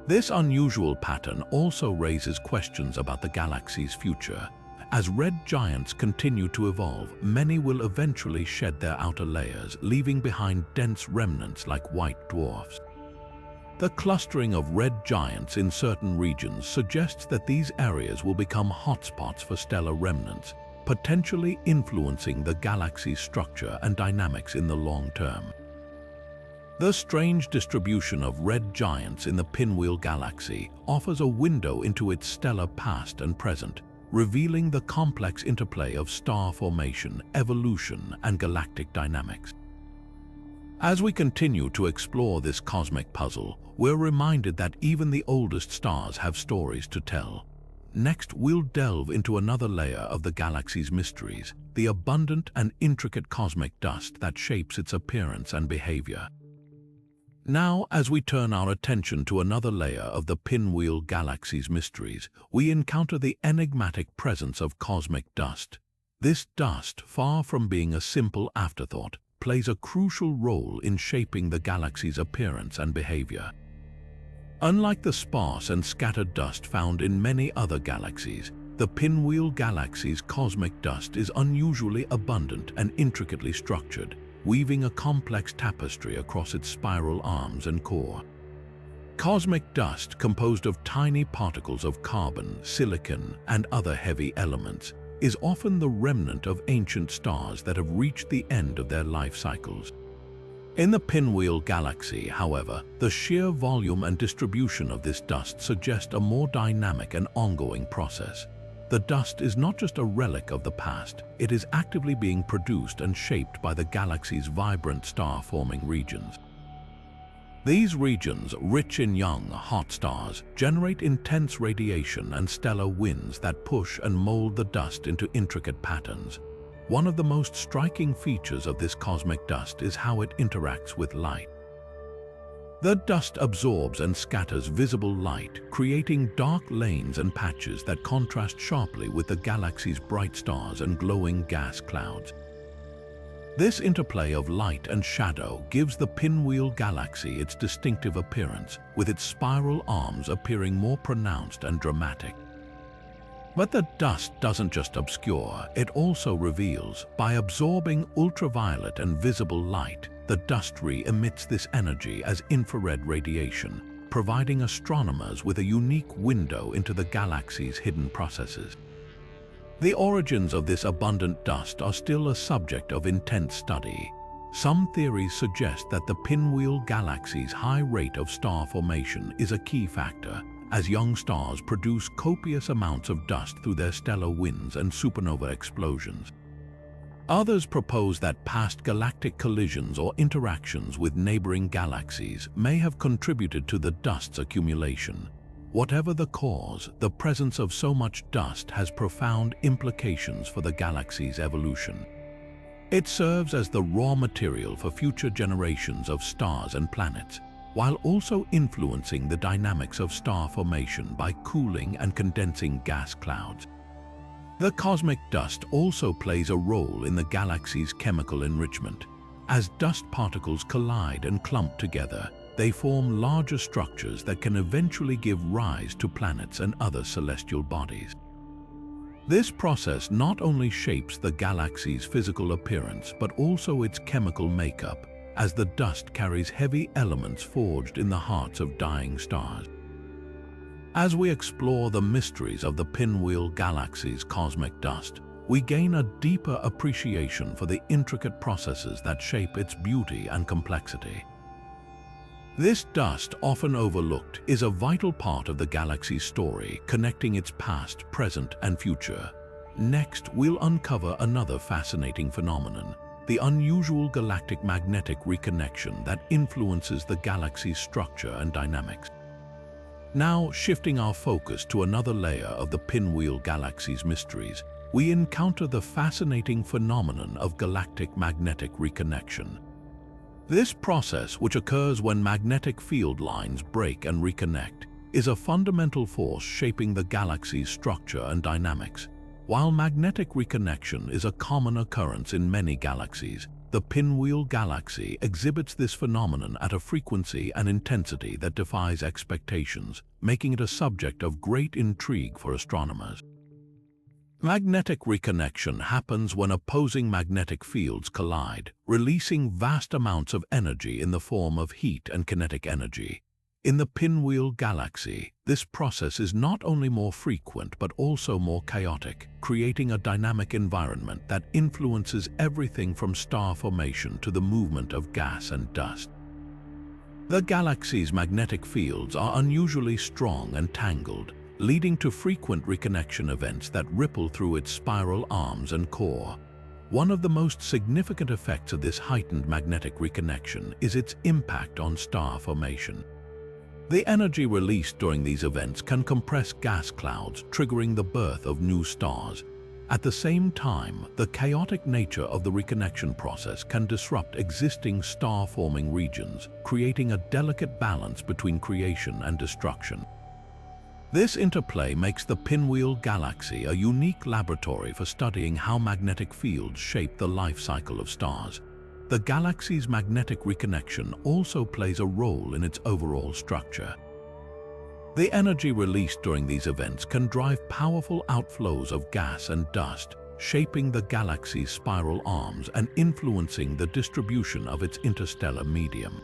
This unusual pattern also raises questions about the galaxy's future. As red giants continue to evolve, many will eventually shed their outer layers, leaving behind dense remnants like white dwarfs. The clustering of red giants in certain regions suggests that these areas will become hotspots for stellar remnants, potentially influencing the galaxy's structure and dynamics in the long term. The strange distribution of red giants in the Pinwheel Galaxy offers a window into its stellar past and present, revealing the complex interplay of star formation, evolution, and galactic dynamics. As we continue to explore this cosmic puzzle, we're reminded that even the oldest stars have stories to tell. Next, we'll delve into another layer of the galaxy's mysteries, the abundant and intricate cosmic dust that shapes its appearance and behavior. Now, as we turn our attention to another layer of the Pinwheel Galaxy's mysteries, we encounter the enigmatic presence of cosmic dust. This dust, far from being a simple afterthought, plays a crucial role in shaping the galaxy's appearance and behavior. Unlike the sparse and scattered dust found in many other galaxies, the Pinwheel Galaxy's cosmic dust is unusually abundant and intricately structured, weaving a complex tapestry across its spiral arms and core. Cosmic dust, composed of tiny particles of carbon, silicon, and other heavy elements, is often the remnant of ancient stars that have reached the end of their life cycles. In the Pinwheel Galaxy, however, the sheer volume and distribution of this dust suggest a more dynamic and ongoing process. The dust is not just a relic of the past, it is actively being produced and shaped by the galaxy's vibrant star-forming regions. These regions, rich in young, hot stars, generate intense radiation and stellar winds that push and mold the dust into intricate patterns. One of the most striking features of this cosmic dust is how it interacts with light. The dust absorbs and scatters visible light, creating dark lanes and patches that contrast sharply with the galaxy's bright stars and glowing gas clouds. This interplay of light and shadow gives the Pinwheel Galaxy its distinctive appearance, with its spiral arms appearing more pronounced and dramatic. But the dust doesn't just obscure, it also reveals. By absorbing ultraviolet and visible light, the dust emits this energy as infrared radiation, providing astronomers with a unique window into the galaxy's hidden processes. The origins of this abundant dust are still a subject of intense study. Some theories suggest that the Pinwheel Galaxy's high rate of star formation is a key factor, as young stars produce copious amounts of dust through their stellar winds and supernova explosions. Others propose that past galactic collisions or interactions with neighboring galaxies may have contributed to the dust's accumulation. Whatever the cause, the presence of so much dust has profound implications for the galaxy's evolution. It serves as the raw material for future generations of stars and planets, while also influencing the dynamics of star formation by cooling and condensing gas clouds. The cosmic dust also plays a role in the galaxy's chemical enrichment. As dust particles collide and clump together, they form larger structures that can eventually give rise to planets and other celestial bodies. This process not only shapes the galaxy's physical appearance but also its chemical makeup, as the dust carries heavy elements forged in the hearts of dying stars. As we explore the mysteries of the Pinwheel Galaxy's cosmic dust, we gain a deeper appreciation for the intricate processes that shape its beauty and complexity. This dust, often overlooked, is a vital part of the galaxy's story, connecting its past, present, and future. Next, we'll uncover another fascinating phenomenon: the unusual galactic magnetic reconnection that influences the galaxy's structure and dynamics. Now, shifting our focus to another layer of the Pinwheel Galaxy's mysteries, we encounter the fascinating phenomenon of galactic magnetic reconnection. This process, which occurs when magnetic field lines break and reconnect, is a fundamental force shaping the galaxy's structure and dynamics. While magnetic reconnection is a common occurrence in many galaxies, the Pinwheel Galaxy exhibits this phenomenon at a frequency and intensity that defies expectations, making it a subject of great intrigue for astronomers. Magnetic reconnection happens when opposing magnetic fields collide, releasing vast amounts of energy in the form of heat and kinetic energy. In the Pinwheel Galaxy, this process is not only more frequent but also more chaotic, creating a dynamic environment that influences everything from star formation to the movement of gas and dust. The galaxy's magnetic fields are unusually strong and tangled, leading to frequent reconnection events that ripple through its spiral arms and core. One of the most significant effects of this heightened magnetic reconnection is its impact on star formation. The energy released during these events can compress gas clouds, triggering the birth of new stars. At the same time, the chaotic nature of the reconnection process can disrupt existing star-forming regions, creating a delicate balance between creation and destruction. This interplay makes the Pinwheel Galaxy a unique laboratory for studying how magnetic fields shape the life cycle of stars. The galaxy's magnetic reconnection also plays a role in its overall structure. The energy released during these events can drive powerful outflows of gas and dust, shaping the galaxy's spiral arms and influencing the distribution of its interstellar medium.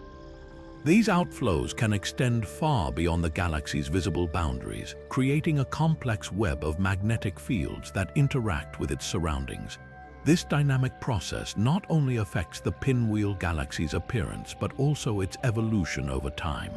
These outflows can extend far beyond the galaxy's visible boundaries, creating a complex web of magnetic fields that interact with its surroundings. This dynamic process not only affects the Pinwheel Galaxy's appearance but also its evolution over time.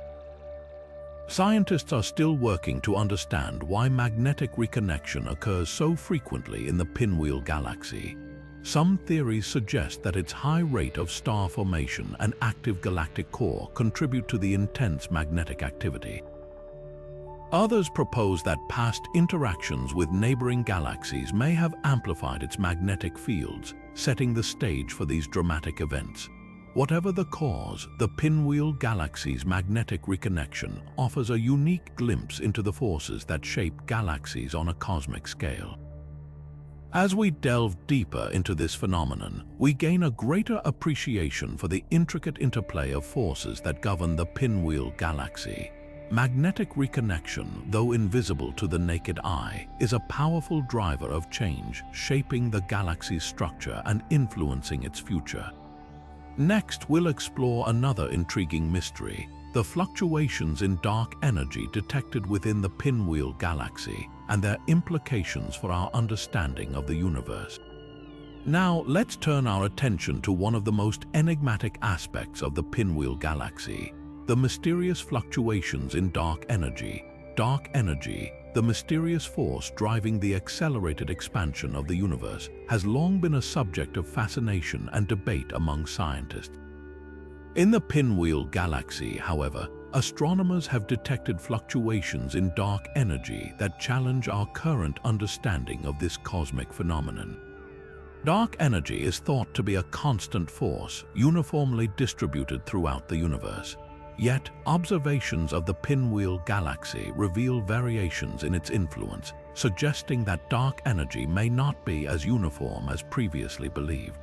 Scientists are still working to understand why magnetic reconnection occurs so frequently in the Pinwheel Galaxy. Some theories suggest that its high rate of star formation and active galactic core contribute to the intense magnetic activity. Others propose that past interactions with neighboring galaxies may have amplified its magnetic fields, setting the stage for these dramatic events. Whatever the cause, the Pinwheel Galaxy's magnetic reconnection offers a unique glimpse into the forces that shape galaxies on a cosmic scale. As we delve deeper into this phenomenon, we gain a greater appreciation for the intricate interplay of forces that govern the Pinwheel Galaxy. Magnetic reconnection, though invisible to the naked eye, is a powerful driver of change, shaping the galaxy's structure and influencing its future. Next, we'll explore another intriguing mystery: the fluctuations in dark energy detected within the Pinwheel Galaxy and their implications for our understanding of the universe. Now, let's turn our attention to one of the most enigmatic aspects of the Pinwheel Galaxy: the mysterious fluctuations in dark energy. Dark energy, the mysterious force driving the accelerated expansion of the universe, has long been a subject of fascination and debate among scientists. In the Pinwheel Galaxy, however, astronomers have detected fluctuations in dark energy that challenge our current understanding of this cosmic phenomenon. Dark energy is thought to be a constant force, uniformly distributed throughout the universe. Yet, observations of the Pinwheel Galaxy reveal variations in its influence, suggesting that dark energy may not be as uniform as previously believed.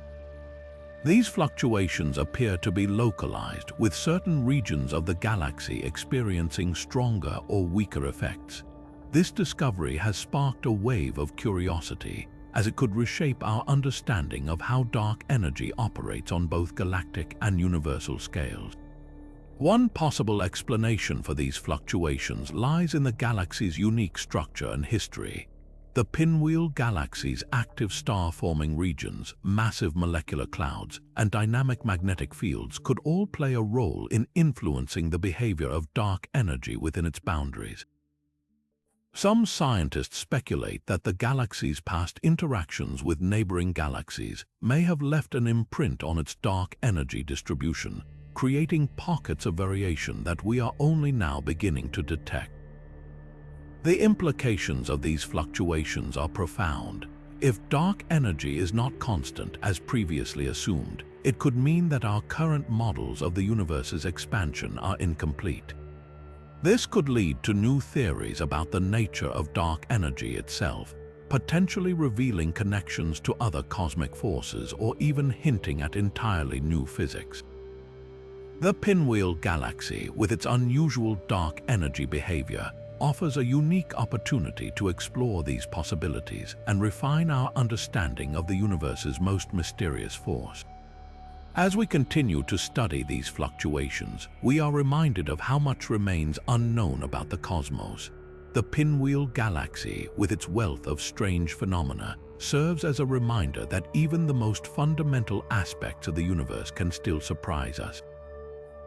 These fluctuations appear to be localized, with certain regions of the galaxy experiencing stronger or weaker effects. This discovery has sparked a wave of curiosity, as it could reshape our understanding of how dark energy operates on both galactic and universal scales. One possible explanation for these fluctuations lies in the galaxy's unique structure and history. The Pinwheel Galaxy's active star-forming regions, massive molecular clouds, and dynamic magnetic fields could all play a role in influencing the behavior of dark energy within its boundaries. Some scientists speculate that the galaxy's past interactions with neighboring galaxies may have left an imprint on its dark energy distribution, creating pockets of variation that we are only now beginning to detect. The implications of these fluctuations are profound. If dark energy is not constant as previously assumed, it could mean that our current models of the universe's expansion are incomplete. This could lead to new theories about the nature of dark energy itself, potentially revealing connections to other cosmic forces or even hinting at entirely new physics. The Pinwheel Galaxy, with its unusual dark energy behavior, offers a unique opportunity to explore these possibilities and refine our understanding of the universe's most mysterious force. As we continue to study these fluctuations, we are reminded of how much remains unknown about the cosmos. The Pinwheel Galaxy, with its wealth of strange phenomena, serves as a reminder that even the most fundamental aspects of the universe can still surprise us.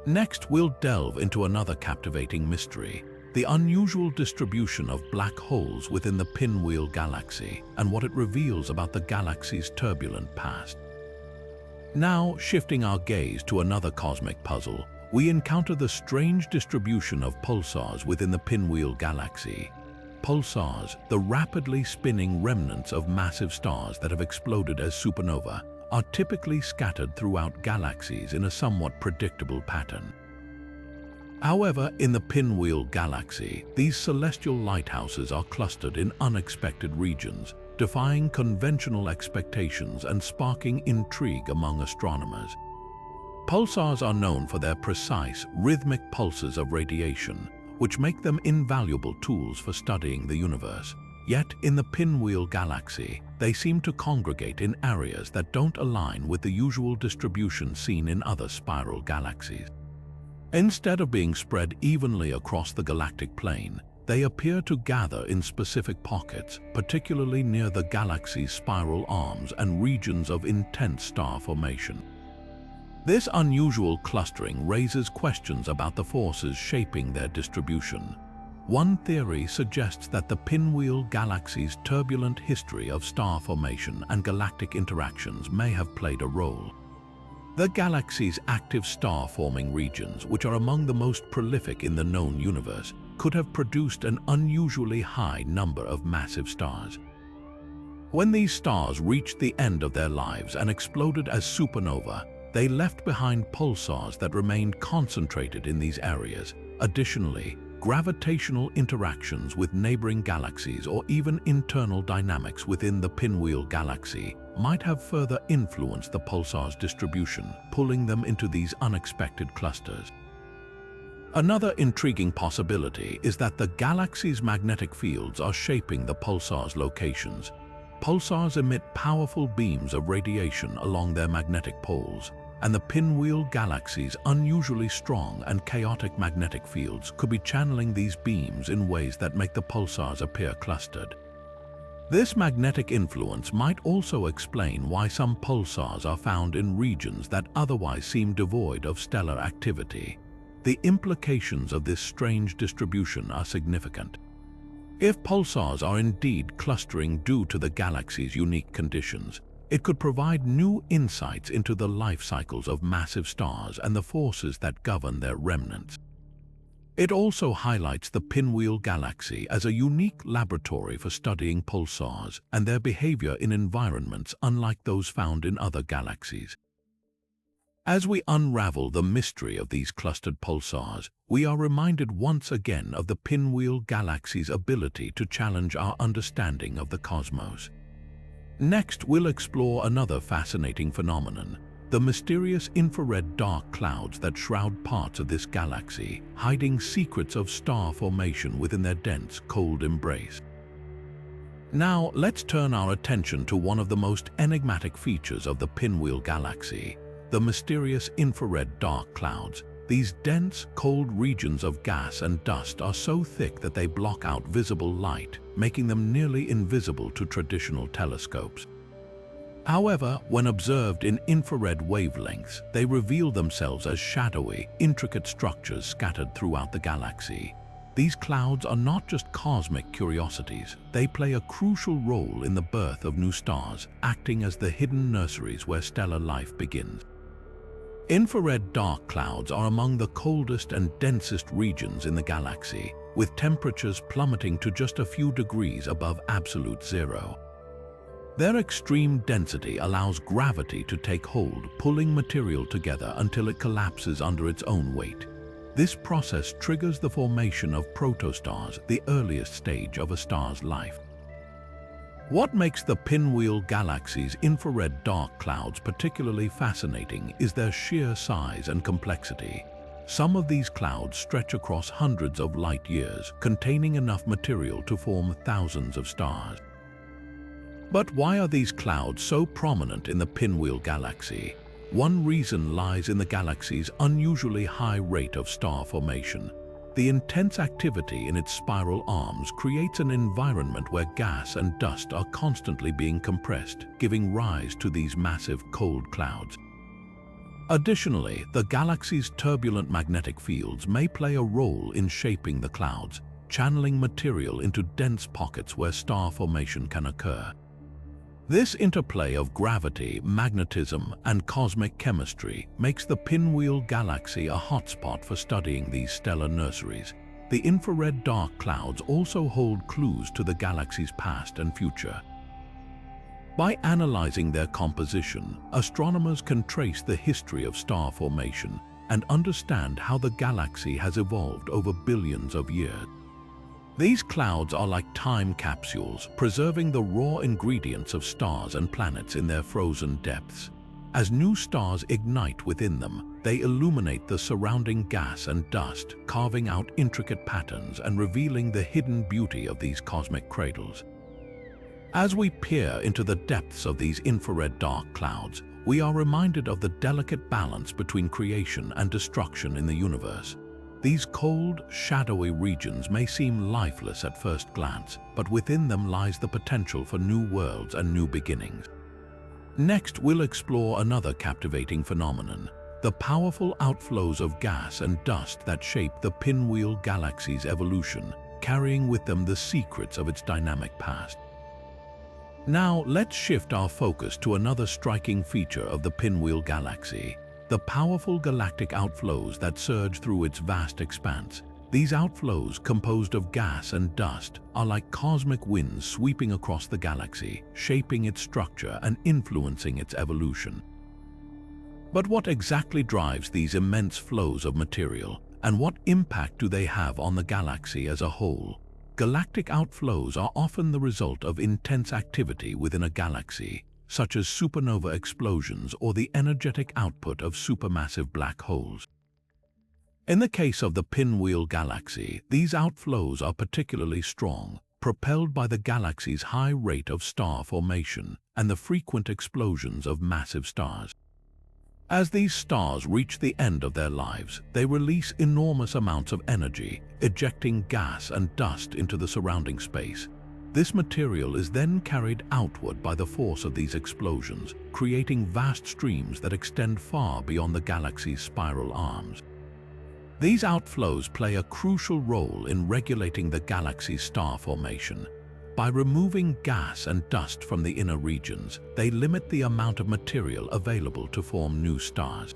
Next, we'll delve into another captivating mystery: the unusual distribution of black holes within the Pinwheel Galaxy and what it reveals about the galaxy's turbulent past. Now, shifting our gaze to another cosmic puzzle, we encounter the strange distribution of pulsars within the Pinwheel Galaxy. Pulsars, the rapidly spinning remnants of massive stars that have exploded as supernova, are typically scattered throughout galaxies in a somewhat predictable pattern. However, in the Pinwheel Galaxy, these celestial lighthouses are clustered in unexpected regions, defying conventional expectations and sparking intrigue among astronomers. Pulsars are known for their precise, rhythmic pulses of radiation, which make them invaluable tools for studying the universe. Yet, in the Pinwheel Galaxy, they seem to congregate in areas that don't align with the usual distribution seen in other spiral galaxies. Instead of being spread evenly across the galactic plane, they appear to gather in specific pockets, particularly near the galaxy's spiral arms and regions of intense star formation. This unusual clustering raises questions about the forces shaping their distribution. One theory suggests that the Pinwheel Galaxy's turbulent history of star formation and galactic interactions may have played a role. The galaxy's active star-forming regions, which are among the most prolific in the known universe, could have produced an unusually high number of massive stars. When these stars reached the end of their lives and exploded as supernova, they left behind pulsars that remained concentrated in these areas. Additionally, gravitational interactions with neighboring galaxies or even internal dynamics within the Pinwheel Galaxy might have further influenced the pulsars' distribution, pulling them into these unexpected clusters. Another intriguing possibility is that the galaxy's magnetic fields are shaping the pulsars' locations. Pulsars emit powerful beams of radiation along their magnetic poles, and the Pinwheel Galaxy's unusually strong and chaotic magnetic fields could be channeling these beams in ways that make the pulsars appear clustered. This magnetic influence might also explain why some pulsars are found in regions that otherwise seem devoid of stellar activity. The implications of this strange distribution are significant. If pulsars are indeed clustering due to the galaxy's unique conditions, it could provide new insights into the life cycles of massive stars and the forces that govern their remnants. It also highlights the Pinwheel Galaxy as a unique laboratory for studying pulsars and their behavior in environments unlike those found in other galaxies. As we unravel the mystery of these clustered pulsars, we are reminded once again of the Pinwheel Galaxy's ability to challenge our understanding of the cosmos. Next, we'll explore another fascinating phenomenon: the mysterious infrared dark clouds that shroud parts of this galaxy, hiding secrets of star formation within their dense, cold embrace. Now, let's turn our attention to one of the most enigmatic features of the Pinwheel Galaxy: the mysterious infrared dark clouds. These dense, cold regions of gas and dust are so thick that they block out visible light, making them nearly invisible to traditional telescopes. However, when observed in infrared wavelengths, they reveal themselves as shadowy, intricate structures scattered throughout the galaxy. These clouds are not just cosmic curiosities, they play a crucial role in the birth of new stars, acting as the hidden nurseries where stellar life begins. Infrared dark clouds are among the coldest and densest regions in the galaxy, with temperatures plummeting to just a few degrees above absolute zero. Their extreme density allows gravity to take hold, pulling material together until it collapses under its own weight. This process triggers the formation of protostars, the earliest stage of a star's life. What makes the Pinwheel Galaxy's infrared dark clouds particularly fascinating is their sheer size and complexity. Some of these clouds stretch across hundreds of light years, containing enough material to form thousands of stars. But why are these clouds so prominent in the Pinwheel Galaxy? One reason lies in the galaxy's unusually high rate of star formation. The intense activity in its spiral arms creates an environment where gas and dust are constantly being compressed, giving rise to these massive cold clouds. Additionally, the galaxy's turbulent magnetic fields may play a role in shaping the clouds, channeling material into dense pockets where star formation can occur. This interplay of gravity, magnetism, and cosmic chemistry makes the Pinwheel Galaxy a hotspot for studying these stellar nurseries. The infrared dark clouds also hold clues to the galaxy's past and future. By analyzing their composition, astronomers can trace the history of star formation and understand how the galaxy has evolved over billions of years. These clouds are like time capsules, preserving the raw ingredients of stars and planets in their frozen depths. As new stars ignite within them, they illuminate the surrounding gas and dust, carving out intricate patterns and revealing the hidden beauty of these cosmic cradles. As we peer into the depths of these infrared dark clouds, we are reminded of the delicate balance between creation and destruction in the universe. These cold, shadowy regions may seem lifeless at first glance, but within them lies the potential for new worlds and new beginnings. Next, we'll explore another captivating phenomenon, the powerful outflows of gas and dust that shape the Pinwheel Galaxy's evolution, carrying with them the secrets of its dynamic past. Now, let's shift our focus to another striking feature of the Pinwheel Galaxy, the powerful galactic outflows that surge through its vast expanse. These outflows, composed of gas and dust, are like cosmic winds sweeping across the galaxy, shaping its structure and influencing its evolution. But what exactly drives these immense flows of material, and what impact do they have on the galaxy as a whole? Galactic outflows are often the result of intense activity within a galaxy, such as supernova explosions or the energetic output of supermassive black holes. In the case of the Pinwheel Galaxy, these outflows are particularly strong, propelled by the galaxy's high rate of star formation and the frequent explosions of massive stars. As these stars reach the end of their lives, they release enormous amounts of energy, ejecting gas and dust into the surrounding space. This material is then carried outward by the force of these explosions, creating vast streams that extend far beyond the galaxy's spiral arms. These outflows play a crucial role in regulating the galaxy's star formation. By removing gas and dust from the inner regions, they limit the amount of material available to form new stars.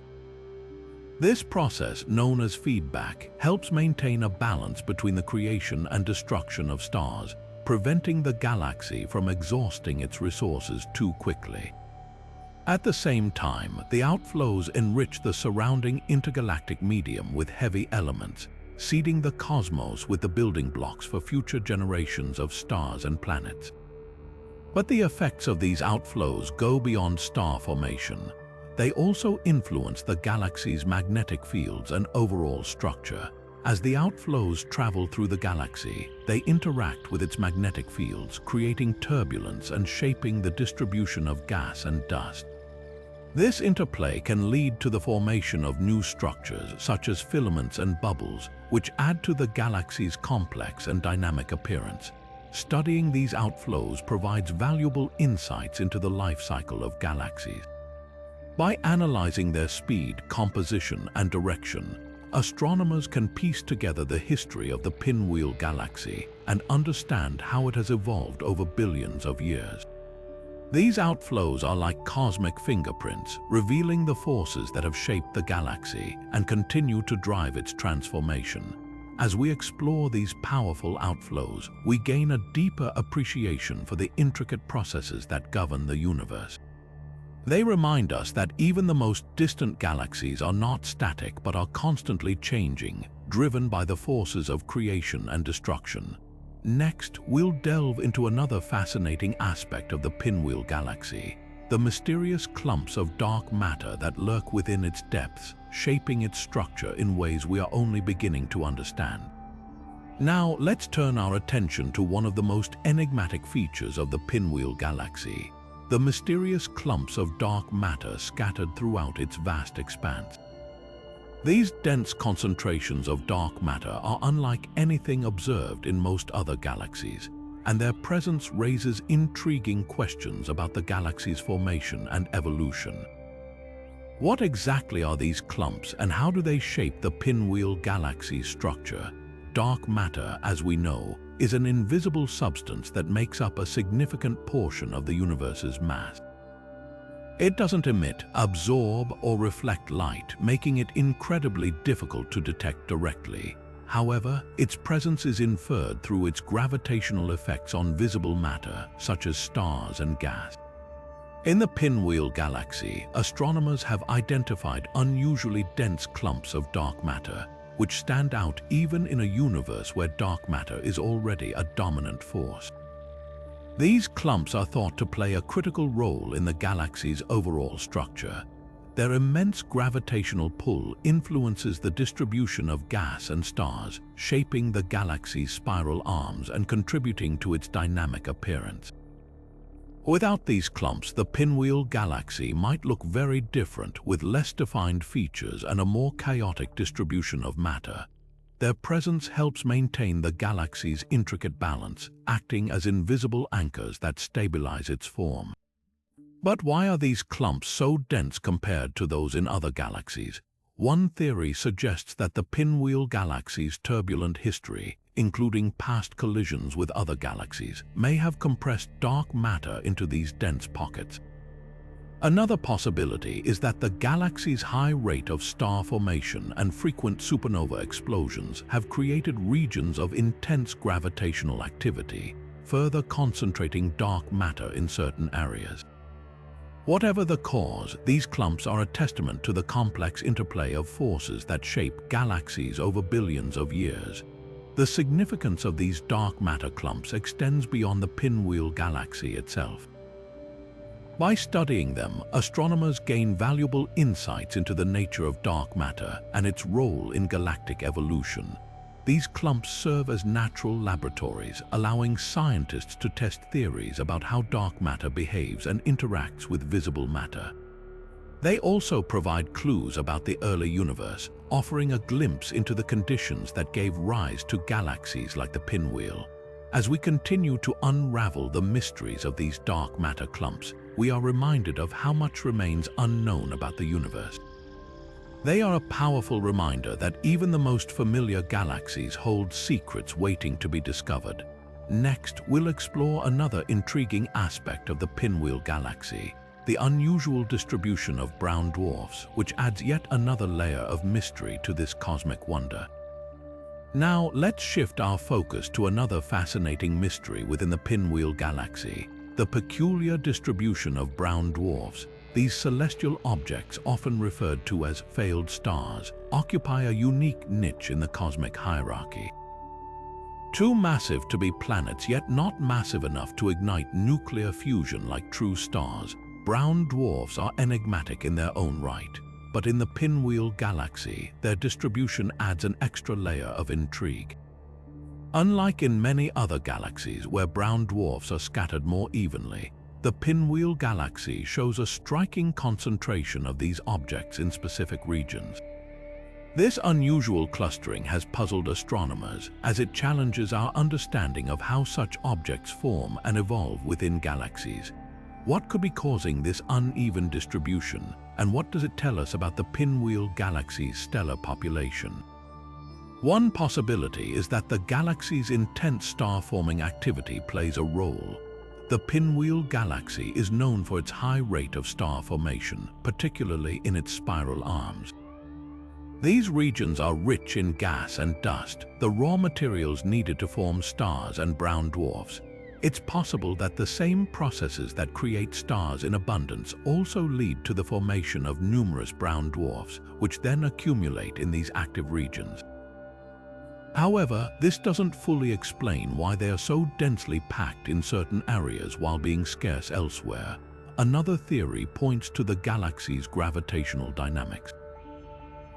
This process, known as feedback, helps maintain a balance between the creation and destruction of stars, preventing the galaxy from exhausting its resources too quickly. At the same time, the outflows enrich the surrounding intergalactic medium with heavy elements, seeding the cosmos with the building blocks for future generations of stars and planets. But the effects of these outflows go beyond star formation. They also influence the galaxy's magnetic fields and overall structure. As the outflows travel through the galaxy, they interact with its magnetic fields, creating turbulence and shaping the distribution of gas and dust. This interplay can lead to the formation of new structures such as filaments and bubbles, which add to the galaxy's complex and dynamic appearance. Studying these outflows provides valuable insights into the life cycle of galaxies. By analyzing their speed, composition, and direction, astronomers can piece together the history of the Pinwheel Galaxy and understand how it has evolved over billions of years. These outflows are like cosmic fingerprints, revealing the forces that have shaped the galaxy and continue to drive its transformation. As we explore these powerful outflows, we gain a deeper appreciation for the intricate processes that govern the universe. They remind us that even the most distant galaxies are not static but are constantly changing, driven by the forces of creation and destruction. Next, we'll delve into another fascinating aspect of the Pinwheel Galaxy, the mysterious clumps of dark matter that lurk within its depths, shaping its structure in ways we are only beginning to understand. Now, let's turn our attention to one of the most enigmatic features of the Pinwheel Galaxy, the mysterious clumps of dark matter scattered throughout its vast expanse. These dense concentrations of dark matter are unlike anything observed in most other galaxies, and their presence raises intriguing questions about the galaxy's formation and evolution. What exactly are these clumps and how do they shape the Pinwheel Galaxy's structure? Dark matter, as we know, is an invisible substance that makes up a significant portion of the universe's mass. It doesn't emit, absorb, or reflect light, making it incredibly difficult to detect directly. However, its presence is inferred through its gravitational effects on visible matter, such as stars and gas. In the Pinwheel Galaxy, astronomers have identified unusually dense clumps of dark matter, which stand out even in a universe where dark matter is already a dominant force. These clumps are thought to play a critical role in the galaxy's overall structure. Their immense gravitational pull influences the distribution of gas and stars, shaping the galaxy's spiral arms and contributing to its dynamic appearance. Without these clumps, the Pinwheel Galaxy might look very different, with less defined features and a more chaotic distribution of matter. Their presence helps maintain the galaxy's intricate balance, acting as invisible anchors that stabilize its form. But why are these clumps so dense compared to those in other galaxies? One theory suggests that the Pinwheel Galaxy's turbulent history, including past collisions with other galaxies, may have compressed dark matter into these dense pockets. Another possibility is that the galaxy's high rate of star formation and frequent supernova explosions have created regions of intense gravitational activity, further concentrating dark matter in certain areas. Whatever the cause, these clumps are a testament to the complex interplay of forces that shape galaxies over billions of years. The significance of these dark matter clumps extends beyond the Pinwheel Galaxy itself. By studying them, astronomers gain valuable insights into the nature of dark matter and its role in galactic evolution. These clumps serve as natural laboratories, allowing scientists to test theories about how dark matter behaves and interacts with visible matter. They also provide clues about the early universe, offering a glimpse into the conditions that gave rise to galaxies like the Pinwheel. As we continue to unravel the mysteries of these dark matter clumps, we are reminded of how much remains unknown about the universe. They are a powerful reminder that even the most familiar galaxies hold secrets waiting to be discovered. Next, we'll explore another intriguing aspect of the Pinwheel Galaxy, the unusual distribution of brown dwarfs, which adds yet another layer of mystery to this cosmic wonder. Now, let's shift our focus to another fascinating mystery within the Pinwheel Galaxy, the peculiar distribution of brown dwarfs. These celestial objects, often referred to as failed stars, occupy a unique niche in the cosmic hierarchy. Too massive to be planets, yet not massive enough to ignite nuclear fusion like true stars, brown dwarfs are enigmatic in their own right. But in the Pinwheel Galaxy, their distribution adds an extra layer of intrigue. Unlike in many other galaxies where brown dwarfs are scattered more evenly, the Pinwheel Galaxy shows a striking concentration of these objects in specific regions. This unusual clustering has puzzled astronomers, as it challenges our understanding of how such objects form and evolve within galaxies. What could be causing this uneven distribution, and what does it tell us about the Pinwheel Galaxy's stellar population? One possibility is that the galaxy's intense star-forming activity plays a role. The Pinwheel Galaxy is known for its high rate of star formation, particularly in its spiral arms. These regions are rich in gas and dust, the raw materials needed to form stars and brown dwarfs. It's possible that the same processes that create stars in abundance also lead to the formation of numerous brown dwarfs, which then accumulate in these active regions. However, this doesn't fully explain why they are so densely packed in certain areas while being scarce elsewhere. Another theory points to the galaxy's gravitational dynamics.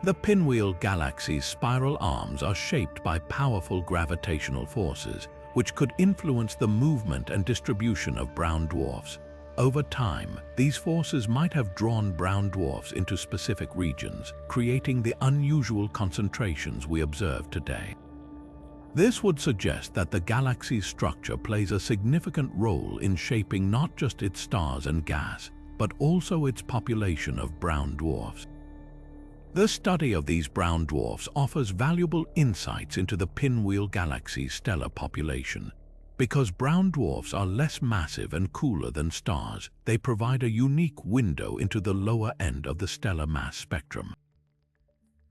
The Pinwheel Galaxy's spiral arms are shaped by powerful gravitational forces, which could influence the movement and distribution of brown dwarfs. Over time, these forces might have drawn brown dwarfs into specific regions, creating the unusual concentrations we observe today. This would suggest that the galaxy's structure plays a significant role in shaping not just its stars and gas, but also its population of brown dwarfs. The study of these brown dwarfs offers valuable insights into the Pinwheel Galaxy's stellar population. Because brown dwarfs are less massive and cooler than stars, they provide a unique window into the lower end of the stellar mass spectrum.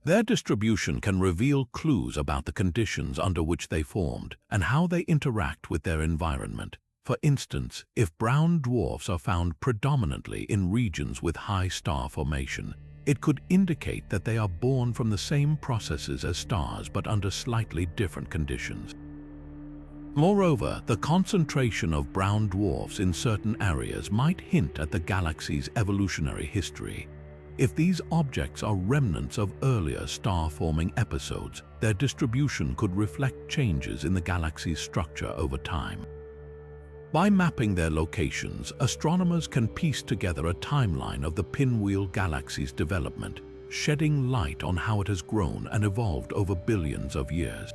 Their distribution can reveal clues about the conditions under which they formed and how they interact with their environment. For instance, if brown dwarfs are found predominantly in regions with high star formation, it could indicate that they are born from the same processes as stars but under slightly different conditions. Moreover, the concentration of brown dwarfs in certain areas might hint at the galaxy's evolutionary history. If these objects are remnants of earlier star-forming episodes, their distribution could reflect changes in the galaxy's structure over time. By mapping their locations, astronomers can piece together a timeline of the Pinwheel Galaxy's development, shedding light on how it has grown and evolved over billions of years.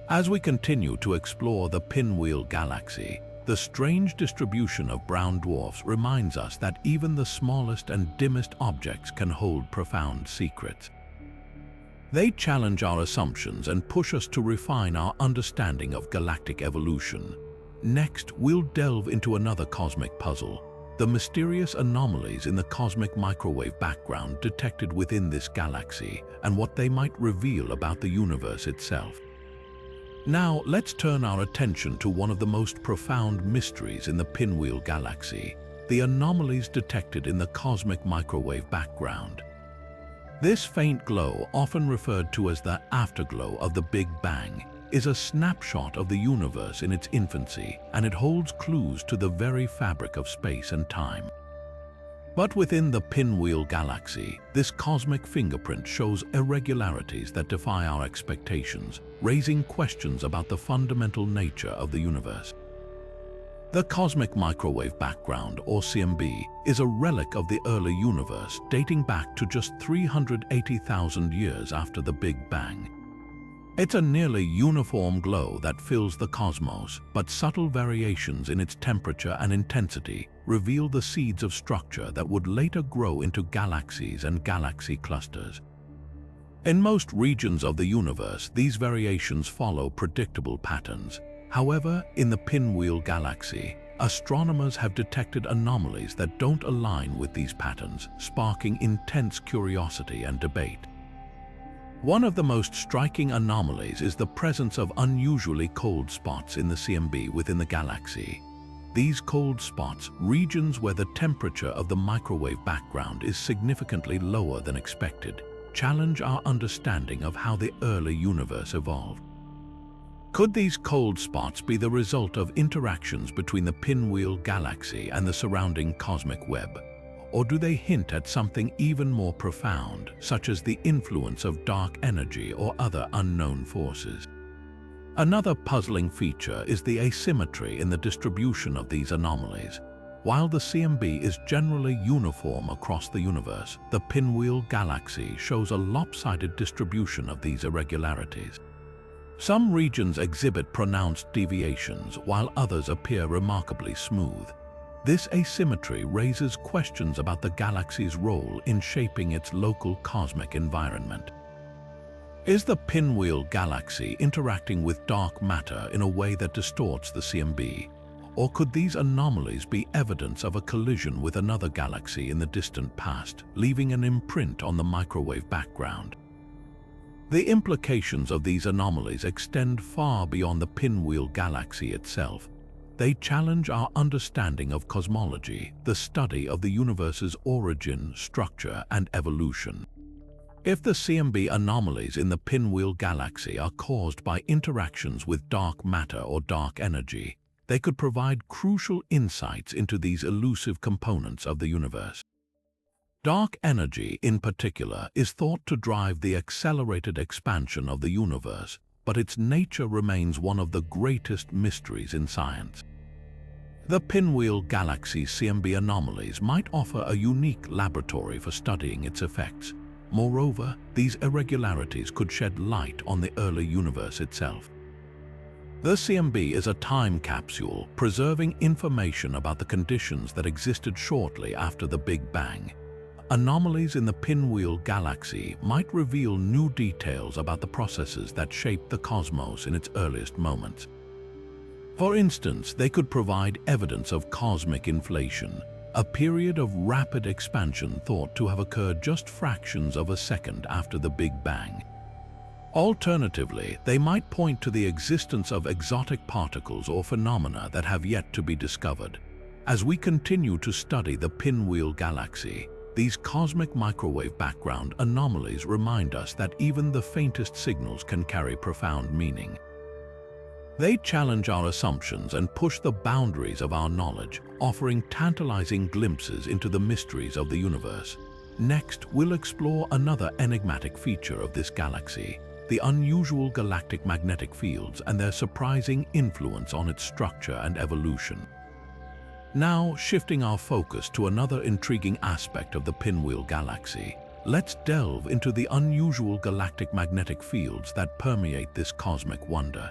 As we continue to explore the Pinwheel Galaxy, the strange distribution of brown dwarfs reminds us that even the smallest and dimmest objects can hold profound secrets. They challenge our assumptions and push us to refine our understanding of galactic evolution. Next, we'll delve into another cosmic puzzle, the mysterious anomalies in the cosmic microwave background detected within this galaxy and what they might reveal about the universe itself. Now, let's turn our attention to one of the most profound mysteries in the Pinwheel Galaxy, the anomalies detected in the cosmic microwave background. This faint glow, often referred to as the afterglow of the Big Bang, is a snapshot of the universe in its infancy, and it holds clues to the very fabric of space and time. But within the Pinwheel Galaxy, this cosmic fingerprint shows irregularities that defy our expectations, raising questions about the fundamental nature of the universe. The cosmic microwave background, or CMB, is a relic of the early universe dating back to just 380,000 years after the Big Bang. It's a nearly uniform glow that fills the cosmos, but subtle variations in its temperature and intensity reveal the seeds of structure that would later grow into galaxies and galaxy clusters. In most regions of the universe, these variations follow predictable patterns. However, in the Pinwheel Galaxy, astronomers have detected anomalies that don't align with these patterns, sparking intense curiosity and debate. One of the most striking anomalies is the presence of unusually cold spots in the CMB within the galaxy. These cold spots, regions where the temperature of the microwave background is significantly lower than expected, challenge our understanding of how the early universe evolved. Could these cold spots be the result of interactions between the Pinwheel Galaxy and the surrounding cosmic web? Or do they hint at something even more profound, such as the influence of dark energy or other unknown forces? Another puzzling feature is the asymmetry in the distribution of these anomalies. While the CMB is generally uniform across the universe, the Pinwheel Galaxy shows a lopsided distribution of these irregularities. Some regions exhibit pronounced deviations, while others appear remarkably smooth. This asymmetry raises questions about the galaxy's role in shaping its local cosmic environment. Is the Pinwheel Galaxy interacting with dark matter in a way that distorts the CMB? Or could these anomalies be evidence of a collision with another galaxy in the distant past, leaving an imprint on the microwave background? The implications of these anomalies extend far beyond the Pinwheel Galaxy itself. They challenge our understanding of cosmology, the study of the universe's origin, structure, and evolution. If the CMB anomalies in the Pinwheel Galaxy are caused by interactions with dark matter or dark energy, they could provide crucial insights into these elusive components of the universe. Dark energy, in particular, is thought to drive the accelerated expansion of the universe, but its nature remains one of the greatest mysteries in science. The Pinwheel Galaxy's CMB anomalies might offer a unique laboratory for studying its effects. Moreover, these irregularities could shed light on the early universe itself. The CMB is a time capsule preserving information about the conditions that existed shortly after the Big Bang. Anomalies in the Pinwheel Galaxy might reveal new details about the processes that shaped the cosmos in its earliest moments. For instance, they could provide evidence of cosmic inflation, a period of rapid expansion thought to have occurred just fractions of a second after the Big Bang. Alternatively, they might point to the existence of exotic particles or phenomena that have yet to be discovered. As we continue to study the Pinwheel Galaxy, these cosmic microwave background anomalies remind us that even the faintest signals can carry profound meaning. They challenge our assumptions and push the boundaries of our knowledge, offering tantalizing glimpses into the mysteries of the universe. Next, we'll explore another enigmatic feature of this galaxy, the unusual galactic magnetic fields and their surprising influence on its structure and evolution. Now, shifting our focus to another intriguing aspect of the Pinwheel Galaxy, let's delve into the unusual galactic magnetic fields that permeate this cosmic wonder.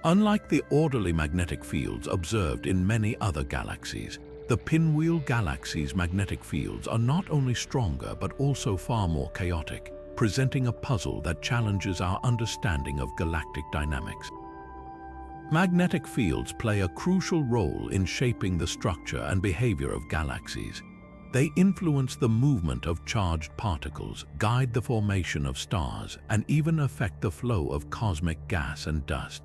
Unlike the orderly magnetic fields observed in many other galaxies, the Pinwheel Galaxy's magnetic fields are not only stronger but also far more chaotic, presenting a puzzle that challenges our understanding of galactic dynamics. Magnetic fields play a crucial role in shaping the structure and behavior of galaxies. They influence the movement of charged particles, guide the formation of stars, and even affect the flow of cosmic gas and dust.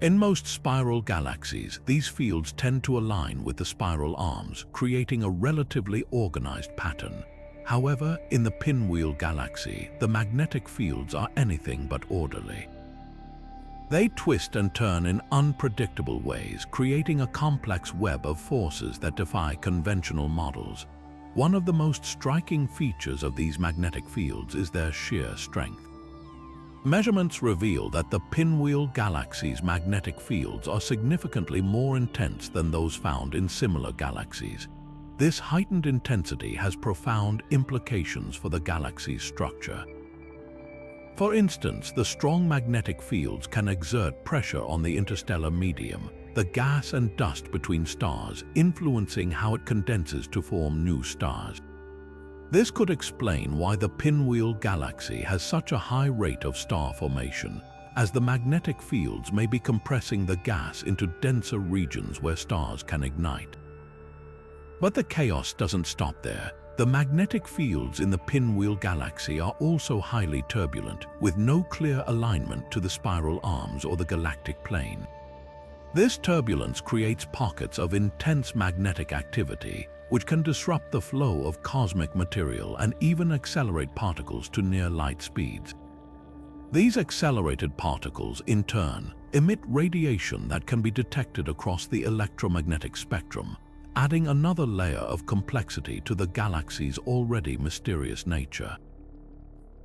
In most spiral galaxies, these fields tend to align with the spiral arms, creating a relatively organized pattern. However, in the Pinwheel Galaxy, the magnetic fields are anything but orderly. They twist and turn in unpredictable ways, creating a complex web of forces that defy conventional models. One of the most striking features of these magnetic fields is their sheer strength. Measurements reveal that the Pinwheel Galaxy's magnetic fields are significantly more intense than those found in similar galaxies. This heightened intensity has profound implications for the galaxy's structure. For instance, the strong magnetic fields can exert pressure on the interstellar medium, the gas and dust between stars, influencing how it condenses to form new stars. This could explain why the Pinwheel Galaxy has such a high rate of star formation, as the magnetic fields may be compressing the gas into denser regions where stars can ignite. But the chaos doesn't stop there. The magnetic fields in the Pinwheel Galaxy are also highly turbulent, with no clear alignment to the spiral arms or the galactic plane. This turbulence creates pockets of intense magnetic activity, which can disrupt the flow of cosmic material and even accelerate particles to near light speeds. These accelerated particles, in turn, emit radiation that can be detected across the electromagnetic spectrum, adding another layer of complexity to the galaxy's already mysterious nature.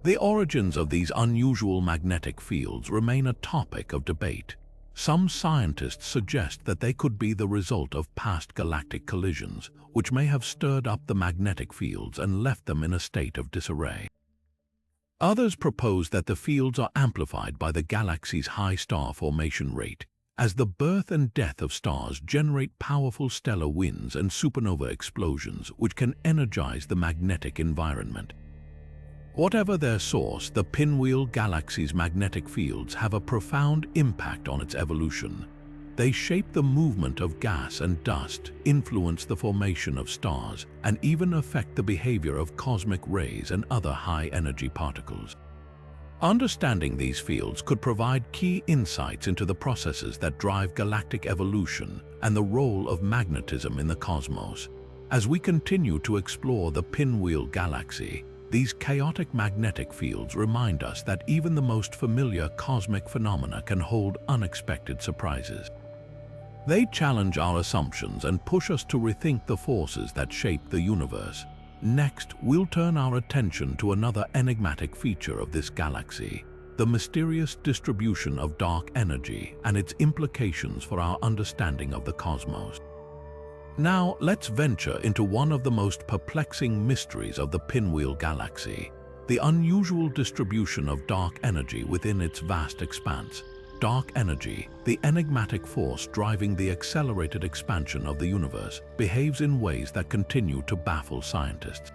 The origins of these unusual magnetic fields remain a topic of debate. Some scientists suggest that they could be the result of past galactic collisions, which may have stirred up the magnetic fields and left them in a state of disarray. Others propose that the fields are amplified by the galaxy's high star formation rate, as the birth and death of stars generate powerful stellar winds and supernova explosions which can energize the magnetic environment. Whatever their source, the Pinwheel Galaxy's magnetic fields have a profound impact on its evolution. They shape the movement of gas and dust, influence the formation of stars, and even affect the behavior of cosmic rays and other high-energy particles. Understanding these fields could provide key insights into the processes that drive galactic evolution and the role of magnetism in the cosmos. As we continue to explore the Pinwheel Galaxy, these chaotic magnetic fields remind us that even the most familiar cosmic phenomena can hold unexpected surprises. They challenge our assumptions and push us to rethink the forces that shape the universe. Next, we'll turn our attention to another enigmatic feature of this galaxy, the mysterious distribution of dark energy and its implications for our understanding of the cosmos. Now, let's venture into one of the most perplexing mysteries of the Pinwheel Galaxy, the unusual distribution of dark energy within its vast expanse. dark energy, the enigmatic force driving the accelerated expansion of the universe, behaves in ways that continue to baffle scientists.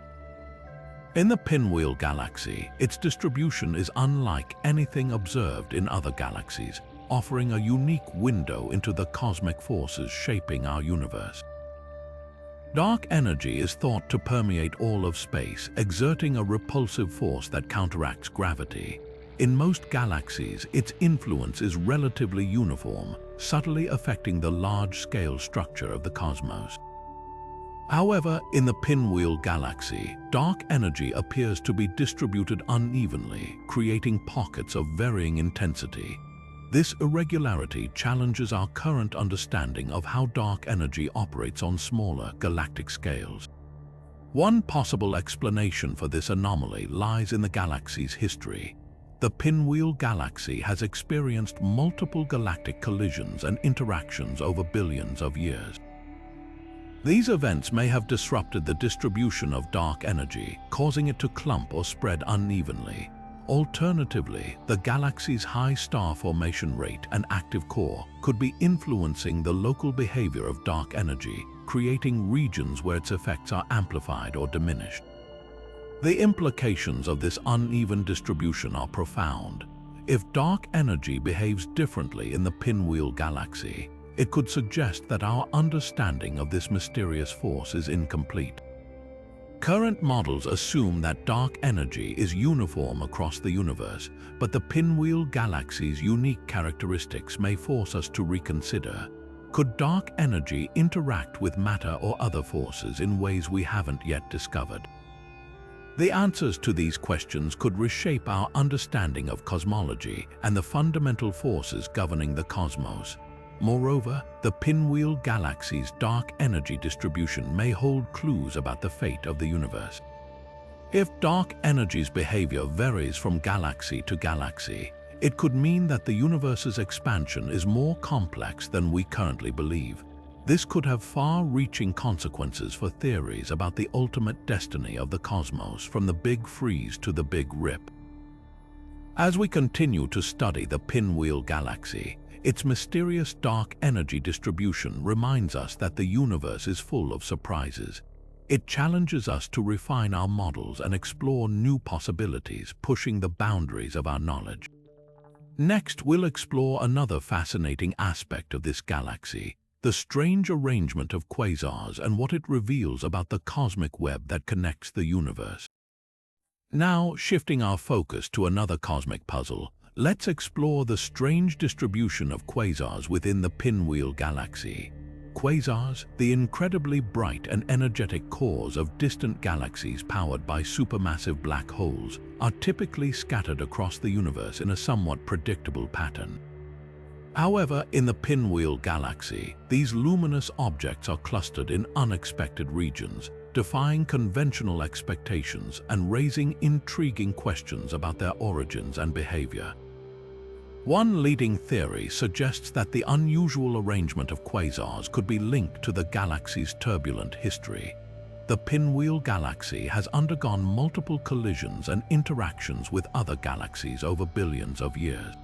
In the Pinwheel Galaxy, its distribution is unlike anything observed in other galaxies, offering a unique window into the cosmic forces shaping our universe. Dark energy is thought to permeate all of space, exerting a repulsive force that counteracts gravity. In most galaxies, its influence is relatively uniform, subtly affecting the large-scale structure of the cosmos. However, in the Pinwheel Galaxy, dark energy appears to be distributed unevenly, creating pockets of varying intensity. This irregularity challenges our current understanding of how dark energy operates on smaller galactic scales. One possible explanation for this anomaly lies in the galaxy's history. The Pinwheel Galaxy has experienced multiple galactic collisions and interactions over billions of years. These events may have disrupted the distribution of dark energy, causing it to clump or spread unevenly. Alternatively, the galaxy's high star formation rate and active core could be influencing the local behavior of dark energy, creating regions where its effects are amplified or diminished. The implications of this uneven distribution are profound. If dark energy behaves differently in the Pinwheel Galaxy, it could suggest that our understanding of this mysterious force is incomplete. Current models assume that dark energy is uniform across the universe, but the Pinwheel Galaxy's unique characteristics may force us to reconsider. Could dark energy interact with matter or other forces in ways we haven't yet discovered? The answers to these questions could reshape our understanding of cosmology and the fundamental forces governing the cosmos. Moreover, the Pinwheel Galaxy's dark energy distribution may hold clues about the fate of the universe. If dark energy's behavior varies from galaxy to galaxy, it could mean that the universe's expansion is more complex than we currently believe. This could have far-reaching consequences for theories about the ultimate destiny of the cosmos, from the Big Freeze to the Big Rip. As we continue to study the Pinwheel Galaxy, its mysterious dark energy distribution reminds us that the universe is full of surprises. It challenges us to refine our models and explore new possibilities, pushing the boundaries of our knowledge. Next, we'll explore another fascinating aspect of this galaxy, the strange arrangement of quasars and what it reveals about the cosmic web that connects the universe. Now, shifting our focus to another cosmic puzzle, let's explore the strange distribution of quasars within the Pinwheel Galaxy. Quasars, the incredibly bright and energetic cores of distant galaxies powered by supermassive black holes, are typically scattered across the universe in a somewhat predictable pattern. However, in the Pinwheel Galaxy, these luminous objects are clustered in unexpected regions, defying conventional expectations and raising intriguing questions about their origins and behavior. One leading theory suggests that the unusual arrangement of quasars could be linked to the galaxy's turbulent history. The Pinwheel Galaxy has undergone multiple collisions and interactions with other galaxies over billions of years.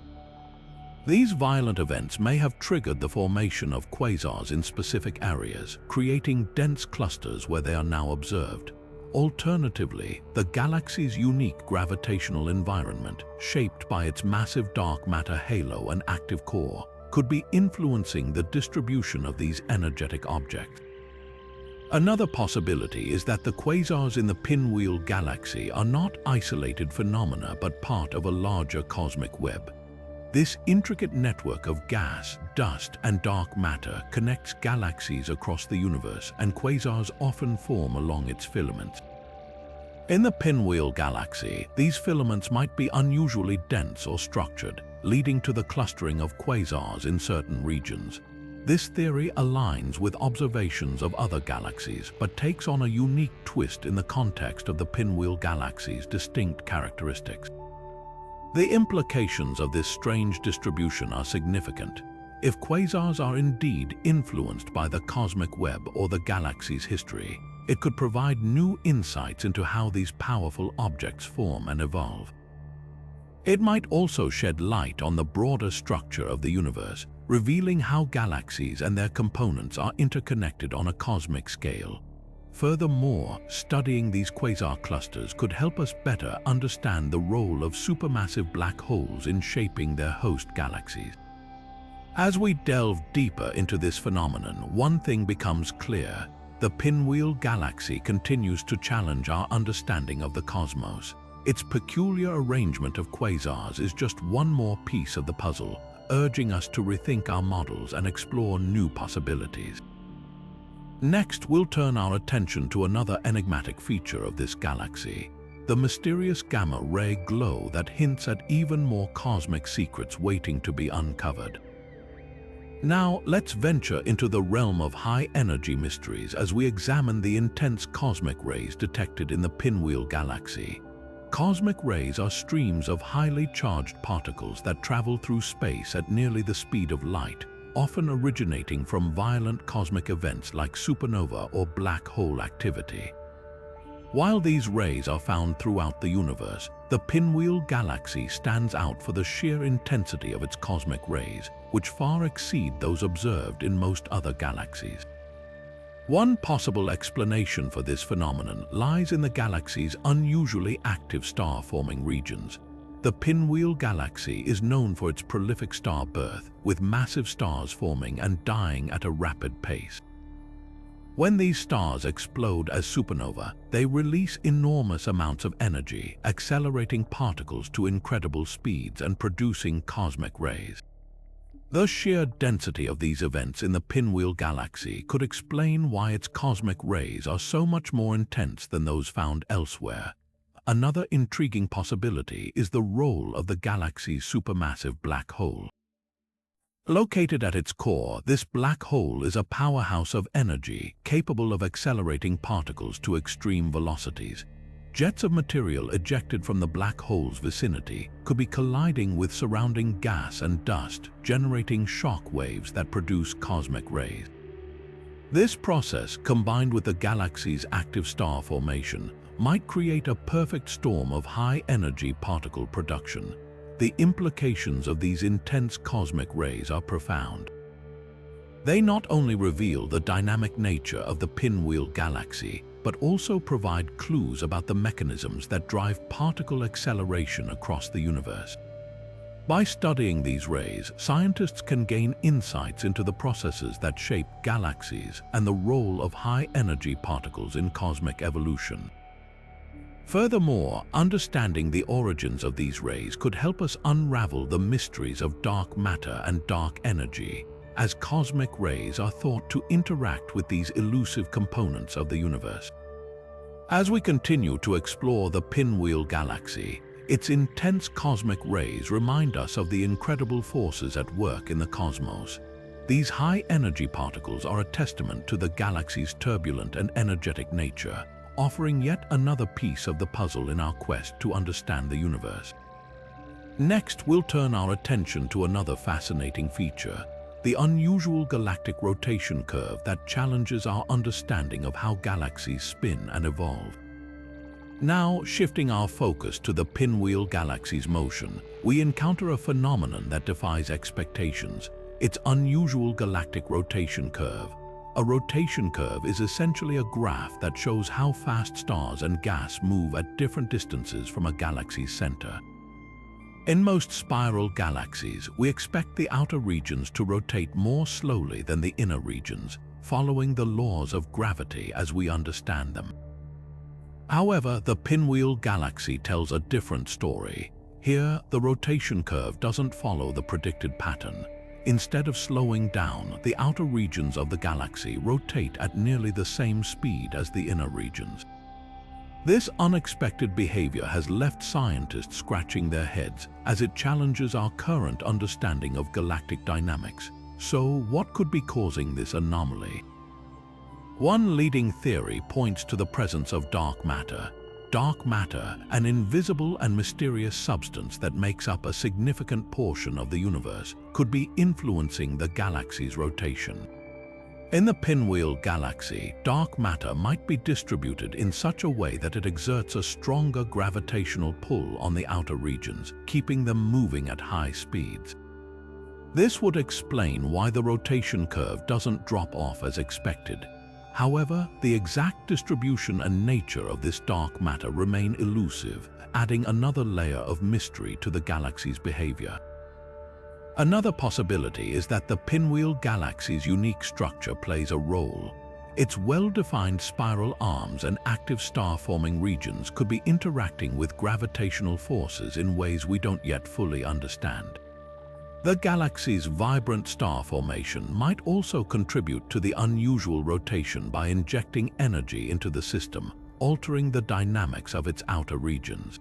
These violent events may have triggered the formation of quasars in specific areas, creating dense clusters where they are now observed. Alternatively, the galaxy's unique gravitational environment, shaped by its massive dark matter halo and active core, could be influencing the distribution of these energetic objects. Another possibility is that the quasars in the Pinwheel Galaxy are not isolated phenomena but part of a larger cosmic web. This intricate network of gas, dust, and dark matter connects galaxies across the universe, and quasars often form along its filaments. In the Pinwheel Galaxy, these filaments might be unusually dense or structured, leading to the clustering of quasars in certain regions. This theory aligns with observations of other galaxies, but takes on a unique twist in the context of the Pinwheel Galaxy's distinct characteristics. The implications of this strange distribution are significant. If quasars are indeed influenced by the cosmic web or the galaxy's history, it could provide new insights into how these powerful objects form and evolve. It might also shed light on the broader structure of the universe, revealing how galaxies and their components are interconnected on a cosmic scale. Furthermore, studying these quasar clusters could help us better understand the role of supermassive black holes in shaping their host galaxies. As we delve deeper into this phenomenon, one thing becomes clear: the Pinwheel Galaxy continues to challenge our understanding of the cosmos. Its peculiar arrangement of quasars is just one more piece of the puzzle, urging us to rethink our models and explore new possibilities. Next, we'll turn our attention to another enigmatic feature of this galaxy: the mysterious gamma-ray glow that hints at even more cosmic secrets waiting to be uncovered. Now, let's venture into the realm of high-energy mysteries as we examine the intense cosmic rays detected in the Pinwheel Galaxy. Cosmic rays are streams of highly charged particles that travel through space at nearly the speed of light, often originating from violent cosmic events like supernova or black hole activity. While these rays are found throughout the universe, the Pinwheel Galaxy stands out for the sheer intensity of its cosmic rays, which far exceed those observed in most other galaxies. One possible explanation for this phenomenon lies in the galaxy's unusually active star-forming regions. The Pinwheel Galaxy is known for its prolific star birth, with massive stars forming and dying at a rapid pace. When these stars explode as supernova, they release enormous amounts of energy, accelerating particles to incredible speeds and producing cosmic rays. The sheer density of these events in the Pinwheel Galaxy could explain why its cosmic rays are so much more intense than those found elsewhere. Another intriguing possibility is the role of the galaxy's supermassive black hole. Located at its core, this black hole is a powerhouse of energy capable of accelerating particles to extreme velocities. Jets of material ejected from the black hole's vicinity could be colliding with surrounding gas and dust, generating shock waves that produce cosmic rays. This process, combined with the galaxy's active star formation, might create a perfect storm of high-energy particle production. The implications of these intense cosmic rays are profound. They not only reveal the dynamic nature of the Pinwheel Galaxy, but also provide clues about the mechanisms that drive particle acceleration across the universe. By studying these rays, scientists can gain insights into the processes that shape galaxies and the role of high-energy particles in cosmic evolution. Furthermore, understanding the origins of these rays could help us unravel the mysteries of dark matter and dark energy, as cosmic rays are thought to interact with these elusive components of the universe. As we continue to explore the Pinwheel Galaxy, its intense cosmic rays remind us of the incredible forces at work in the cosmos. These high-energy particles are a testament to the galaxy's turbulent and energetic nature, offering yet another piece of the puzzle in our quest to understand the universe. Next, we'll turn our attention to another fascinating feature: the unusual galactic rotation curve that challenges our understanding of how galaxies spin and evolve. Now, shifting our focus to the Pinwheel Galaxy's motion, we encounter a phenomenon that defies expectations: its unusual galactic rotation curve. A rotation curve is essentially a graph that shows how fast stars and gas move at different distances from a galaxy's center. In most spiral galaxies, we expect the outer regions to rotate more slowly than the inner regions, following the laws of gravity as we understand them. However, the Pinwheel Galaxy tells a different story. Here, the rotation curve doesn't follow the predicted pattern. Instead of slowing down, the outer regions of the galaxy rotate at nearly the same speed as the inner regions. This unexpected behavior has left scientists scratching their heads, as it challenges our current understanding of galactic dynamics. So, what could be causing this anomaly? One leading theory points to the presence of dark matter. Dark matter, an invisible and mysterious substance that makes up a significant portion of the universe, could be influencing the galaxy's rotation. In the Pinwheel Galaxy, dark matter might be distributed in such a way that it exerts a stronger gravitational pull on the outer regions, keeping them moving at high speeds. This would explain why the rotation curve doesn't drop off as expected. However, the exact distribution and nature of this dark matter remain elusive, adding another layer of mystery to the galaxy's behavior. Another possibility is that the Pinwheel Galaxy's unique structure plays a role. Its well-defined spiral arms and active star-forming regions could be interacting with gravitational forces in ways we don't yet fully understand. The galaxy's vibrant star formation might also contribute to the unusual rotation by injecting energy into the system, altering the dynamics of its outer regions.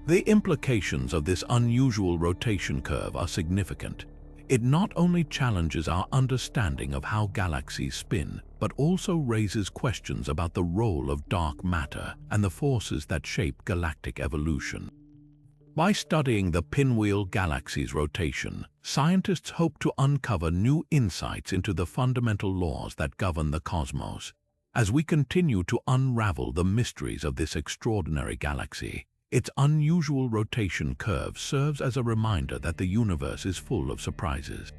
The implications of this unusual rotation curve are significant. It not only challenges our understanding of how galaxies spin, but also raises questions about the role of dark matter and the forces that shape galactic evolution. By studying the Pinwheel Galaxy's rotation, scientists hope to uncover new insights into the fundamental laws that govern the cosmos. As we continue to unravel the mysteries of this extraordinary galaxy, its unusual rotation curve serves as a reminder that the universe is full of surprises.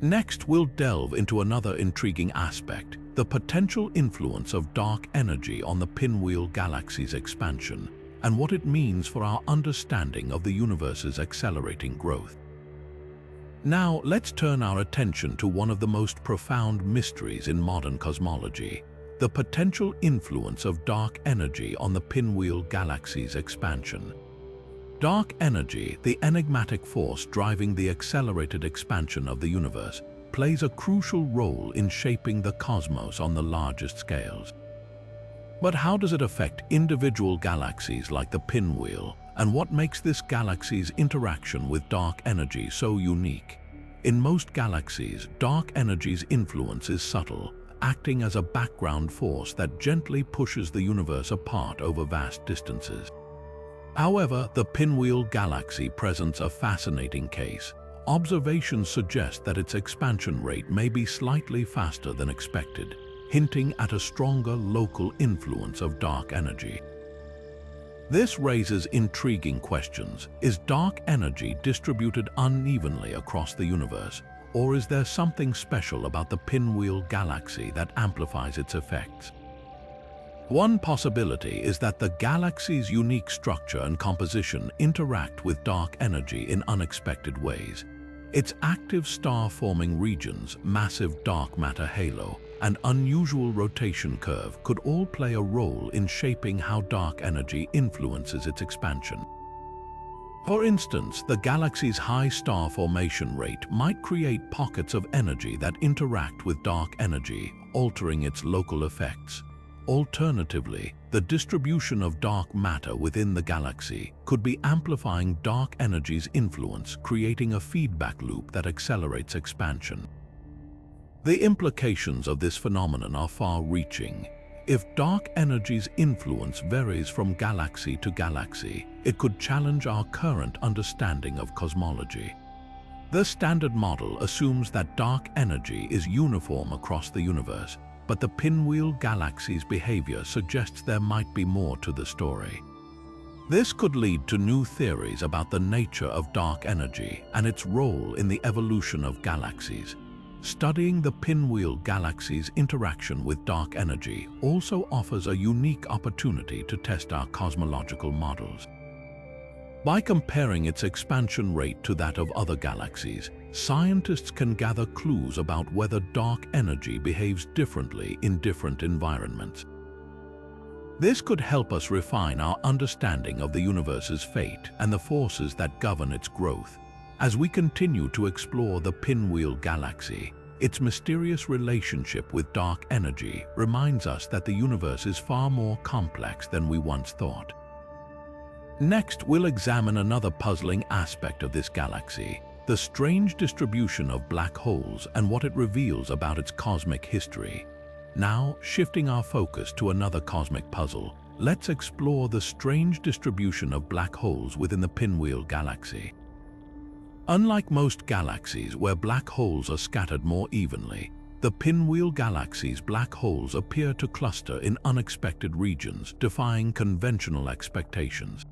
Next, we'll delve into another intriguing aspect, the potential influence of dark energy on the Pinwheel Galaxy's expansion, and what it means for our understanding of the universe's accelerating growth. Now, let's turn our attention to one of the most profound mysteries in modern cosmology, the potential influence of dark energy on the Pinwheel Galaxy's expansion. Dark energy, the enigmatic force driving the accelerated expansion of the universe, plays a crucial role in shaping the cosmos on the largest scales. But how does it affect individual galaxies like the Pinwheel, and what makes this galaxy's interaction with dark energy so unique? In most galaxies, dark energy's influence is subtle, acting as a background force that gently pushes the universe apart over vast distances. However, the Pinwheel Galaxy presents a fascinating case. Observations suggest that its expansion rate may be slightly faster than expected, hinting at a stronger local influence of dark energy. This raises intriguing questions. Is dark energy distributed unevenly across the universe, or is there something special about the Pinwheel Galaxy that amplifies its effects? One possibility is that the galaxy's unique structure and composition interact with dark energy in unexpected ways. Its active star-forming regions, massive dark matter halo, and unusual rotation curve could all play a role in shaping how dark energy influences its expansion. For instance, the galaxy's high star formation rate might create pockets of energy that interact with dark energy, altering its local effects. Alternatively, the distribution of dark matter within the galaxy could be amplifying dark energy's influence, creating a feedback loop that accelerates expansion. The implications of this phenomenon are far-reaching. If dark energy's influence varies from galaxy to galaxy, it could challenge our current understanding of cosmology. The Standard Model assumes that dark energy is uniform across the universe, but the Pinwheel Galaxy's behavior suggests there might be more to the story. This could lead to new theories about the nature of dark energy and its role in the evolution of galaxies. Studying the Pinwheel Galaxy's interaction with dark energy also offers a unique opportunity to test our cosmological models. By comparing its expansion rate to that of other galaxies, scientists can gather clues about whether dark energy behaves differently in different environments. This could help us refine our understanding of the universe's fate and the forces that govern its growth. As we continue to explore the Pinwheel Galaxy, its mysterious relationship with dark energy reminds us that the universe is far more complex than we once thought. Next, we'll examine another puzzling aspect of this galaxy, the strange distribution of black holes and what it reveals about its cosmic history. Now, shifting our focus to another cosmic puzzle, let's explore the strange distribution of black holes within the Pinwheel Galaxy. Unlike most galaxies where black holes are scattered more evenly, the Pinwheel Galaxy's black holes appear to cluster in unexpected regions, defying conventional expectations.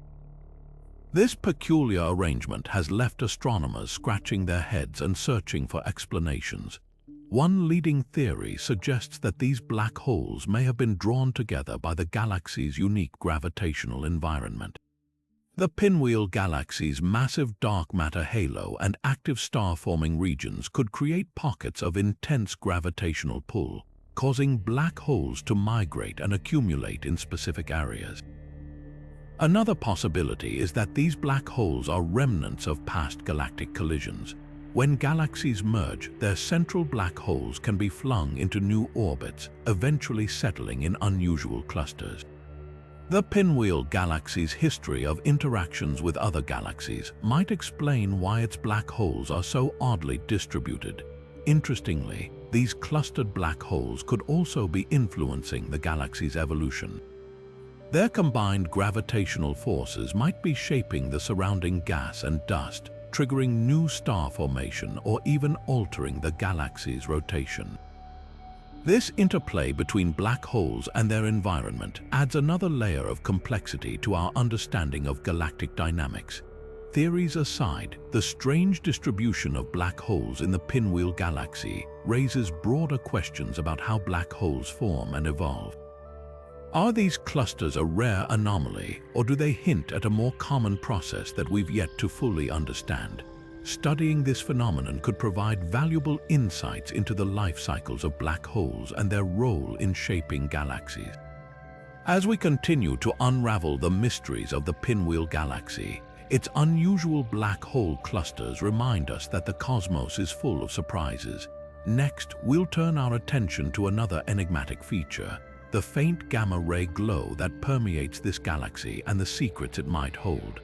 This peculiar arrangement has left astronomers scratching their heads and searching for explanations. One leading theory suggests that these black holes may have been drawn together by the galaxy's unique gravitational environment. The Pinwheel Galaxy's massive dark matter halo and active star-forming regions could create pockets of intense gravitational pull, causing black holes to migrate and accumulate in specific areas. Another possibility is that these black holes are remnants of past galactic collisions. When galaxies merge, their central black holes can be flung into new orbits, eventually settling in unusual clusters. The Pinwheel Galaxy's history of interactions with other galaxies might explain why its black holes are so oddly distributed. Interestingly, these clustered black holes could also be influencing the galaxy's evolution. Their combined gravitational forces might be shaping the surrounding gas and dust, triggering new star formation or even altering the galaxy's rotation. This interplay between black holes and their environment adds another layer of complexity to our understanding of galactic dynamics. Theories aside, the strange distribution of black holes in the Pinwheel Galaxy raises broader questions about how black holes form and evolve. Are these clusters a rare anomaly, or do they hint at a more common process that we've yet to fully understand? Studying this phenomenon could provide valuable insights into the life cycles of black holes and their role in shaping galaxies. As we continue to unravel the mysteries of the Pinwheel Galaxy, its unusual black hole clusters remind us that the cosmos is full of surprises. Next, we'll turn our attention to another enigmatic feature, the faint gamma-ray glow that permeates this galaxy and the secrets it might hold.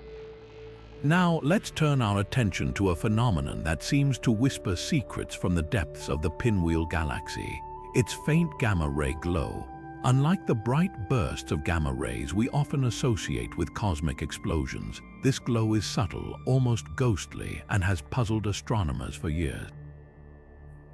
Now, let's turn our attention to a phenomenon that seems to whisper secrets from the depths of the Pinwheel Galaxy, its faint gamma-ray glow. Unlike the bright bursts of gamma rays we often associate with cosmic explosions, this glow is subtle, almost ghostly, and has puzzled astronomers for years.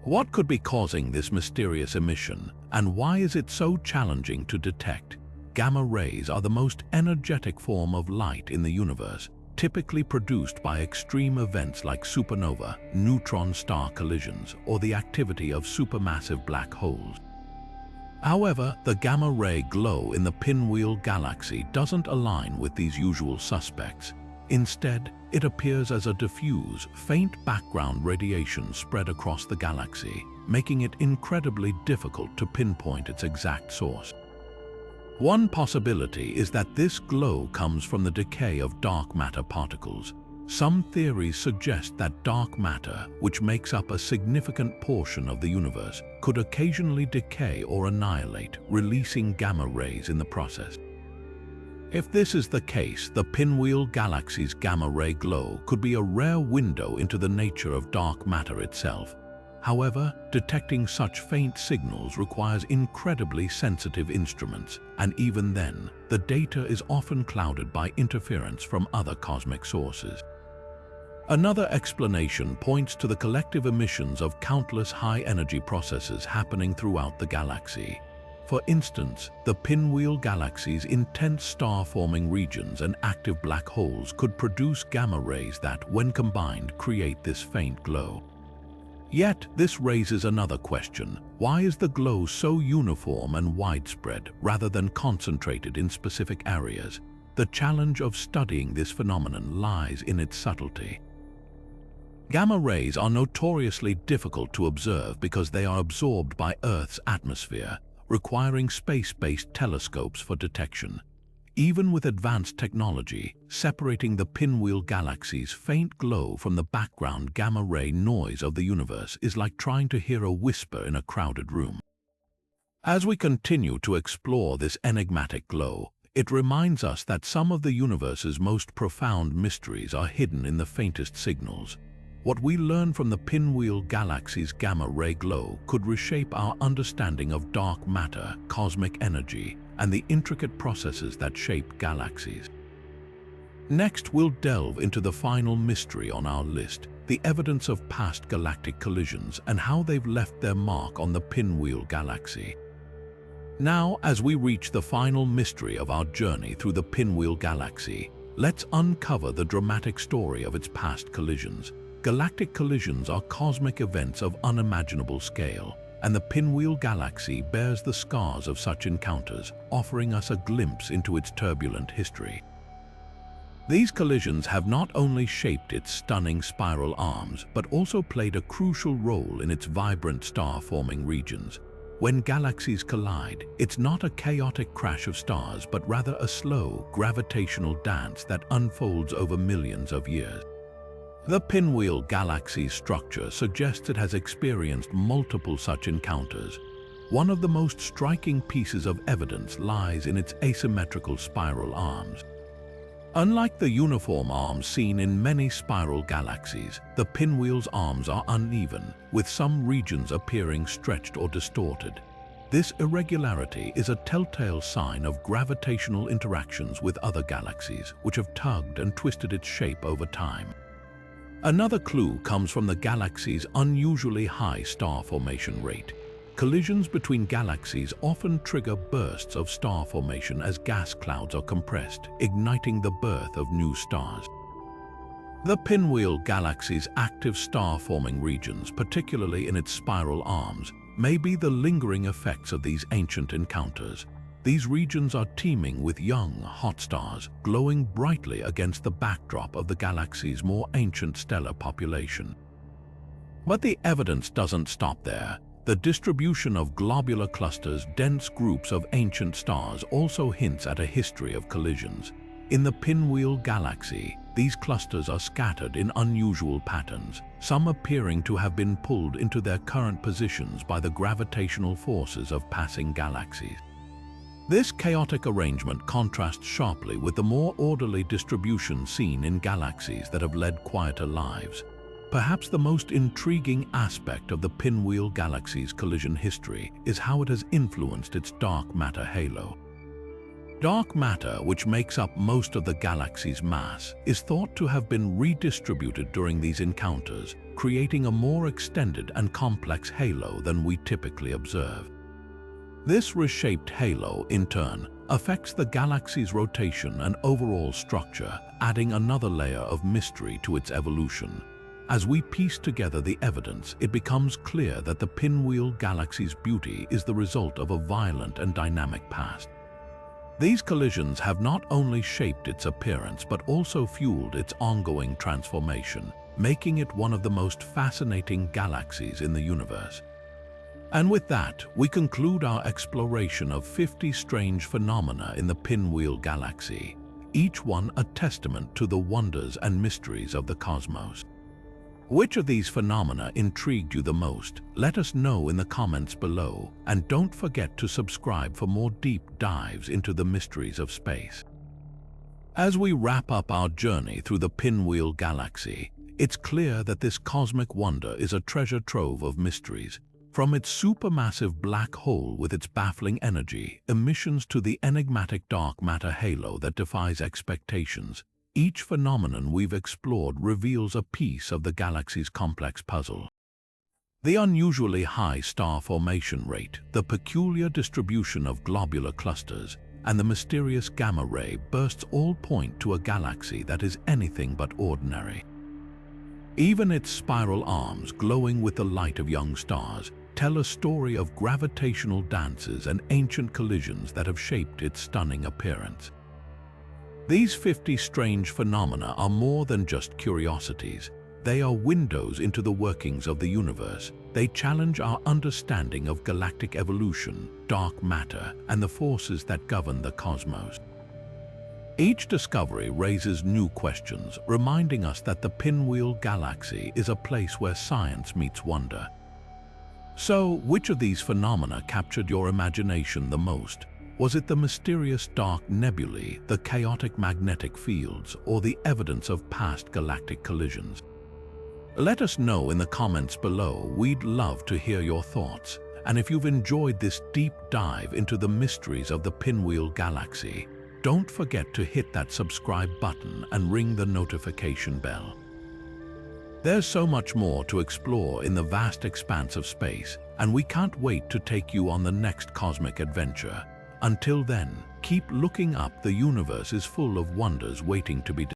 What could be causing this mysterious emission, and why is it so challenging to detect? Gamma rays are the most energetic form of light in the universe, typically produced by extreme events like supernova, neutron star collisions, or the activity of supermassive black holes. However, the gamma-ray glow in the Pinwheel Galaxy doesn't align with these usual suspects. Instead, it appears as a diffuse, faint background radiation spread across the galaxy, making it incredibly difficult to pinpoint its exact source. One possibility is that this glow comes from the decay of dark matter particles. Some theories suggest that dark matter, which makes up a significant portion of the universe, could occasionally decay or annihilate, releasing gamma rays in the process. If this is the case, the Pinwheel Galaxy's gamma-ray glow could be a rare window into the nature of dark matter itself. However, detecting such faint signals requires incredibly sensitive instruments, and even then, the data is often clouded by interference from other cosmic sources. Another explanation points to the collective emissions of countless high-energy processes happening throughout the galaxy. For instance, the Pinwheel Galaxy's intense star-forming regions and active black holes could produce gamma rays that, when combined, create this faint glow. Yet, this raises another question. Why is the glow so uniform and widespread rather than concentrated in specific areas? The challenge of studying this phenomenon lies in its subtlety. Gamma rays are notoriously difficult to observe because they are absorbed by Earth's atmosphere, requiring space-based telescopes for detection. Even with advanced technology, separating the Pinwheel Galaxy's faint glow from the background gamma-ray noise of the universe is like trying to hear a whisper in a crowded room. As we continue to explore this enigmatic glow, it reminds us that some of the universe's most profound mysteries are hidden in the faintest signals. What we learn from the Pinwheel Galaxy's gamma-ray glow could reshape our understanding of dark matter, cosmic energy, and the intricate processes that shape galaxies. Next, we'll delve into the final mystery on our list, the evidence of past galactic collisions and how they've left their mark on the Pinwheel Galaxy. Now, as we reach the final mystery of our journey through the Pinwheel Galaxy, let's uncover the dramatic story of its past collisions. Galactic collisions are cosmic events of unimaginable scale, and the Pinwheel Galaxy bears the scars of such encounters, offering us a glimpse into its turbulent history. These collisions have not only shaped its stunning spiral arms, but also played a crucial role in its vibrant star-forming regions. When galaxies collide, it's not a chaotic crash of stars, but rather a slow, gravitational dance that unfolds over millions of years. The Pinwheel Galaxy's structure suggests it has experienced multiple such encounters. One of the most striking pieces of evidence lies in its asymmetrical spiral arms. Unlike the uniform arms seen in many spiral galaxies, the pinwheel's arms are uneven, with some regions appearing stretched or distorted. This irregularity is a telltale sign of gravitational interactions with other galaxies, which have tugged and twisted its shape over time. Another clue comes from the galaxy's unusually high star formation rate. Collisions between galaxies often trigger bursts of star formation as gas clouds are compressed, igniting the birth of new stars. The Pinwheel Galaxy's active star-forming regions, particularly in its spiral arms, may be the lingering effects of these ancient encounters. These regions are teeming with young, hot stars, glowing brightly against the backdrop of the galaxy's more ancient stellar population. But the evidence doesn't stop there. The distribution of globular clusters, dense groups of ancient stars, also hints at a history of collisions. In the Pinwheel Galaxy, these clusters are scattered in unusual patterns, some appearing to have been pulled into their current positions by the gravitational forces of passing galaxies. This chaotic arrangement contrasts sharply with the more orderly distribution seen in galaxies that have led quieter lives. Perhaps the most intriguing aspect of the Pinwheel Galaxy's collision history is how it has influenced its dark matter halo. Dark matter, which makes up most of the galaxy's mass, is thought to have been redistributed during these encounters, creating a more extended and complex halo than we typically observe. This reshaped halo, in turn, affects the galaxy's rotation and overall structure, adding another layer of mystery to its evolution. As we piece together the evidence, it becomes clear that the Pinwheel Galaxy's beauty is the result of a violent and dynamic past. These collisions have not only shaped its appearance but also fueled its ongoing transformation, making it one of the most fascinating galaxies in the universe. And with that, we conclude our exploration of 50 strange phenomena in the Pinwheel Galaxy, each one a testament to the wonders and mysteries of the cosmos. Which of these phenomena intrigued you the most? Let us know in the comments below, and don't forget to subscribe for more deep dives into the mysteries of space. As we wrap up our journey through the Pinwheel Galaxy, it's clear that this cosmic wonder is a treasure trove of mysteries. From its supermassive black hole with its baffling energy, emissions to the enigmatic dark matter halo that defies expectations, each phenomenon we've explored reveals a piece of the galaxy's complex puzzle. The unusually high star formation rate, the peculiar distribution of globular clusters, and the mysterious gamma-ray bursts all point to a galaxy that is anything but ordinary. Even its spiral arms, glowing with the light of young stars, tell a story of gravitational dances and ancient collisions that have shaped its stunning appearance. These 50 strange phenomena are more than just curiosities. They are windows into the workings of the universe. They challenge our understanding of galactic evolution, dark matter, and the forces that govern the cosmos. Each discovery raises new questions, reminding us that the Pinwheel Galaxy is a place where science meets wonder. So, which of these phenomena captured your imagination the most? Was it the mysterious dark nebulae, the chaotic magnetic fields, or the evidence of past galactic collisions? Let us know in the comments below. We'd love to hear your thoughts. And if you've enjoyed this deep dive into the mysteries of the Pinwheel Galaxy, don't forget to hit that subscribe button and ring the notification bell. There's so much more to explore in the vast expanse of space, and we can't wait to take you on the next cosmic adventure. Until then, keep looking up. The universe is full of wonders waiting to be discovered.